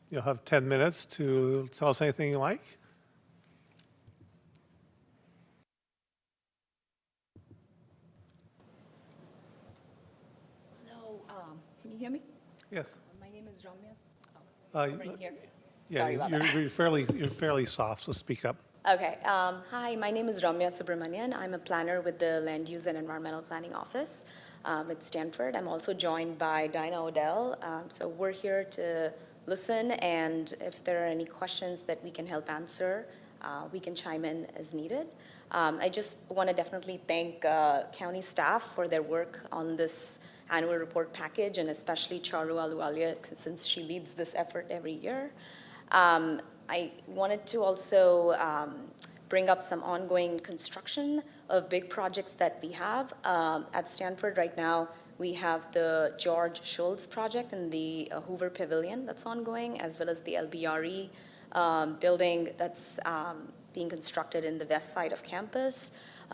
you'll have 10 minutes to tell us anything you like. Hello, can you hear me? Yes. My name is Ramya. Right here. Yeah, Sorry about that. you're fairly soft, so speak up. Okay. Hi, my name is Ramya Subramanian. I'm a planner with the Land Use and Environmental Planning Office at Stanford. I'm also joined by Dinah Odell. So we're here to listen, and if there are any questions that we can help answer, we can chime in as needed. I just want to definitely thank county staff for their work on this annual report package, and especially Charu Aluwalia, since she leads this effort every year. I wanted to also bring up some ongoing construction of big projects that we have. At Stanford right now, we have the George Schultz project in the Hoover Pavilion that's ongoing, as well as the LBRE building that's being constructed in the west side of campus.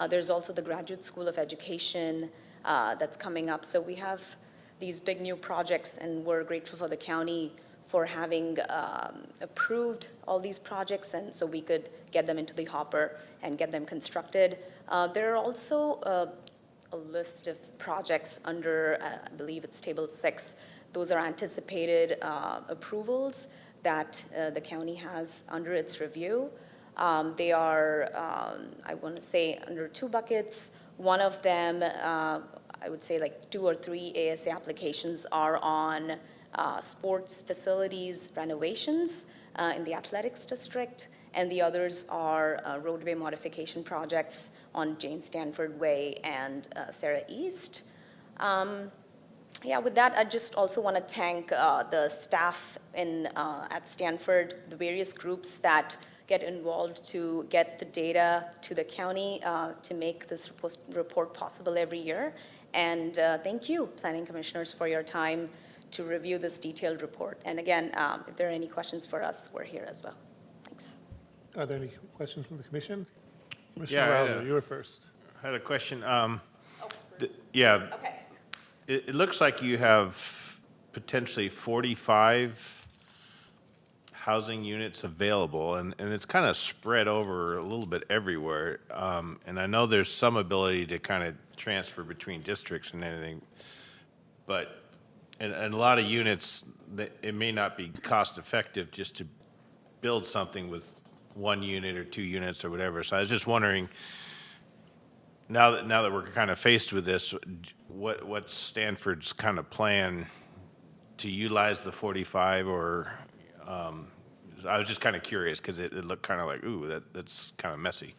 There's also the Graduate School of Education that's coming up. So we have these big new projects, and we're grateful for the county for having approved all these projects, and so we could get them into the hopper and get them constructed. There are also a list of projects under, I believe it's Table 6. Those are anticipated approvals that the county has under its review. They are, I want to say, under 2 buckets. One of them, I would say like 2 or 3 ASA applications are on sports facilities renovations in the athletics district, and the others are roadway modification projects on Jane Stanford Way and Sarah East. Yeah, with that, I just also want to thank the staff at Stanford, the various groups that get involved to get the data to the county to make this report possible every year. And thank you, planning commissioners, for your time to review this detailed report. And again, if there are any questions for us, we're here as well. Thanks. Are there any questions from the commission? Yeah, Commissioner Rauser, you were first. I had a question. Okay. It looks like you have potentially 45 housing units available, and it's kind of spread over a little bit everywhere. And I know there's some ability to kind of transfer between districts and anything, but and a lot of units, it may not be cost effective just to build something with 1 unit or 2 units or whatever. So I was just wondering, now that we're kind of faced with this, what's Stanford's kind of plan to utilize the 45, or I was just kind of curious because it looked kind of like, ooh, that's kind of messy.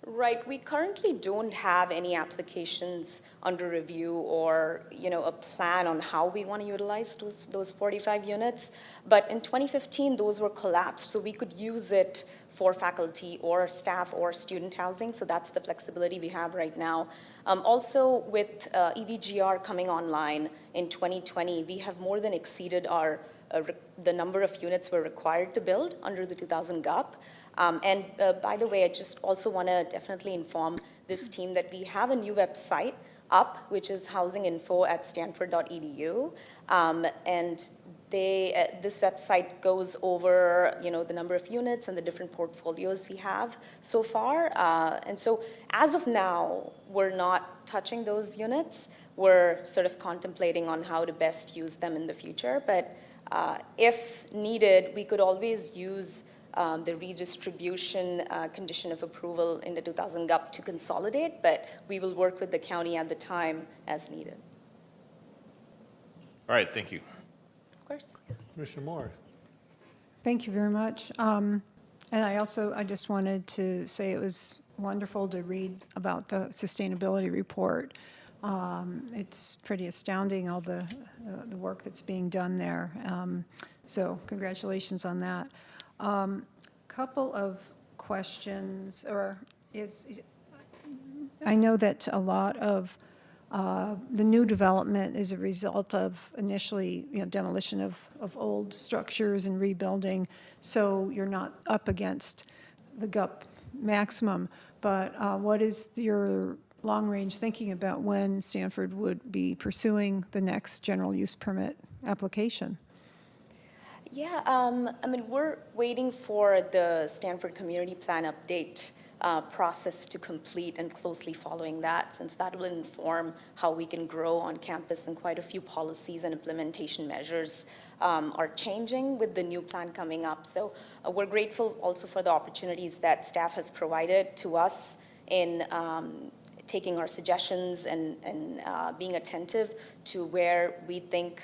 Right, we currently don't have any applications under review or, a plan on how we want to utilize those 45 units. But in 2015, those were collapsed, so we could use it for faculty or staff or student housing, so that's the flexibility we have right now. Also, with EVGR coming online in 2020, we have more than exceeded the number of units we're required to build under the 2000 GUP. And by the way, I just also want to definitely inform this team that we have a new website up, which is housinginfo@stanford.edu. And this website goes over, the number of units and the different portfolios we have so far. And so as of now, we're not touching those units. We're sort of contemplating on how to best use them in the future. But if needed, we could always use the redistribution condition of approval in the 2000 GUP to consolidate, but we will work with the county at the time as needed. All right, thank you. Of course. Commissioner Moore. Thank you very much. And I just wanted to say it was wonderful to read about the sustainability report. It's pretty astounding, all the work that's being done there. So congratulations on that. Couple of questions, I know that a lot of the new development is a result of initially, demolition of old structures and rebuilding, so you're not up against the GUP maximum. But what is your long-range thinking about when Stanford would be pursuing the next general use permit application? Yeah, we're waiting for the Stanford Community Plan update process to complete and closely following that, since that will inform how we can grow on campus, and quite a few policies and implementation measures are changing with the new plan coming up. So we're grateful also for the opportunities that staff has provided to us in taking our suggestions and being attentive to where we think,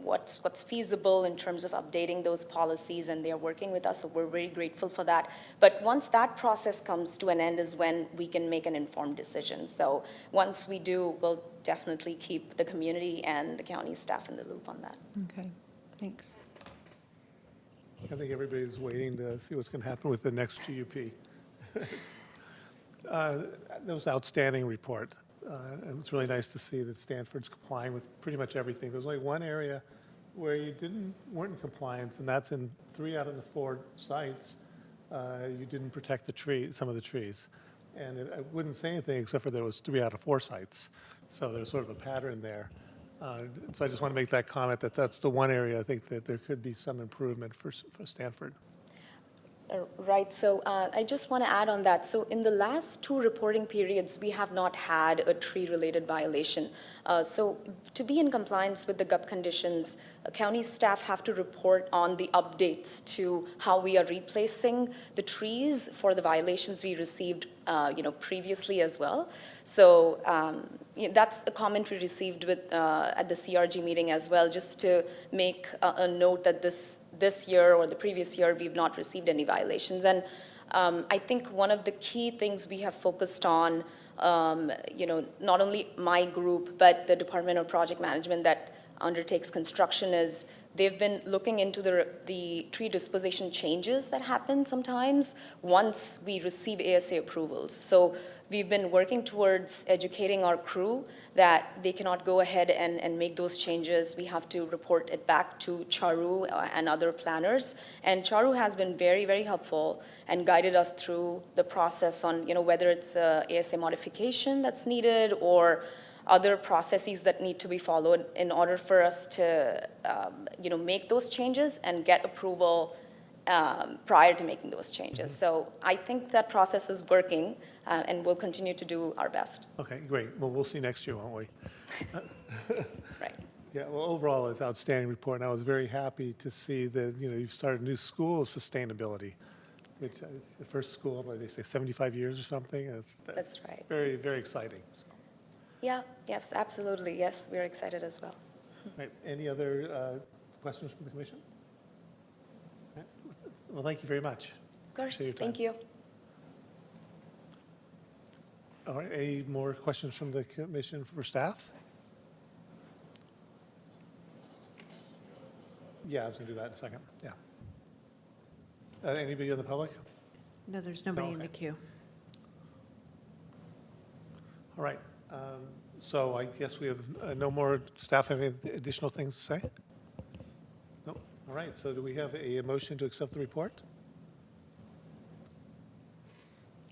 what's feasible in terms of updating those policies, and they're working with us, so we're very grateful for that. But once that process comes to an end is when we can make an informed decision. So once we do, we'll definitely keep the community and the county staff in the loop on that. Okay, thanks. I think everybody's waiting to see what's going to happen with the next GUP. That was an outstanding report. And it's really nice to see that Stanford's complying with pretty much everything. There's only one area where you weren't in compliance, and that's in 3 out of the 4 sites. You didn't protect some of the trees. And I wouldn't say anything except for there was 3 out of 4 sites. So there's sort of a pattern there. So I just want to make that comment that that's the one area I think that there could be some improvement for Stanford. Right, so I just want to add on that. So in the last 2 reporting periods, we have not had a tree-related violation. So to be in compliance with the GUP conditions, county staff have to report on the updates to how we are replacing the trees for the violations we received previously as well. So that's a comment we received at the CRG meeting as well, just to make a note that this year or the previous year, we've not received any violations. And I think one of the key things we have focused on, not only my group, but the Department of Project Management that undertakes construction, is they've been looking into the tree disposition changes that happen sometimes once we receive ASA approvals. So we've been working towards educating our crew that they cannot go ahead and make those changes. We have to report it back to Charu and other planners. And Charu has been very, very helpful and guided us through the process on, whether it's a ASA modification that's needed or other processes that need to be followed in order for us to, make those changes and get approval prior to making those changes. So I think that process is working, and we'll continue to do our best. Okay, great. Well, we'll see next year, won't we? Right. Yeah, well, overall, it's an outstanding report, and I was very happy to see that, you've started a new school of sustainability, which is the first school, what do they say, 75 years or something? That's right. Very, very exciting. So. Yeah, yes, absolutely. Yes, we're excited as well. Right. Any other questions from the commission? Right. Well, thank you very much. Of course, Appreciate your time. thank you. All right, any more questions from the commission for staff? Yeah, I was going to do that in a second, yeah. Anybody in the public? No, there's nobody in the Okay. queue. All right, so I guess we have no more staff have any additional things to say? No, all right, so do we have a motion to accept the report?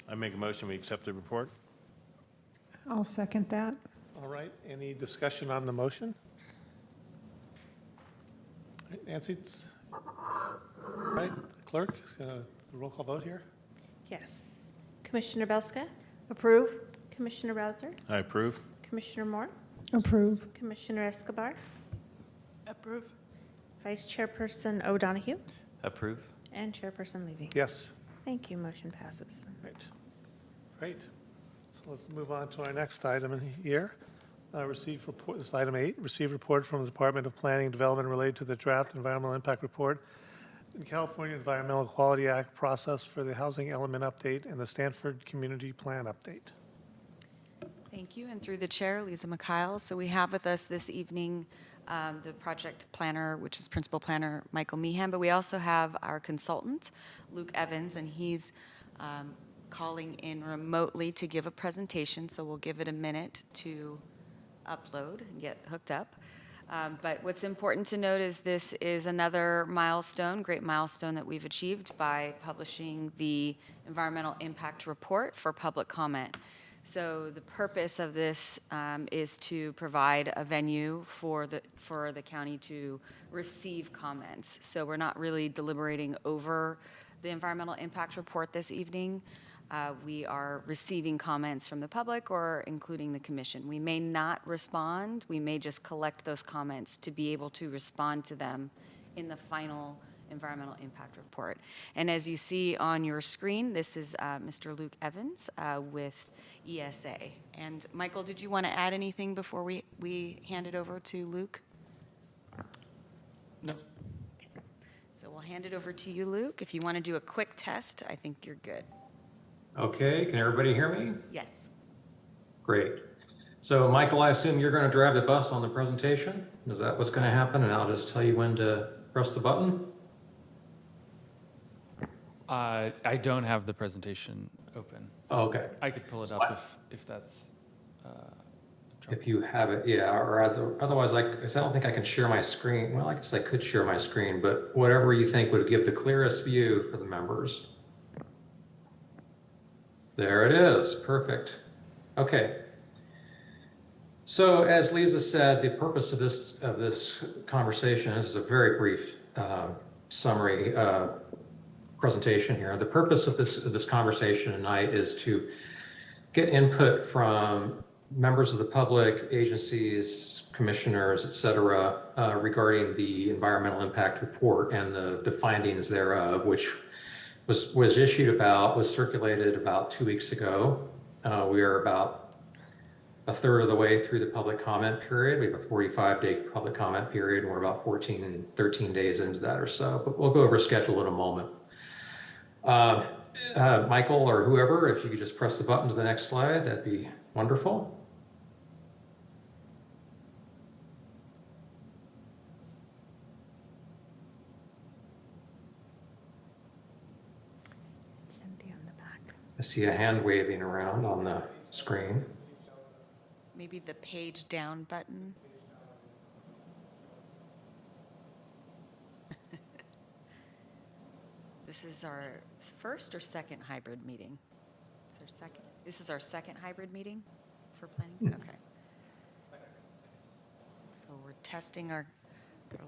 I make a motion, we accept the report? I'll second that. All right, any discussion on the motion? All right, Nancy, all right, clerk, roll call vote here? Yes. Commissioner Belska? Approve? Commissioner Rouser? I approve. Commissioner Moore? Approve. Commissioner Escobar? Approve. Vice Chairperson O'Donoghue? Approve. And Chairperson Levy? Yes. Thank you, motion passes. Right, great. So let's move on to our next item in here. Receive report, this is item 8, receive report from the Department of Planning and Development related to the draft environmental impact report and California Environmental Quality Act process for the housing element update and the Stanford Community Plan update. Thank you, and through the chair, Lisa Mikhail. So we have with us this evening the project planner, which is principal planner Michael Meehan, but we also have our consultant, Luke Evans, and he's calling in remotely to give a presentation, so we'll give it a minute to upload and get hooked up. But what's important to note is this is another milestone, great milestone that we've achieved by publishing the environmental impact report for public comment. So the purpose of this is to provide a venue for the county to receive comments. So we're not really deliberating over the environmental impact report this evening. We are receiving comments from the public or including the commission. We may not respond. We may just collect those comments to be able to respond to them in the final environmental impact report. And as you see on your screen, this is Mr. Luke Evans with ESA. And Michael, did you want to add anything before we hand it over to Luke? No. So we'll hand it over to you, Luke. If you want to do a quick test, I think you're good. Okay, can everybody hear me? Yes. Great. So Michael, I assume you're going to drive the bus on the presentation? Is that what's going to happen? And I'll just tell you when to press the button? I don't have the presentation open. Oh, okay. I could pull it up if that's If you have it, yeah, or otherwise, I don't think I can share my screen. Well, I guess I could share my screen, but whatever you think would give the clearest view for the members. There it is, perfect. Okay. So as Lisa said, the purpose of this conversation is a very brief summary presentation here. The purpose of this conversation tonight is to get input from members of the public, agencies, commissioners, et cetera, regarding the environmental impact report and the findings thereof, which was circulated about 2 weeks ago. We are about a third of the way through the public comment period. We have a 45-day public comment period, and we're about 13 days into that or so. But we'll go over schedule in a moment. Michael or whoever, if you could just press the button to the next slide, that'd be wonderful. I see a hand waving around on the screen. Maybe the page down button. This is our first or second hybrid meeting? This is our second hybrid meeting for planning? Okay. So we're testing our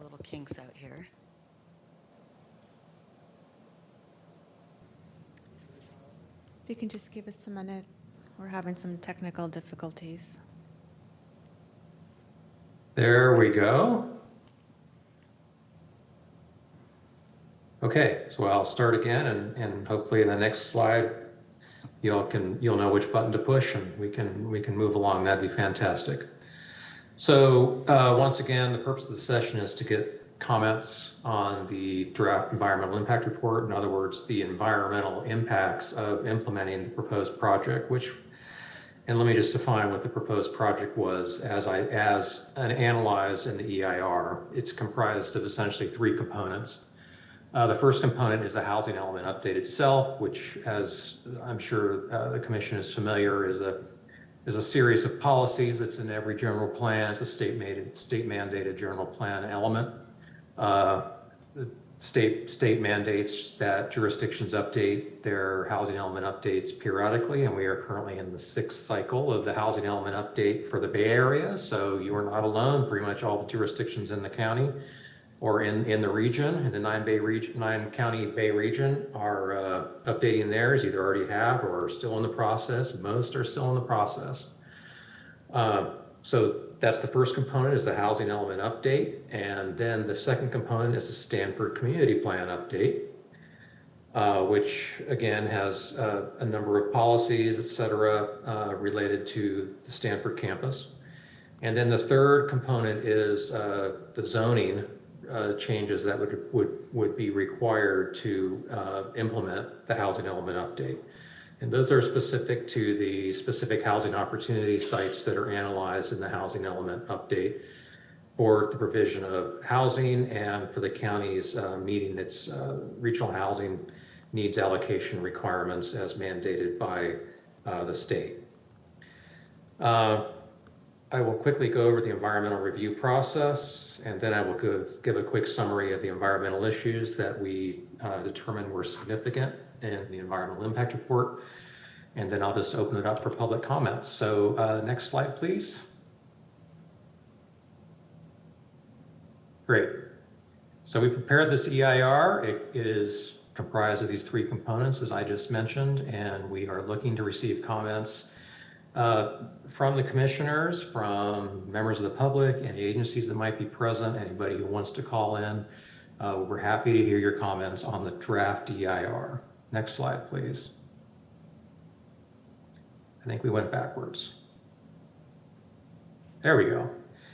little kinks out here. If you can just give us a minute, we're having some technical difficulties. There we go. Okay, so I'll start again, and hopefully in the next slide, you'll know which button to push, and we can move along. That'd be fantastic. So once again, the purpose of the session is to get comments on the draft environmental impact report. In other words, the environmental impacts of implementing the proposed project, which And let me just define what the proposed project was as an analyzed in the EIR. It's comprised of essentially three components. The first component is the housing element update itself, which, as I'm sure the commission is familiar, is a series of policies. It's in every general plan. It's a state mandated general plan element. The state mandates that jurisdictions update their housing element updates periodically, and we are currently in the 6th cycle of the housing element update for the Bay Area. So you are not alone. Pretty much all the jurisdictions in the county or in the region, in the 9-county Bay region, are updating theirs, either already have or are still in the process. Most are still in the process. So that's the first component, is the housing element update. And then the second component is the Stanford Community Plan update, which again has a number of policies, et cetera, related to the Stanford campus. And then the third component is the zoning changes that would be required to implement the housing element update. And those are specific to the specific housing opportunity sites that are analyzed in the housing element update for the provision of housing and for the county's meeting its regional housing needs allocation requirements as mandated by the state. I will quickly go over the environmental review process, and then I will give a quick summary of the environmental issues that we determined were significant in the environmental impact report, and then I'll just open it up for public comments. So next slide, please. Great. So we prepared this EIR. It is comprised of these three components, as I just mentioned, and we are looking to receive comments from the commissioners, from members of the public, any agencies that might be present, anybody who wants to call in. We're happy to hear your comments on the draft EIR. Next slide, please. I think we went backwards. There we go.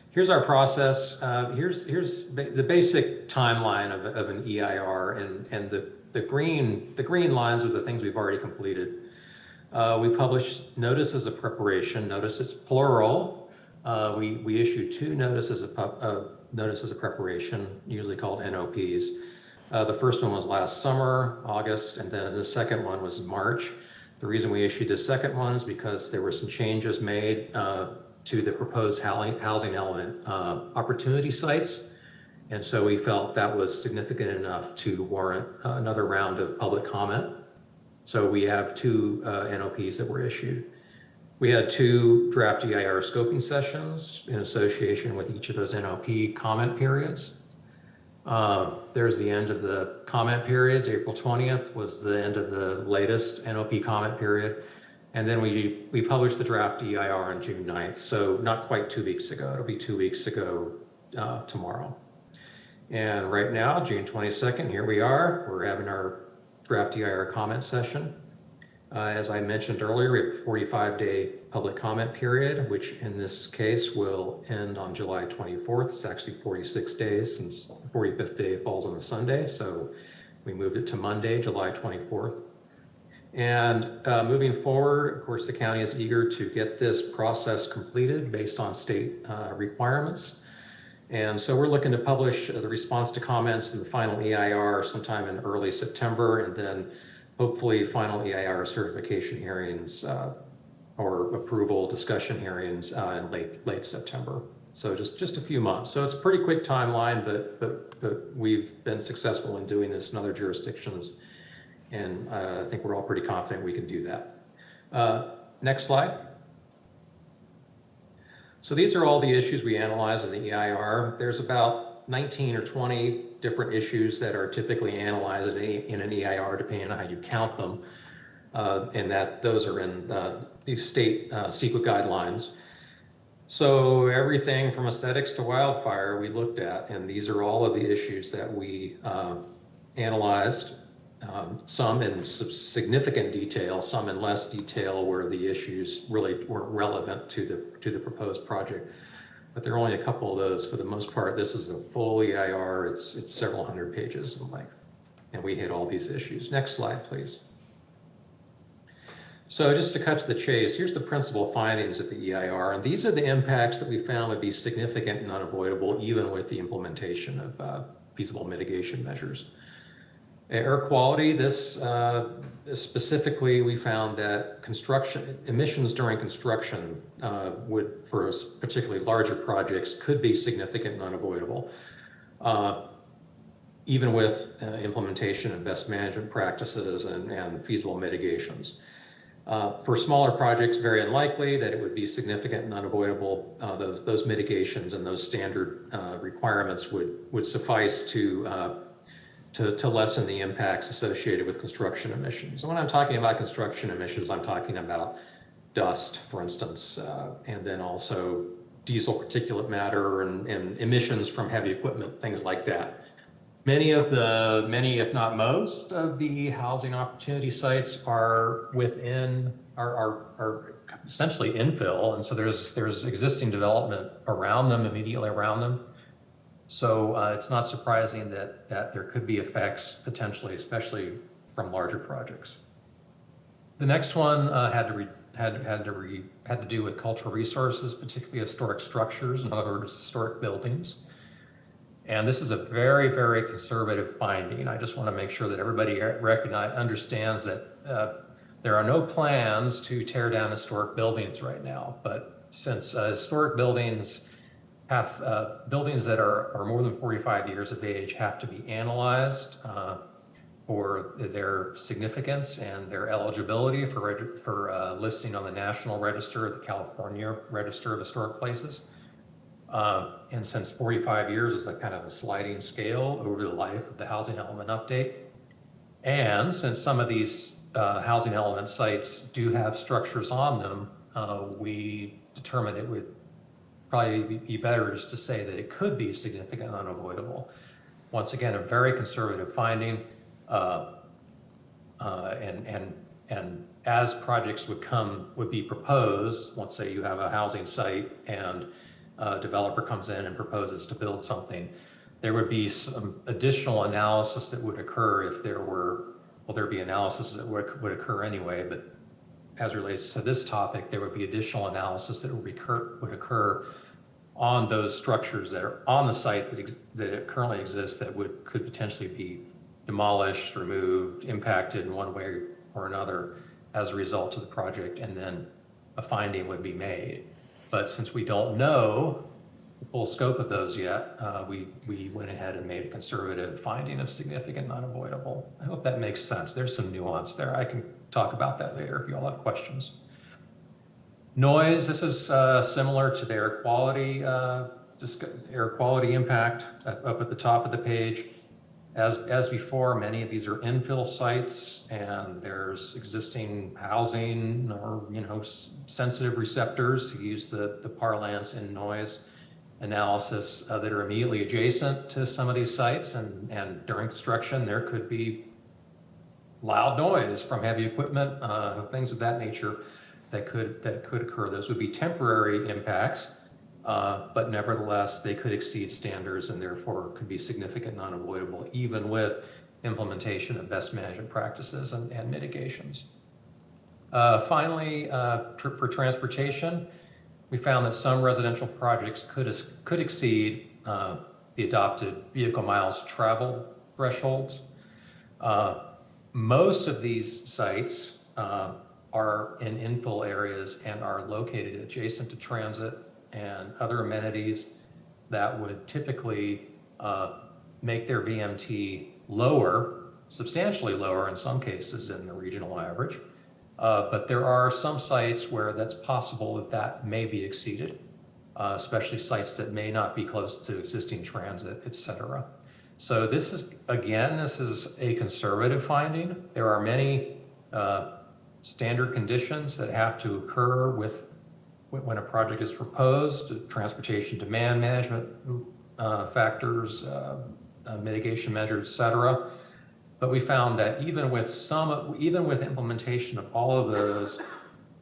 Here's our process. Here's the basic timeline of an EIR, and the green lines are the things we've already completed. We published notices of preparation, notices plural. We issued 2 notices of preparation, usually called NOPs. The first one was last summer, August, and then the second one was March. The reason we issued the second one is because there were some changes made to the proposed housing element opportunity sites. And so we felt that was significant enough to warrant another round of public comment. So we have 2 NOPs that were issued. We had 2 draft EIR scoping sessions in association with each of those NOP comment periods. There's the end of the comment periods. April 20th was the end of the latest NOP comment period. And then we published the draft EIR on June 9th. So not quite 2 weeks ago. It'll be 2 weeks ago tomorrow. And right now, June 22nd, here we are. We're having our draft EIR comment session. As I mentioned earlier, we have a 45-day public comment period, which in this case will end on July 24th. It's actually 46 days since the 45th day falls on a Sunday. So we moved it to Monday, July 24th. And moving forward, of course, the county is eager to get this process completed based on state requirements. And so we're looking to publish the response to comments in the final EIR sometime in early September, and then hopefully final EIR certification hearings or approval discussion hearings in late September. So just a few months. So it's a pretty quick timeline, but we've been successful in doing this in other jurisdictions, and I think we're all pretty confident we can do that. Next slide. So these are all the issues we analyze in the EIR. There's about 19 or 20 different issues that are typically analyzed in an EIR, depending on how you count them, and that those are in the state CEQA guidelines. So everything from aesthetics to wildfire we looked at, and these are all of the issues that we analyzed, some in significant detail, some in less detail where the issues really weren't relevant to the proposed project. But there are only a couple of those. For the most part, this is a full EIR. It's several hundred pages in length, and we hit all these issues. Next slide, please. So just to cut to the chase, here's the principal findings of the EIR, and these are the impacts that we found would be significant and unavoidable even with the implementation of feasible mitigation measures. Air quality, this specifically, we found that emissions during construction for particularly larger projects could be significant and unavoidable, even with implementation of best management practices and feasible mitigations. For smaller projects, very unlikely that it would be significant and unavoidable. Those mitigations and those standard requirements would suffice to lessen the impacts associated with construction emissions. And when I'm talking about construction emissions, I'm talking about dust, for instance, and then also diesel particulate matter and emissions from heavy equipment, things like that. Many, if not most, of the housing opportunity sites are essentially infill, and so there's existing development around them, immediately around them. So it's not surprising that there could be effects potentially, especially from larger projects. The next one had to do with cultural resources, particularly historic structures, in other words, historic buildings. And this is a very, very conservative finding. I just want to make sure that everybody understands that there are no plans to tear down historic buildings right now. But since historic buildings buildings that are more than 45 years of age have to be analyzed for their significance and their eligibility for listing on the National Register, the California Register of Historic Places. And since 45 years is a kind of a sliding scale over the life of the housing element update, and since some of these housing element sites do have structures on them, we determined it would probably be better just to say that it could be significant and unavoidable. Once again, a very conservative finding, and as projects would be proposed, let's say you have a housing site and a developer comes in and proposes to build something, there would be some additional analysis that would occur if there'd be analysis that would occur anyway, but as relates to this topic, there would be additional analysis that would occur on those structures that are on the site that currently exist that could potentially be demolished, removed, impacted in one way or another as a result of the project, and then a finding would be made. But since we don't know the full scope of those yet, we went ahead and made a conservative finding of significant and unavoidable. I hope that makes sense. There's some nuance there. I can talk about that later if you all have questions. Noise, this is similar to the air quality impact up at the top of the page. As before, many of these are infill sites and there's existing housing or sensitive receptors, to use the parlance in noise analysis, that are immediately adjacent to some of these sites, and during construction there could be loud noise from heavy equipment, things of that nature that could occur. Those would be temporary impacts, but nevertheless, they could exceed standards and therefore could be significant and unavoidable, even with implementation of best management practices and mitigations. Finally, for transportation, we found that some residential projects could exceed the adopted vehicle miles traveled thresholds. Most of these sites are in infill areas and are located adjacent to transit and other amenities that would typically make their VMT lower, substantially lower in some cases than the regional average. But there are some sites where that's possible that may be exceeded, especially sites that may not be close to existing transit, et cetera. So this is a conservative finding. There are many standard conditions that have to occur when a project is proposed: transportation demand management factors, mitigation measures, et cetera. But we found that even with implementation of all of those,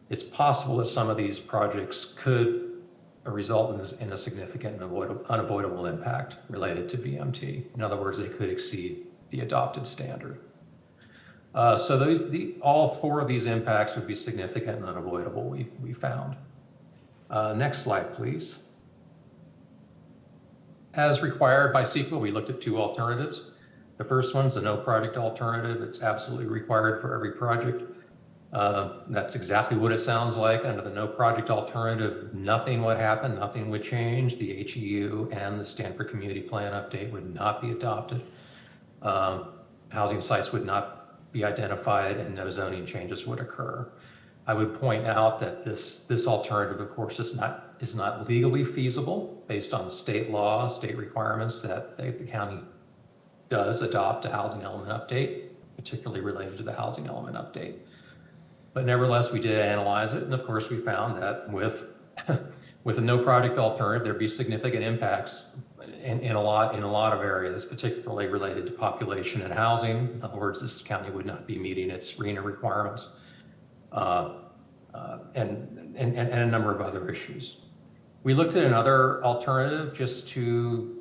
it's possible that some of these projects could result in a significant and unavoidable impact related to VMT. In other words, they could exceed the adopted standard. So all four of these impacts would be significant and unavoidable, we found. Next slide, please. As required by CEQA, we looked at two alternatives. The first one's a no project alternative. It's absolutely required for every project. That's exactly what it sounds like. Under the no project alternative, nothing would happen, nothing would change. The HEU and the Stanford Community Plan update would not be adopted. Housing sites would not be identified and no zoning changes would occur. I would point out that this alternative, of course, is not legally feasible based on state law, state requirements that the county does adopt a housing element update, particularly related to the housing element update. But nevertheless, we did analyze it, and of course, we found that with a no project alternative, there'd be significant impacts in a lot of areas, particularly related to population and housing. In other words, this county would not be meeting its RENA requirements. And a number of other issues. We looked at another alternative just to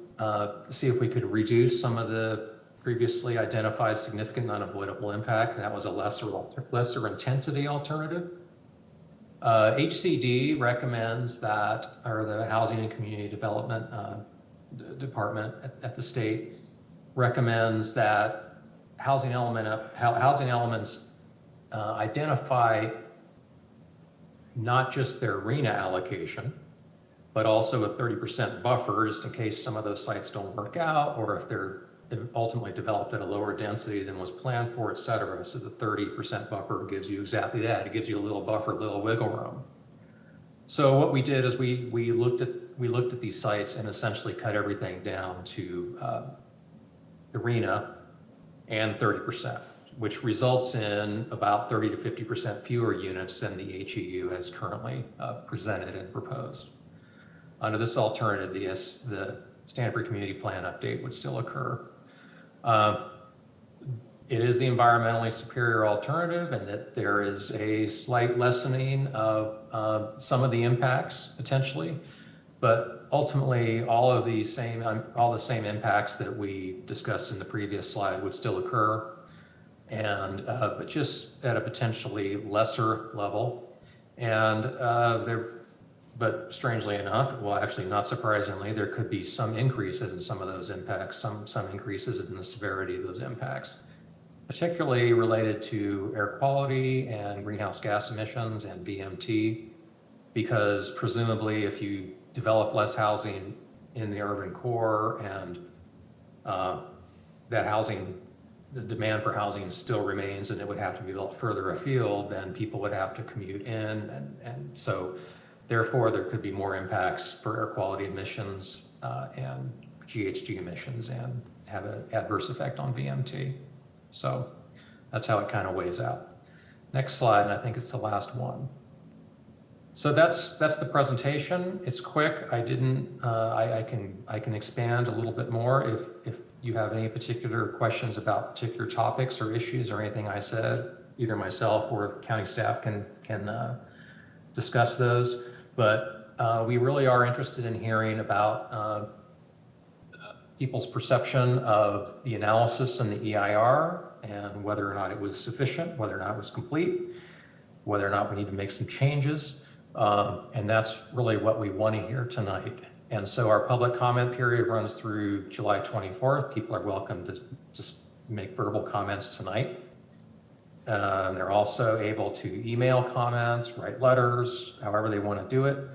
see if we could reduce some of the previously identified significant and unavoidable impact, and that was a lesser intensity alternative. HCD recommends that, or the Housing and Community Development Department at the state recommends that housing elements identify not just their RENA allocation, but also a 30% buffer just in case some of those sites don't work out, or if they're ultimately developed at a lower density than was planned for, et cetera. So the 30% buffer gives you exactly that. It gives you a little buffer, a little wiggle room. So what we did is we looked at these sites and essentially cut everything down to the RENA and 30%. Which results in about 30 to 50% fewer units than the HEU has currently presented and proposed. Under this alternative, the Stanford Community Plan update would still occur. It is the environmentally superior alternative, and that there is a slight lessening of some of the impacts potentially, but ultimately all the same impacts that we discussed in the previous slide would still occur. And but just at a potentially lesser level. And but strangely enough, well, actually not surprisingly, there could be some increases in some of those impacts, some increases in the severity of those impacts, particularly related to air quality and greenhouse gas emissions and VMT, because presumably if you develop less housing in the urban core and the demand for housing still remains and it would have to be built further afield, then people would have to commute in. And so therefore there could be more impacts for air quality emissions and GHG emissions and have an adverse effect on VMT. So that's how it kind of weighs out. Next slide, and I think it's the last one. So that's the presentation. It's quick. I can expand a little bit more if you have any particular questions about particular topics or issues or anything I said. Either myself or county staff can discuss those. But we really are interested in hearing about people's perception of the analysis and the EIR and whether or not it was sufficient, whether or not it was complete, whether or not we need to make some changes. And that's really what we want to hear tonight. And so our public comment period runs through July 24th. People are welcome to just make verbal comments tonight. They're also able to email comments, write letters, however they want to do it.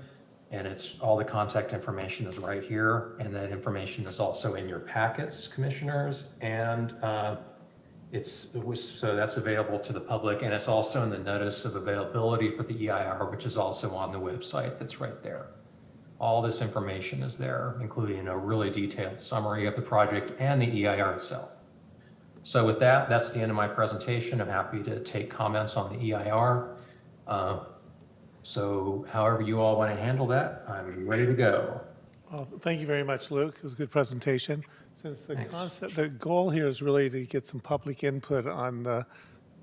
And it's all the contact information is right here. And that information is also in your packets, commissioners. And so that's available to the public. And it's also in the notice of availability for the EIR, which is also on the website that's right there. All this information is there, including a really detailed summary of the project and the EIR itself. So with that, that's the end of my presentation. I'm happy to take comments on the EIR. So however you all want to handle that, I'm ready to go. Well, thank you very much, Luke. It was a good presentation. Since the goal here is really to get some public input on the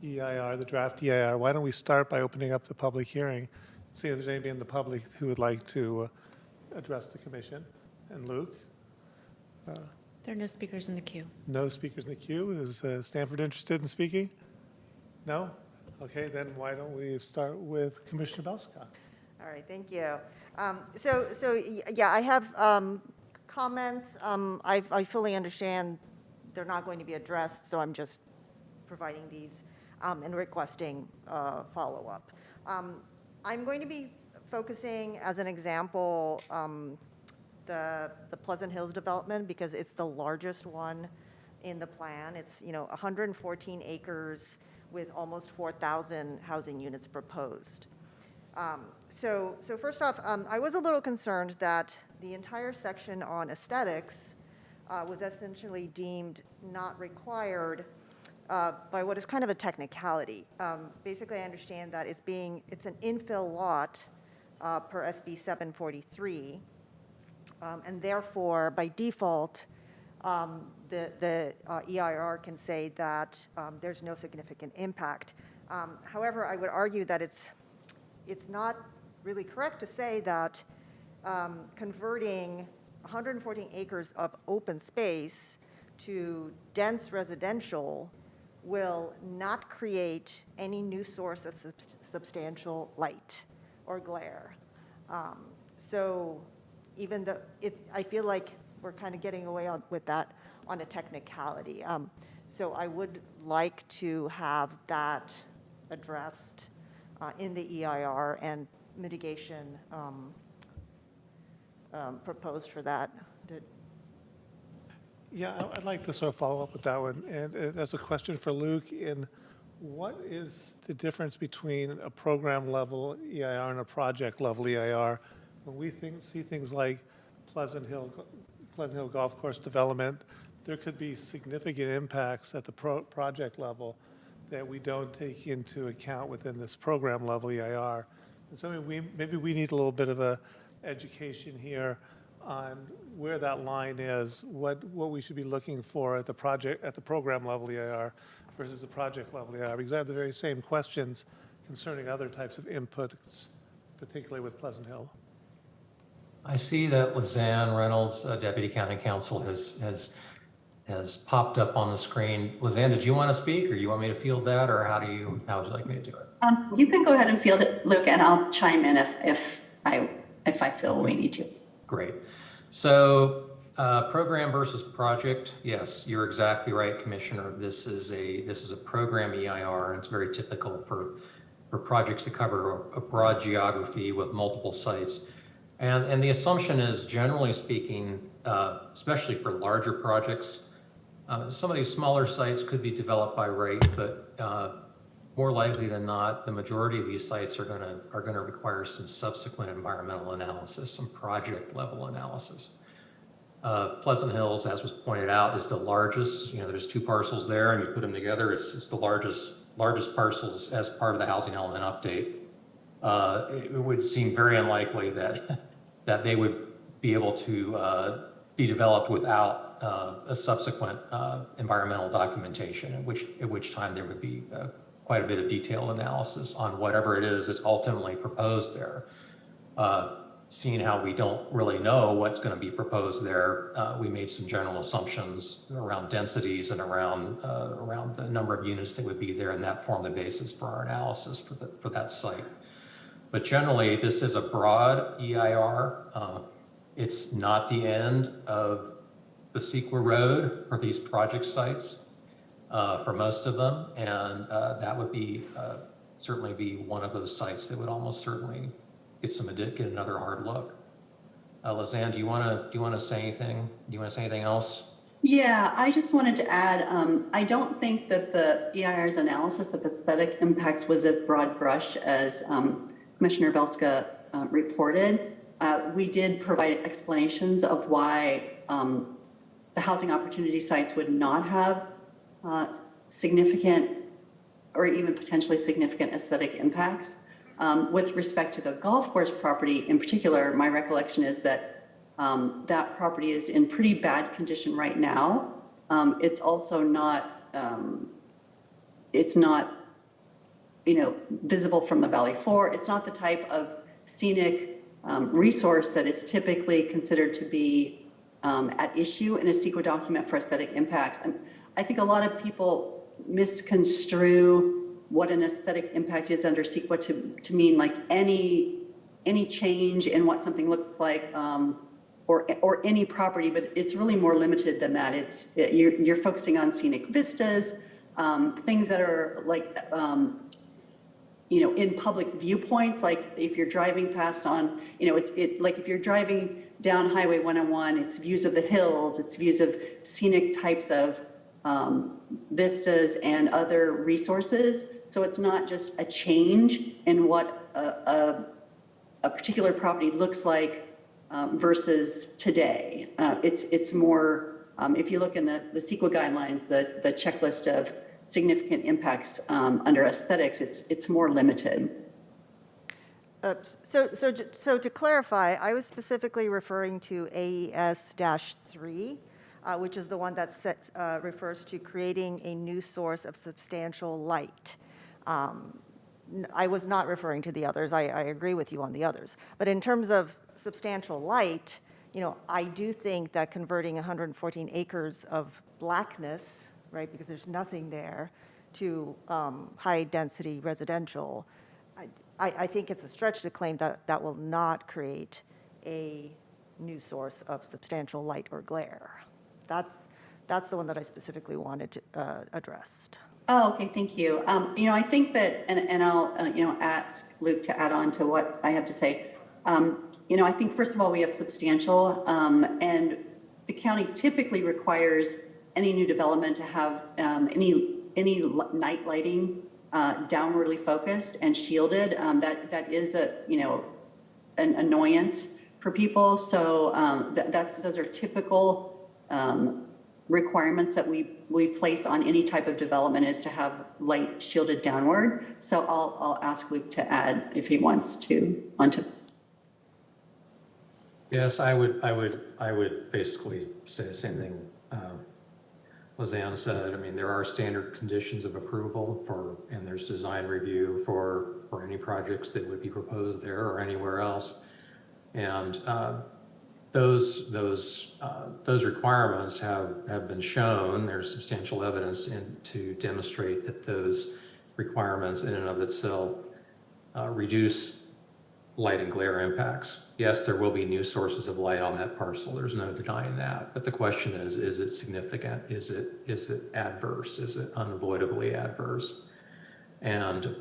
EIR, the draft EIR, why don't we start by opening up the public hearing, see if there's anybody in the public who would like to address the commission. And Luke? There are no speakers in the queue. No speakers in the queue. Is Stanford interested in speaking? No? Okay, then why don't we start with Commissioner Belska? All right, thank you. Yeah, I have comments. I fully understand they're not going to be addressed, so I'm just providing these and requesting follow-up. I'm going to be focusing as an example the Pleasant Hills development because it's the largest one in the plan. It's 114 acres with almost 4,000 housing units proposed. So first off, I was a little concerned that the entire section on aesthetics was essentially deemed not required by what is kind of a technicality. Basically, I understand that it's an infill lot per SB 743, and therefore, by default, the EIR can say that there's no significant impact. However, I would argue that it's not really correct to say that converting 114 acres of open space to dense residential will not create any new source of substantial light or glare. So even though I feel like we're kind of getting away with that on a technicality. So I would like to have that addressed in the EIR and mitigation proposed for that. Yeah, I'd like to sort of follow up with that one. And that's a question for Luke. What is the difference between a program level EIR and a project level EIR? When we see things like Pleasant Hill Golf Course development, there could be significant impacts at the project level that we don't take into account within this program level EIR. And so maybe we need a little bit of a education here on where that line is, what we should be looking for at the program level EIR versus the project level EIR, because I have the very same questions concerning other types of inputs, particularly with Pleasant Hill. I see that Lizanne Reynolds, Deputy County Counsel, has popped up on the screen. Lizanne, did you want to speak, or you want me to field that, or how would you like me to do it? You can go ahead and field it, Luke, and I'll chime in if I feel we need to. Great. So program versus project. Yes, you're exactly right, Commissioner. This is a program EIR, and it's very typical for projects that cover a broad geography with multiple sites. And the assumption is, generally speaking, especially for larger projects, some of these smaller sites could be developed by right, but more likely than not, the majority of these sites are going to require some subsequent environmental analysis, some project level analysis. Pleasant Hills, as was pointed out, is the largest. There's two parcels there, and you put them together, it's the largest parcels as part of the housing element update. It would seem very unlikely that they would be able to be developed without a subsequent environmental documentation, at which time there would be quite a bit of detailed analysis on whatever it is that's ultimately proposed there. Seeing how we don't really know what's going to be proposed there, we made some general assumptions around densities and around the number of units that would be there, and that formed the basis for our analysis for that site. But generally, this is a broad EIR. It's not the end of the CEQA road for these project sites for most of them, and that would be certainly be one of those sites that would almost certainly get another hard look. Lizanne, do you want to say anything? Do you want to say anything else? Yeah, I just wanted to add, I don't think that the EIR's analysis of aesthetic impacts was as broad brush as Commissioner Belska reported. We did provide explanations of why the housing opportunity sites would not have significant or even potentially significant aesthetic impacts. With respect to the golf course property in particular, my recollection is that that property is in pretty bad condition right now. It's also not, visible from the Valley Floor. It's not the type of scenic resource that is typically considered to be at issue in a CEQA document for aesthetic impacts. And I think a lot of people misconstrue what an aesthetic impact is under CEQA to mean like any change in what something looks like, or any property, but it's really more limited than that. You're focusing on scenic vistas, things that are like, in public viewpoints, like if you're driving past on, it's like if you're driving down Highway 101, it's views of the hills, it's views of scenic types of vistas and other resources. So it's not just a change in what a particular property looks like versus today. It's more, if you look in the CEQA guidelines, the checklist of significant impacts under aesthetics, it's more limited. So to clarify, I was specifically referring to AES-3, which is the one that refers to creating a new source of substantial light. I was not referring to the others. I agree with you on the others. But in terms of substantial light, I do think that converting 114 acres of blackness, right, because there's nothing there, to high-density residential, I think it's a stretch to claim that that will not create a new source of substantial light or glare. That's the one that I specifically wanted to address. Oh, okay, thank you. I think that, and I'll, ask Luke to add on to what I have to say. I think first of all, we have substantial, and the county typically requires any new development to have any night lighting downwardly focused and shielded. That is an annoyance for people. So those are typical requirements that we place on any type of development, is to have light shielded downward. So I'll ask Luke to add if he wants to onto. Yes, I would basically say the same thing Lizanne said. I mean, there are standard conditions of approval and there's design review for any projects that would be proposed there or anywhere else. And those requirements have been shown. There's substantial evidence to demonstrate that those requirements in and of itself reduce light and glare impacts. Yes, there will be new sources of light on that parcel. There's no denying that. But the question is it significant? Is it adverse? Is it unavoidably adverse? And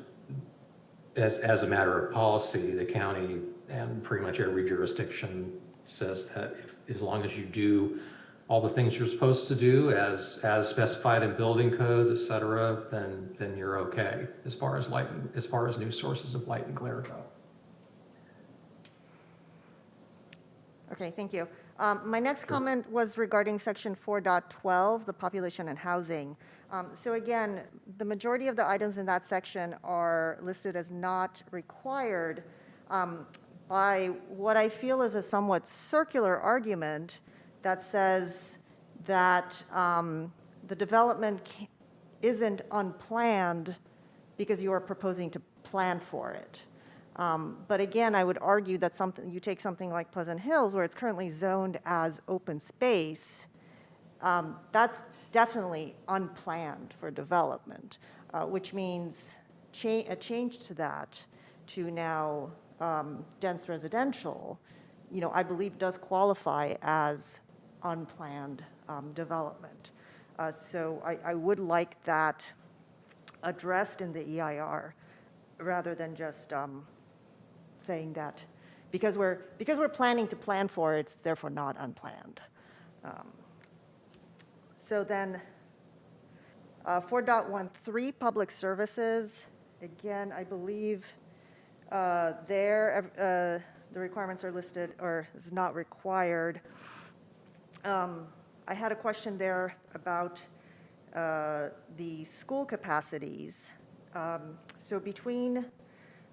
as a matter of policy, the county and pretty much every jurisdiction says that as long as you do all the things you're supposed to do as specified in building codes, et cetera, then you're okay as far as new sources of light and glare go. Okay, thank you. My next comment was regarding section 4.12, the population and housing. So again, the majority of the items in that section are listed as not required by what I feel is a somewhat circular argument that says that the development isn't unplanned because you are proposing to plan for it. But again, I would argue that you take something like Pleasant Hills, where it's currently zoned as open space, that's definitely unplanned for development, which means a change to that to now dense residential, I believe does qualify as unplanned development. So I would like that addressed in the EIR rather than just saying that because we're planning to plan for it, it's therefore not unplanned. So then 4.13, public services. Again, I believe the requirements are listed or is not required. I had a question there about the school capacities. So between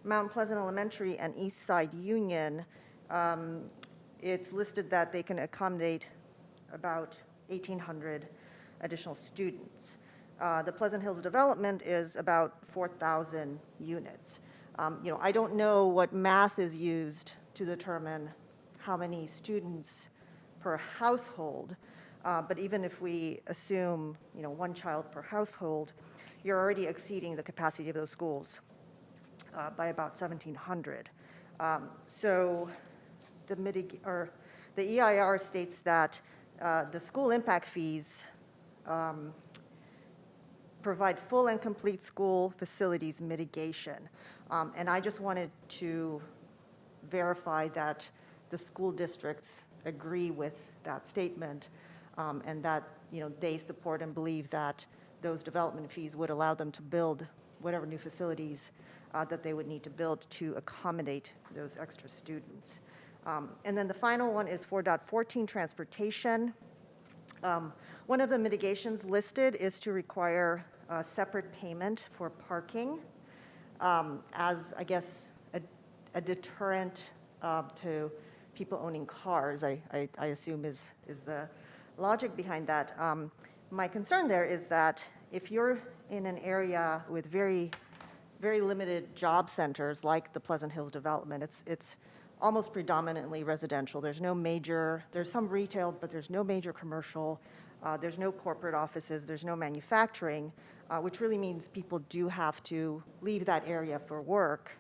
Mount Pleasant Elementary and East Side Union, it's listed that they can accommodate about 1,800 additional students. The Pleasant Hills development is about 4,000 units. I don't know what math is used to determine how many students per household, but even if we assume, one child per household, you're already exceeding the capacity of those schools by about 1,700. So the EIR states that the school impact fees provide full and complete school facilities mitigation. And I just wanted to verify that the school districts agree with that statement, and that, you know, they support and believe that those development fees would allow them to build whatever new facilities that they would need to build to accommodate those extra students. And then the final one is 4.14 transportation. One of the mitigations listed is to require a separate payment for parking as, I guess, a deterrent to people owning cars, I assume is the logic behind that. My concern there is that if you're in an area with very, very limited job centers like the Pleasant Hills development, it's almost predominantly residential. There's some retail, but there's no major commercial. There's no corporate offices. There's no manufacturing, which really means people do have to leave that area for work.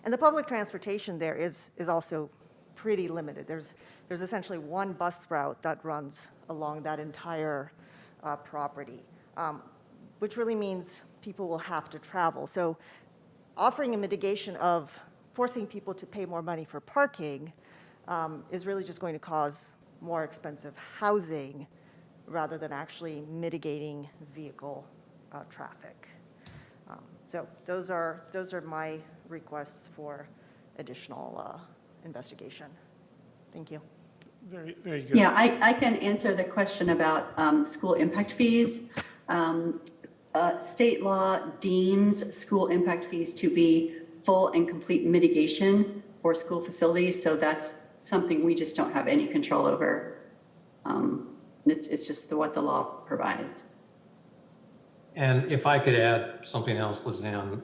And the public transportation there is also pretty limited. There's essentially one bus route that runs along that entire property, which really means people will have to travel. So offering a mitigation of forcing people to pay more money for parking is really just going to cause more expensive housing rather than actually mitigating vehicle traffic. So those are my requests for additional investigation. Thank you. Very, very good. Yeah, I can answer the question about school impact fees. State law deems school impact fees to be full and complete mitigation for school facilities, so that's something we just don't have any control over. It's just what the law provides. And if I could add something else, Lizanne,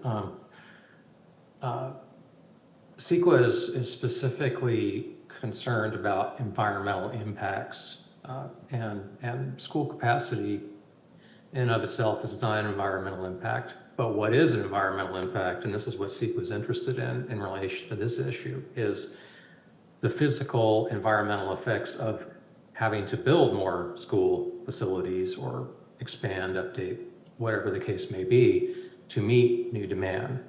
CEQA is specifically concerned about environmental impacts, and school capacity in and of itself is not an environmental impact. But what is an environmental impact, and this is what CEQA is interested in relation to this issue, is the physical environmental effects of having to build more school facilities or expand, update, whatever the case may be, to meet new demand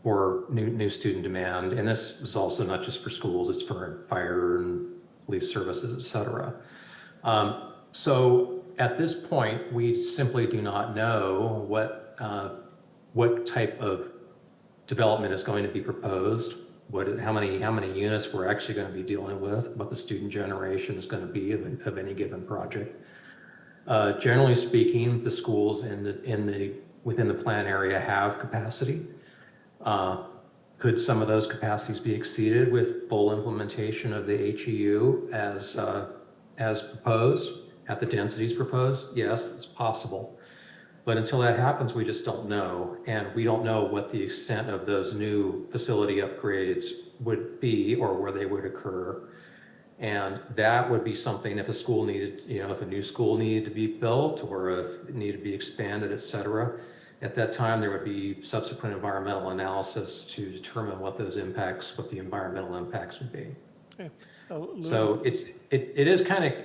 or new student demand. And this is also not just for schools, it's for fire and police services, et cetera. So at this point, we simply do not know what type of development is going to be proposed, how many units we're actually going to be dealing with, what the student generation is going to be of any given project. Generally speaking, the schools within the plan area have capacity. Could some of those capacities be exceeded with full implementation of the HEU as proposed, at the densities proposed? Yes, it's possible. But until that happens, we just don't know. And we don't know what the extent of those new facility upgrades would be or where they would occur. And that would be something if a school needed, if a new school needed to be built or if it needed to be expanded, et cetera. At that time, there would be subsequent environmental analysis to determine what the environmental impacts would be. Okay. So it does kind of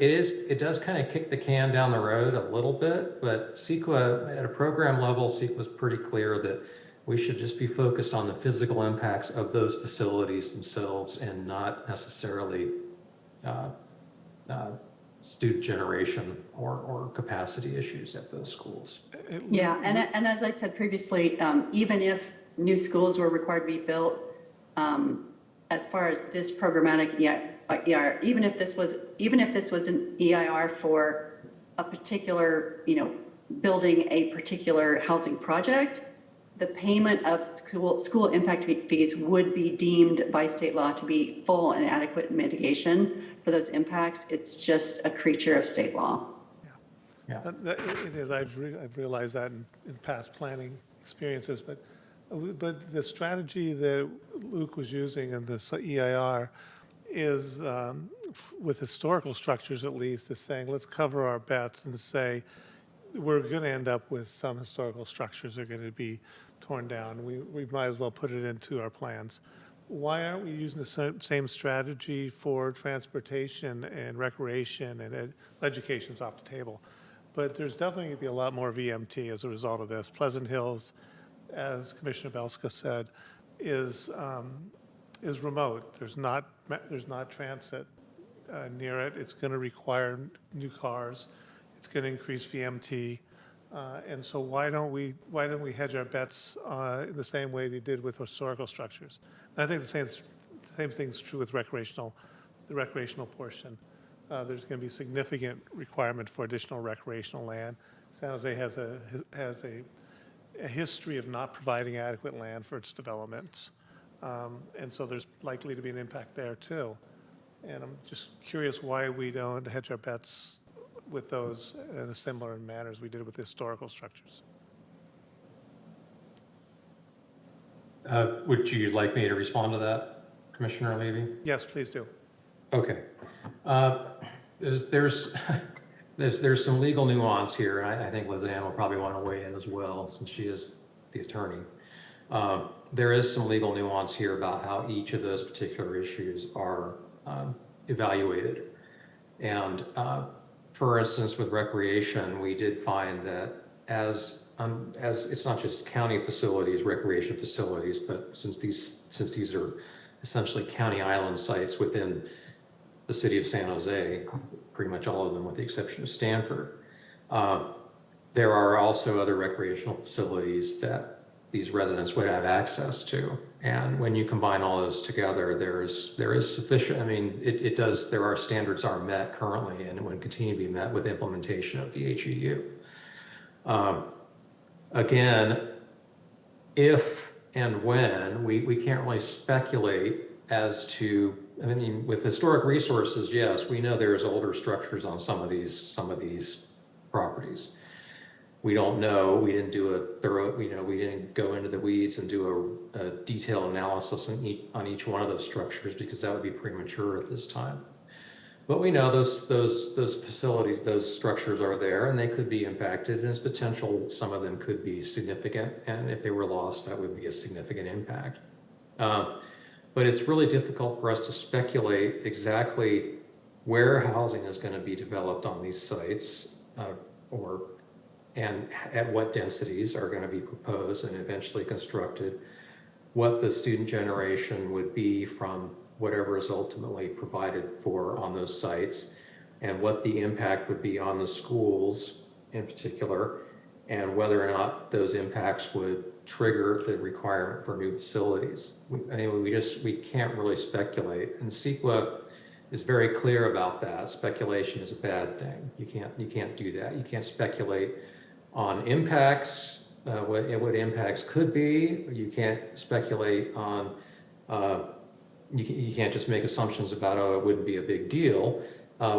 kick the can down the road a little bit, but CEQA at a program level, CEQA was pretty clear that we should just be focused on the physical impacts of those facilities themselves and not necessarily student generation or capacity issues at those schools. Yeah, and as I said previously, even if new schools were required to be built, as far as this programmatic EIR, even if this was an EIR for a particular, building a particular housing project, the payment of school impact fees would be deemed by state law to be full and adequate mitigation for those impacts. It's just a creature of state law. Yeah. It is. I've realized that in past planning experiences, but the strategy that Luke was using in this EIR is, with historical structures at least, is saying let's cover our bets and say we're going to end up with some historical structures that are going to be torn down. We might as well put it into our plans. Why aren't we using the same strategy for transportation and recreation and education's off the table? But there's definitely going to be a lot more VMT as a result of this. Pleasant Hills, as Commissioner Belska said, is remote. There's not transit near it. It's going to require new cars. It's going to increase VMT. And so why don't we hedge our bets in the same way they did with historical structures? And I think the same thing's true with the recreational portion. There's going to be significant requirement for additional recreational land. San Jose has a history of not providing adequate land for its developments. And so there's likely to be an impact there too. And I'm just curious why we don't hedge our bets with those in a similar manner as we did with the historical structures. Would you like me to respond to that, Commissioner Levy? Yes, please do. Okay. There's some legal nuance here, and I think Lizanne will probably want to weigh in as well, since she is the attorney. There is some legal nuance here about how each of those particular issues are evaluated. And for instance, with recreation, we did find that as it's not just county facilities, recreation facilities, but since these are essentially county island sites within the city of San Jose, pretty much all of them with the exception of Stanford, there are also other recreational facilities that these residents would have access to. And when you combine all those together, there is sufficient, I mean, there are standards are met currently and would continue to be met with implementation of the HEU. Again, if and when, we can't really speculate as to, I mean, with historic resources, yes, we know there's older structures on some of these properties. We don't know, we didn't do a thorough, we didn't go into the weeds and do a detailed analysis on each one of those structures because that would be premature at this time. But we know those facilities, those structures are there and they could be impacted, and it's potential some of them could be significant, and if they were lost, that would be a significant impact. But it's really difficult for us to speculate exactly where housing is going to be developed on these sites, and at what densities are going to be proposed and eventually constructed, what the student generation would be from whatever is ultimately provided for on those sites, and what the impact would be on the schools in particular, and whether or not those impacts would trigger the requirement for new facilities. Anyway, we can't really speculate, and CEQA is very clear about that. Speculation is a bad thing. You can't do that. You can't speculate on impacts, what impacts could be. You can't speculate on, you can't just make assumptions about, oh, it wouldn't be a big deal.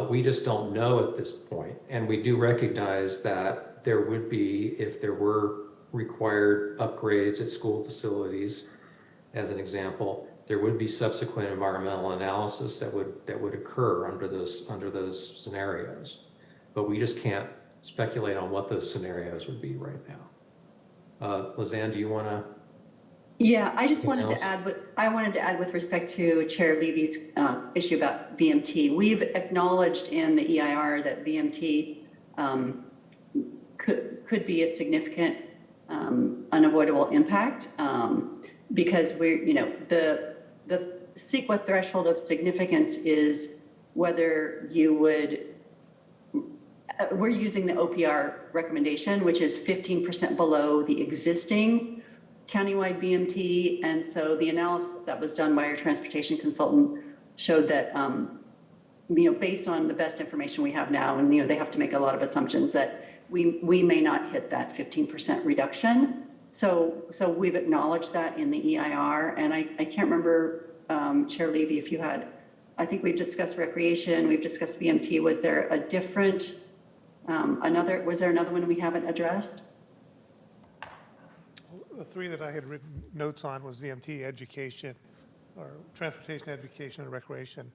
We just don't know at this point. And we do recognize that there would be, if there were required upgrades at school facilities, as an example, there would be subsequent environmental analysis that would occur under those scenarios. But we just can't speculate on what those scenarios would be right now. Lizanne, do you want to? Yeah, I just wanted to add with respect to Chair Levy's issue about VMT. We've acknowledged in the EIR that VMT could be a significant unavoidable impact because the CEQA threshold of significance is whether you would. We're using the OPR recommendation, which is 15% below the existing countywide BMT. And so the analysis that was done by our transportation consultant showed that, based on the best information we have now, and, they have to make a lot of assumptions that we may not hit that 15% reduction. So we've acknowledged that in the EIR. And I can't remember, Chair Levy, if you had, I think we've discussed recreation, we've discussed BMT. Was there a different, was there another one we haven't addressed? The three that I had written notes on was VMT, education, or transportation, education, and recreation.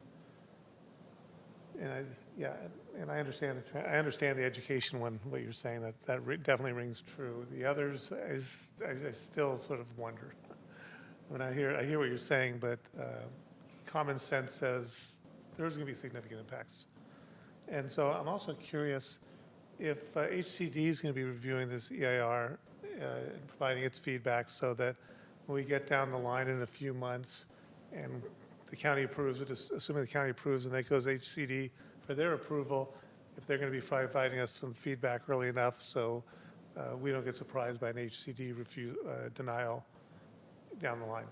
Yeah, and I understand, I understand the education one, what you're saying, that definitely rings true. The others, I still sort of wonder. I mean, I hear what you're saying, but common sense says there's going to be significant impacts. And so I'm also curious if HCD is going to be reviewing this EIR and providing its feedback so that when we get down the line in a few months and the county approves it, assuming the county approves and that goes HCD for their approval, if they're going to be providing us some feedback early enough so we don't get surprised by an HCD denial down the line.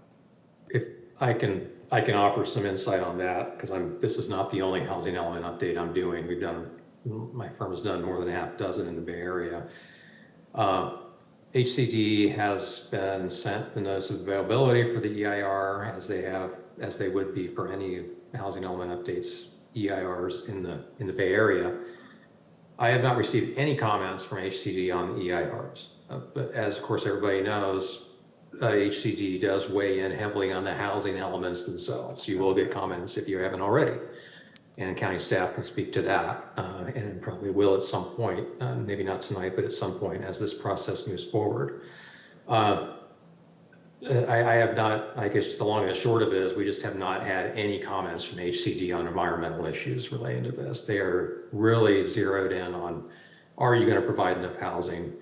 If I can offer some insight on that, because this is not the only housing element update I'm doing. My firm has done more than a half dozen in the Bay Area. HCD has been sent the notice of availability for the EIR as they would be for any housing element updates EIRs in the Bay Area. I have not received any comments from HCD on the EIRs, but as of course everybody knows, HCD does weigh in heavily on the housing elements themselves. You will get comments if you haven't already, and county staff can speak to that, and probably will at some point, maybe not tonight, but at some point as this process moves forward. I have not, I guess just the long and short of it is we just have not had any comments from HCD on environmental issues relating to this. They are really zeroed in on, are you going to provide enough housing,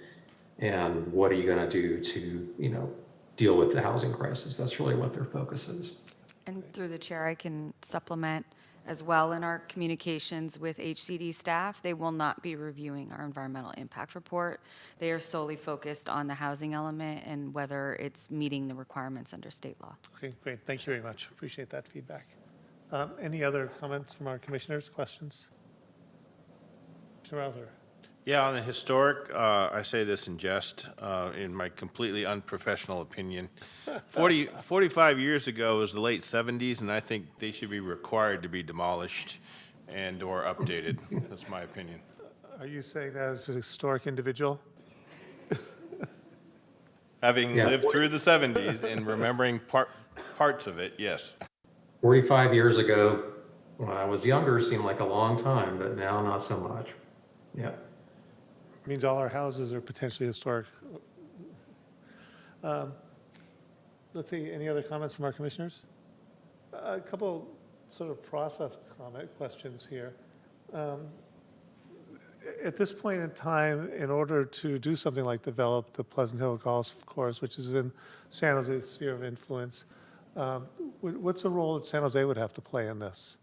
and what are you going to do to, deal with the housing crisis? That's really what their focus is. And through the chair, I can supplement as well. In our communications with HCD staff, they will not be reviewing our environmental impact report. They are solely focused on the housing element and whether it's meeting the requirements under state law. Okay, great. Thank you very much. Appreciate that feedback. Any other comments from our commissioners, questions? Mr. Rouser. Yeah, on the historic, I say this in jest, in my completely unprofessional opinion. 45 years ago was the late 70s, and I think they should be required to be demolished and or updated. That's my opinion. Are you saying that as a historic individual? Having lived through the 70s and remembering parts of it, yes. 45 years ago, when I was younger, seemed like a long time, but now not so much. Yeah. Means all our houses are potentially historic. Let's see, any other comments from our commissioners? A couple sort of process questions here. At this point in time, in order to do something like develop the Pleasant Hill Golf Course, which is in San Jose's sphere of influence, what's the role that San Jose would have to play in this?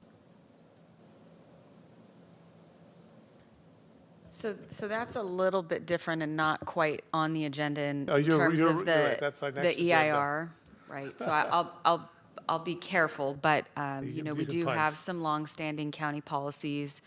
So that's a little bit different and not quite on the agenda in terms you're of right. That's our next the agenda. EIR, right? So I'll be careful, but we do have some longstanding county policies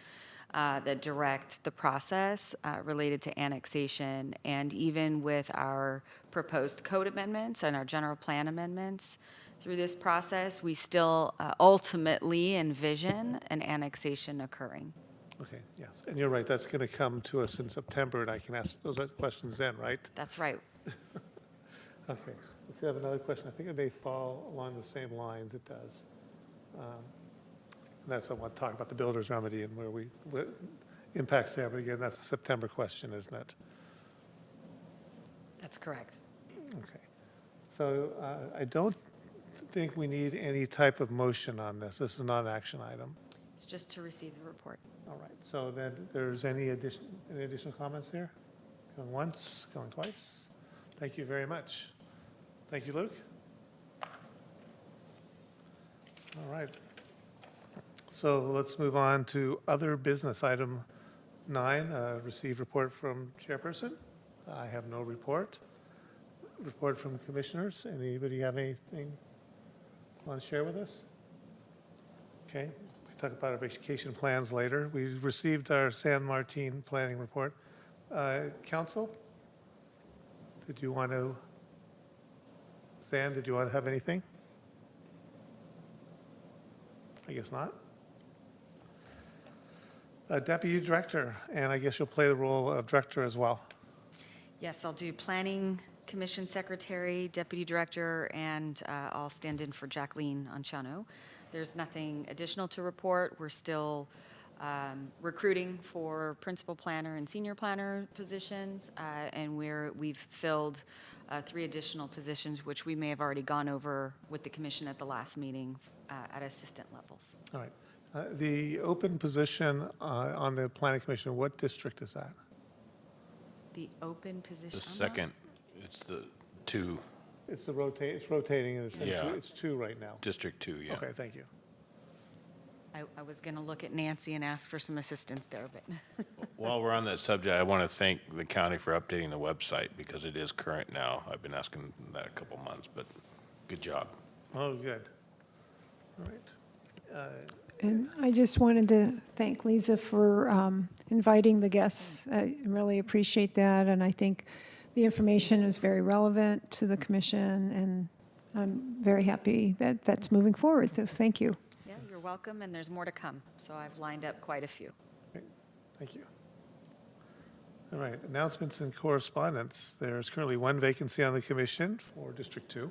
that direct the process related to annexation, and even with our proposed code amendments and our general plan amendments through this process, we still ultimately envision an annexation occurring. Okay, yes, and you're right, that's going to come to us in September, and I can ask those questions then, right? That's right. Okay, let's see, I have another question. I think it may fall along the same lines. It does. And that's I want to talk about the builder's remedy and what impacts there, but again, that's a September question, isn't it? That's correct. Okay, so I don't think we need any type of motion on this. This is not an action item. It's just to receive the report. All right, so then there's any additional comments here? Going once, going twice? Thank you very much. Thank you, Luke. All right. So let's move on to other business. Item 9, receive report from chairperson. I have no report. Report from commissioners. Anybody have anything want to share with us? Okay. Talk about our vacation plans later. We received our San Martin planning report. Council, did you want to, Stan, did you want to have anything? I guess not. Deputy Director, and I guess you'll play the role of Director as well. Yes, I'll do Planning Commission Secretary, Deputy Director, and I'll stand in for Jacqueline Anchano. There's nothing additional to report. We're still recruiting for principal planner and senior planner positions, and we've filled 3 additional positions, which we may have already gone over with the commission at the last meeting at assistant levels. All right. The open position on the planning commission, what district is that? The open position. The second, it's the 2, It's rotating, and Yeah. it's 2 right now. District 2, yeah. Okay, thank you. I was going to look at Nancy and ask for some assistance there, but While we're on that subject, I want to thank the county for updating the website because it is current now. I've been asking that a couple months, but good job. Oh, good. All right. And I just wanted to thank Lisa for inviting the guests. I really appreciate that, and I think the information is very relevant to the commission, and I'm very happy that that's moving forward, so thank you. yeah, you're welcome, and there's more to come. So I've lined up quite a few. Great. Thank you. All right, announcements and correspondence. There's currently 1 vacancy on the commission for District 2.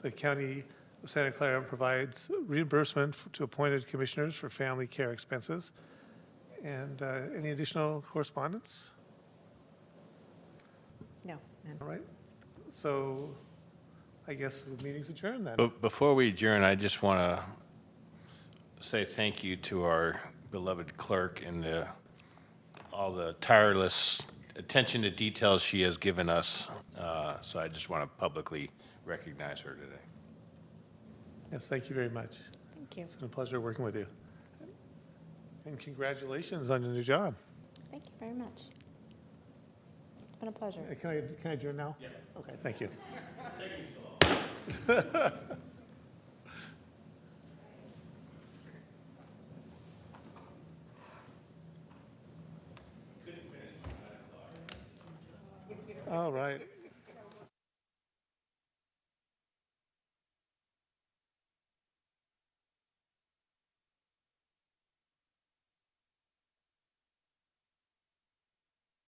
The County of Santa Clara provides reimbursement to appointed commissioners for family care expenses. And any additional correspondence? No. All right, so I guess the meeting's adjourned then. But before we adjourn, I just want to say thank you to our beloved clerk and all the tireless attention to details she has given us. So I just want to publicly recognize her today. Yes, thank you very much. Thank you. It's been a pleasure working with you. And congratulations on your new job. Thank you very much. It's been a pleasure. Can I adjourn now? Yeah. Okay, thank you. Thank you so much. All right.